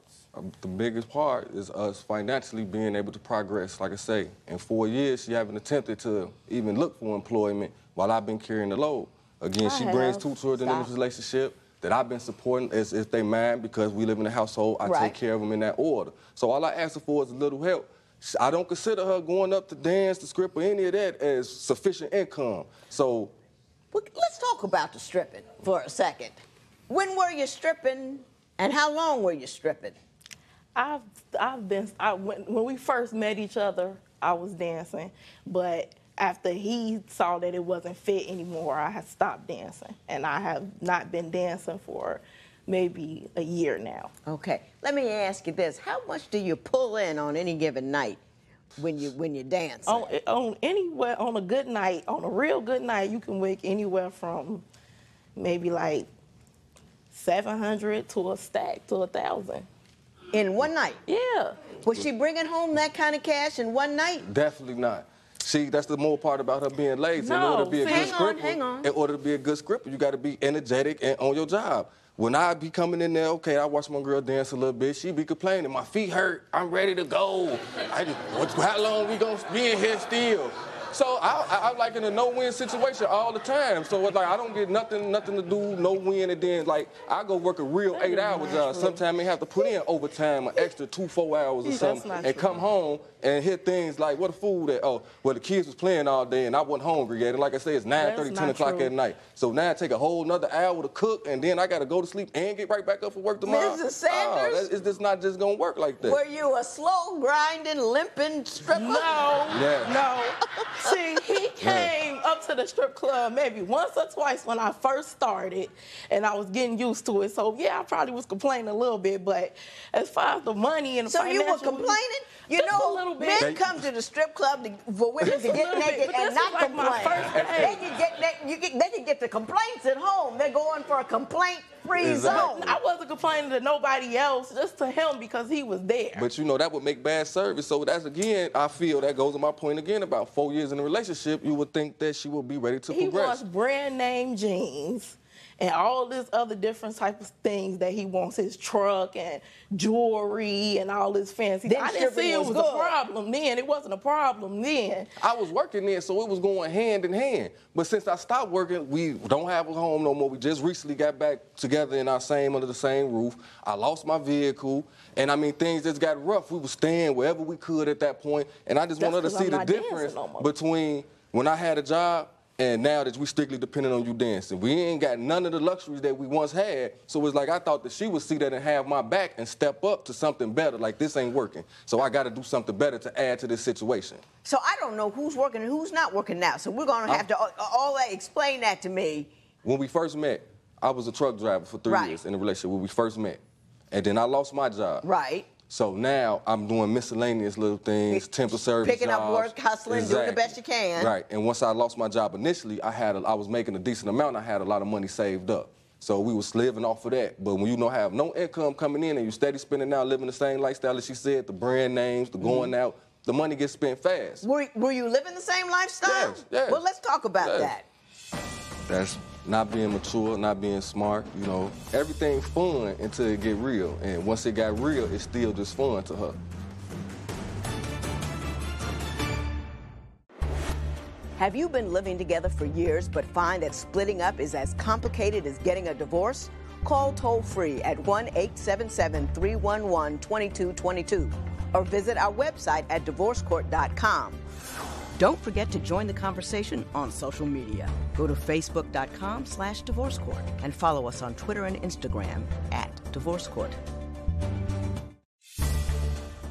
The biggest part is us financially being able to progress. Like I say, in 4 years, she haven't attempted to even look for employment while I've been carrying the load. Again, she brings 2 children in this relationship that I've been supporting as if they mine because we live in a household. I take care of them in that order. So all I ask her for is a little help. I don't consider her going up to dance, to script, or any of that as sufficient income. So let's talk about the stripping for a second. When were you stripping, and how long were you stripping? When we first met each other, I was dancing, but after he saw that it wasn't fit anymore, I had stopped dancing, and I have not been dancing for maybe a year now. Okay, let me ask you this: how much do you pull in on any given night when you're dancing? On a good night, on a real good night, you can make anywhere from maybe like 700 to a stack to 1,000. In one night? Yeah. Was she bringing home that kind of cash in one night? Definitely not. See, that's the more part about her being lazy. No, in order to be a good scripter, hang on. In order to be a good scripter, you got to be energetic and on your job. When I be coming in there, okay, I watch my girl dance a little bit. She be complaining, my feet hurt. I'm ready to go. How long we gonna be in here still? So I like in a no-win situation all the time. So it's like I don't get nothing to do, no win, and then like I go work a real 8-hour job. Sometimes I have to put in overtime, an extra 2-4 hours or something, and come home and hear things like, what the food at? Oh, well, the kids was playing all day and I wasn't hungry yet. And like I said, it's 9:30, 10 o'clock at night. So now I take a whole nother hour to cook, and then I got to go to sleep and get right back up for work tomorrow. Mrs. Sanders? It's just not just going to work like that. Were you a slow, grinding, limping stripper? No. Yeah. No. See, he came up to the strip club maybe once or twice when I first started, and I was getting used to it. So, yeah, I probably was complaining a little bit, but as far as the money and the financial... So you were complaining? You know, a little bit. Men come to the strip club for women to get naked and not complain. They can get the complaints at home. They're going for a complaint-free zone. I wasn't complaining to nobody else, just to him because he was there. But you know, that would make bad service. So that's, again, I feel that goes to my point again about 4 years in a relationship, you would think that she would be ready to progress. He wants brand name jeans and all this other different type of things that he wants, his truck and jewelry and all this fancy. I didn't see it was a problem then. It wasn't a problem then. I was working there, so it was going hand in hand. But since I stopped working, we don't have a home no more. We just recently got back together in under the same roof. I lost my vehicle, and I mean, things just got rough. We were staying wherever we could at that point, and I just wanted to see the difference between when I had a job and now that we strictly dependent on you dancing. We ain't got none of the luxuries that we once had. So it's like I thought that she would see that and have my back and step up to something better. Like, this ain't working. So I got to do something better to add to this situation. So I don't know who's working and who's not working now. So we're going to have to explain that to me. When we first met, I was a truck driver for 3 years in a relationship when we first met. And then I lost my job. Right. So now I'm doing miscellaneous little things, temporary service Picking up work, hustling, doing the best you can. Right, and once I lost my job initially, I was making a decent amount. I had a lot of money saved up. So we was living off of that. But when you don't have no income coming in and you steady spending out, living the same lifestyle as she said, the brand names, the going out, the money gets spent fast. Were you living the same lifestyle? Yes. Well, let's talk about that. That's not being mature, not being smart, you know. Everything fun until it get real. And once it got real, it's still just fun to her. Have you been living together for years but find that splitting up is as complicated as getting a divorce? Call toll-free at 1-877-311-2222 or visit our website at divorcecourt.com. Don't forget to join the conversation on social media. Go to facebook.com/divorcecourt and follow us on Twitter and Instagram @divorcecourt.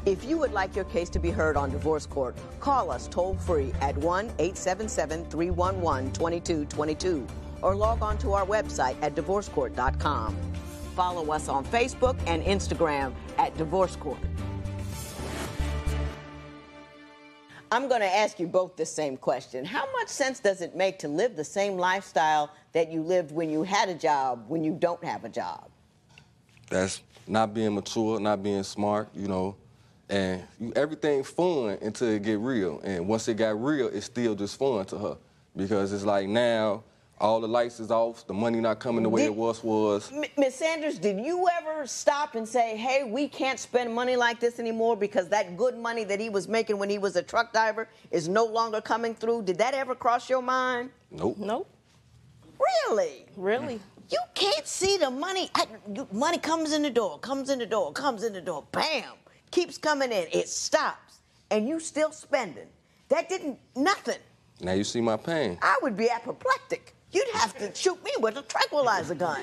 If you would like your case to be heard on Divorce Court, call us toll-free at 1-877-311-2222 or log on to our website at divorcecourt.com. Follow us on Facebook and Instagram @divorcecourt. I'm going to ask you both the same question. How much sense does it make to live the same lifestyle that you lived when you had a job, when you don't have a job? That's not being mature, not being smart, you know. And everything fun until it get real. And once it got real, it's still just fun to her. Because it's like now, all the lights is off, the money not coming the way it was. Ms. Sanders, did you ever stop and say, hey, we can't spend money like this anymore because that good money that he was making when he was a truck driver is no longer coming through? Did that ever cross your mind? Nope. Nope. Really? Really? You can't see the money. Money comes in the door, comes in the door, comes in the door, bam, keeps coming in. It stops, and you still spending. That didn't, nothing. Now you see my pain. I would be apoplectic. You'd have to shoot me with a tranquilizer gun.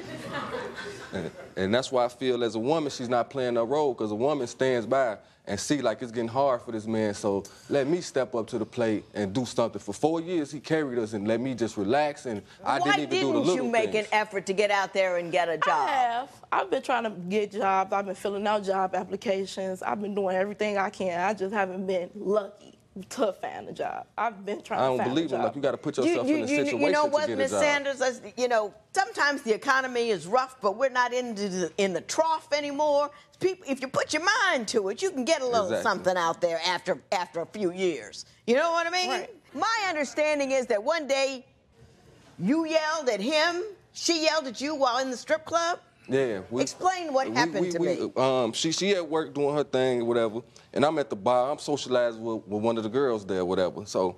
And that's why I feel as a woman, she's not playing her role, because a woman stands by and see like it's getting hard for this man, so let me step up to the plate and do something. For 4 years, he carried us and let me just relax, and I didn't even do the little things. Why didn't you make an effort to get out there and get a job? I have. I've been trying to get jobs. I've been filling out job applications. I've been doing everything I can. I just haven't been lucky to find a job. I've been trying to find a job. I don't believe it. Like, you got to put yourself in a situation you know what, to get Ms. a job. Sanders, you know, sometimes the economy is rough, but we're not in the trough anymore. People, if you put your mind to it, you can get a little something out there after a few years. You know what I mean? Right. My understanding is that one day you yelled at him, she yelled at you while in the strip club? Yeah. Explain what happened to me. She at work doing her thing or whatever, and I'm at the bar. I'm socializing with one of the girls there or whatever. So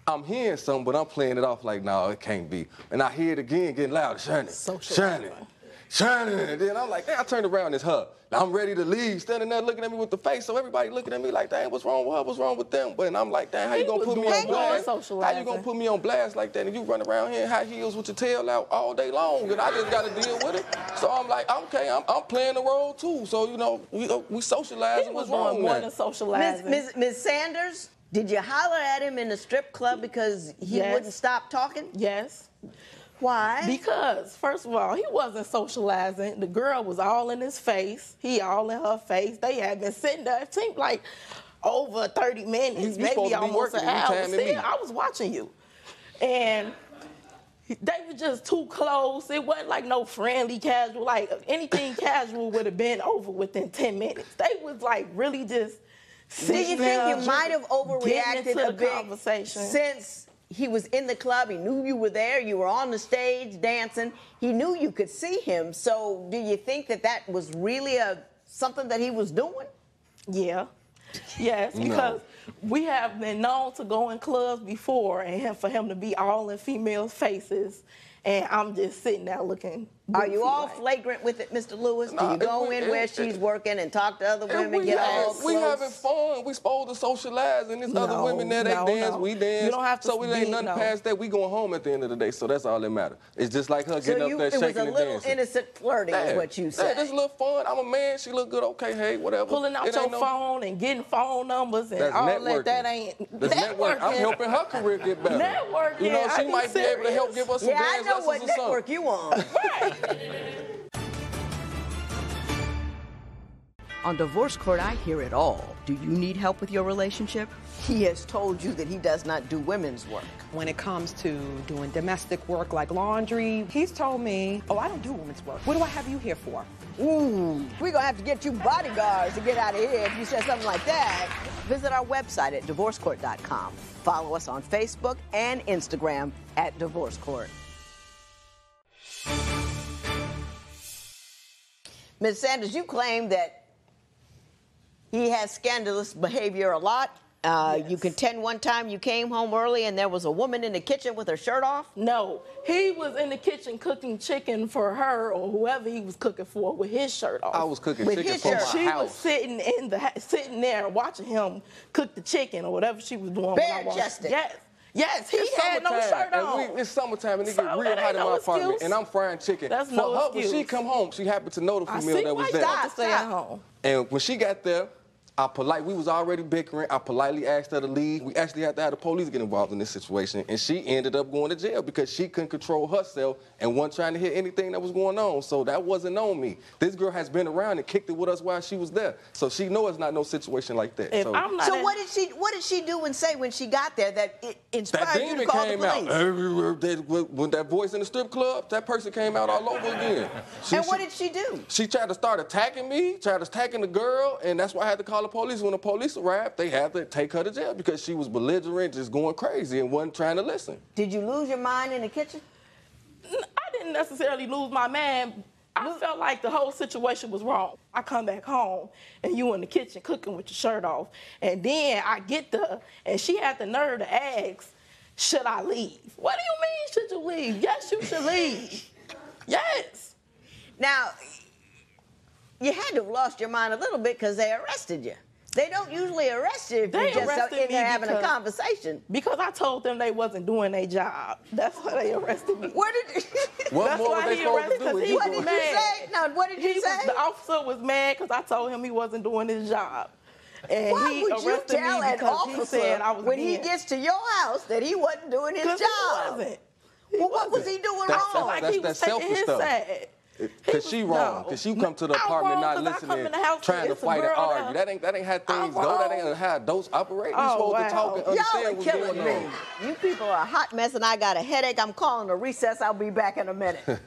I'm hearing something, but I'm playing it off like, no, it can't be. And I hear it again, getting louder, Shannon, Shannon. And then I'm like, hey, I turned around, it's her. Now I'm ready to leave, standing there looking at me with the face. So everybody looking at me like, dang, what's wrong with her? What's wrong with them? But I'm like, dang, how you gonna put me on blast? How you gonna put me on blast like that? And you run around here in high heels with your tail out all day long, and I just gotta deal with it. So I'm like, okay, I'm playing the role too. So, you know, we socializing. What's wrong with more that? than socializing. Ms. Sanders, did you holler at him in the strip club because he wouldn't stop talking? Yes. Why? Because, first of all, he wasn't socializing. The girl was all in his face. He all in her face. They had been sitting there, it seemed like over 30 minutes, maybe almost an hour. Still, I was watching you. And they were just too close. It wasn't like no friendly, casual. Like, anything casual would have been over within 10 minutes. They was like really just sitting Do you there, think you might have overreacted a bit conversation since he was in the club, he knew you were there, you were on the stage dancing, he knew you could see him. So do you think that was really something that he was doing? Yeah. Yes, because we have been known to go in clubs before and for him to be all in females' faces, and I'm just sitting there looking. Are you all flagrant with it, Mr. Lewis? Do you go in where she's working and talk to other women, get all close? We having fun. We supposed to socialize, and there's other women there, they dance, we dance. You don't have to so it ain't nothing past that. We going home at the end of the day, so that's all that matters. It's just like her getting up there shaking and dancing. It was a little innocent flirting is what you said. Yeah, just a little fun. I'm a man, she look good, okay, hey, whatever. Pulling out your phone and getting phone numbers and all networking. that ain't That's networking. I'm helping her career get better. Networking. You know, she might be able to help give us some dance lessons or something. Yeah, I know what network you on. Right. On Divorce Court, I hear it all. Do you need help with your relationship? He has told you that he does not do women's work. When it comes to doing domestic work like laundry, he's told me, oh, I don't do women's work. What do I have you here for? Ooh, we're gonna have to get you bodyguards to get out of here if you said something like that. Visit our website at divorcecourt.com. Follow us on Facebook and Instagram at Divorce Court. Ms. Sanders, you claim that he has scandalous behavior a lot. You contend one time you came home early and there was a woman in the kitchen with her shirt off? No, he was in the kitchen cooking chicken for her or whoever he was cooking for with his shirt off. I was cooking chicken for my house. She was sitting there watching him cook the chicken or whatever she was doing. Bare-chested. Yes, he had no shirt on. It's summertime and it get real hot in my apartment and I'm frying chicken. That's no excuse. When she come home, she happened to know the female that was there. I stay at home. And when she got there, we was already bickering. I politely asked her to leave. We actually had to have the police get involved in this situation, and she ended up going to jail because she couldn't control herself and wasn't trying to hear anything that was going on. So that wasn't on me. This girl has been around and kicked it with us while she was there, so she knows it's not no situation like that. So what did she do and say when she got there that it inspired you to call the police? When that voice in the strip club, that person came out all over again. What did she do? She tried to start attacking me, tried attacking the girl, and that's why I had to call the police. When the police arrived, they had to take her to jail because she was belligerent, just going crazy and wasn't trying to listen. Did you lose your mind in the kitchen? I didn't necessarily lose my mind. I felt like the whole situation was wrong. I come back home and you in the kitchen cooking with your shirt off. And then I get there and she had the nerve to ask, should I leave? What do you mean, should you leave? Yes, you should leave. Yes. Now, you had to have lost your mind a little bit because they arrested you. They don't usually arrest you if you're just in there having a conversation. Because I told them they wasn't doing their job. That's why they arrested me. What did That's why he arrested because he was mad. No, what did you say? The officer was mad because I told him he wasn't doing his job. And why he would you arrested tell me an because officer he said I was when he gets to your house that he wasn't doing his job? He wasn't. Well, what was he doing wrong? He was taking his side. Because she wrong. Because you come to the apartment not listening, trying to fight and argue. That ain't how things go. That ain't how adults operate. We supposed to talk and understand what's going on. You people are a hot mess and I got a headache. I'm calling a recess. I'll be back in a minute.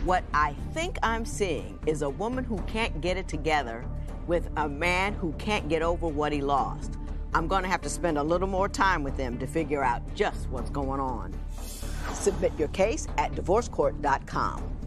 What I think I'm seeing is a woman who can't get it together with a man who can't get over what he lost. I'm going to have to spend a little more time with them to figure out just what's going on. Submit your case at divorcecourt.com.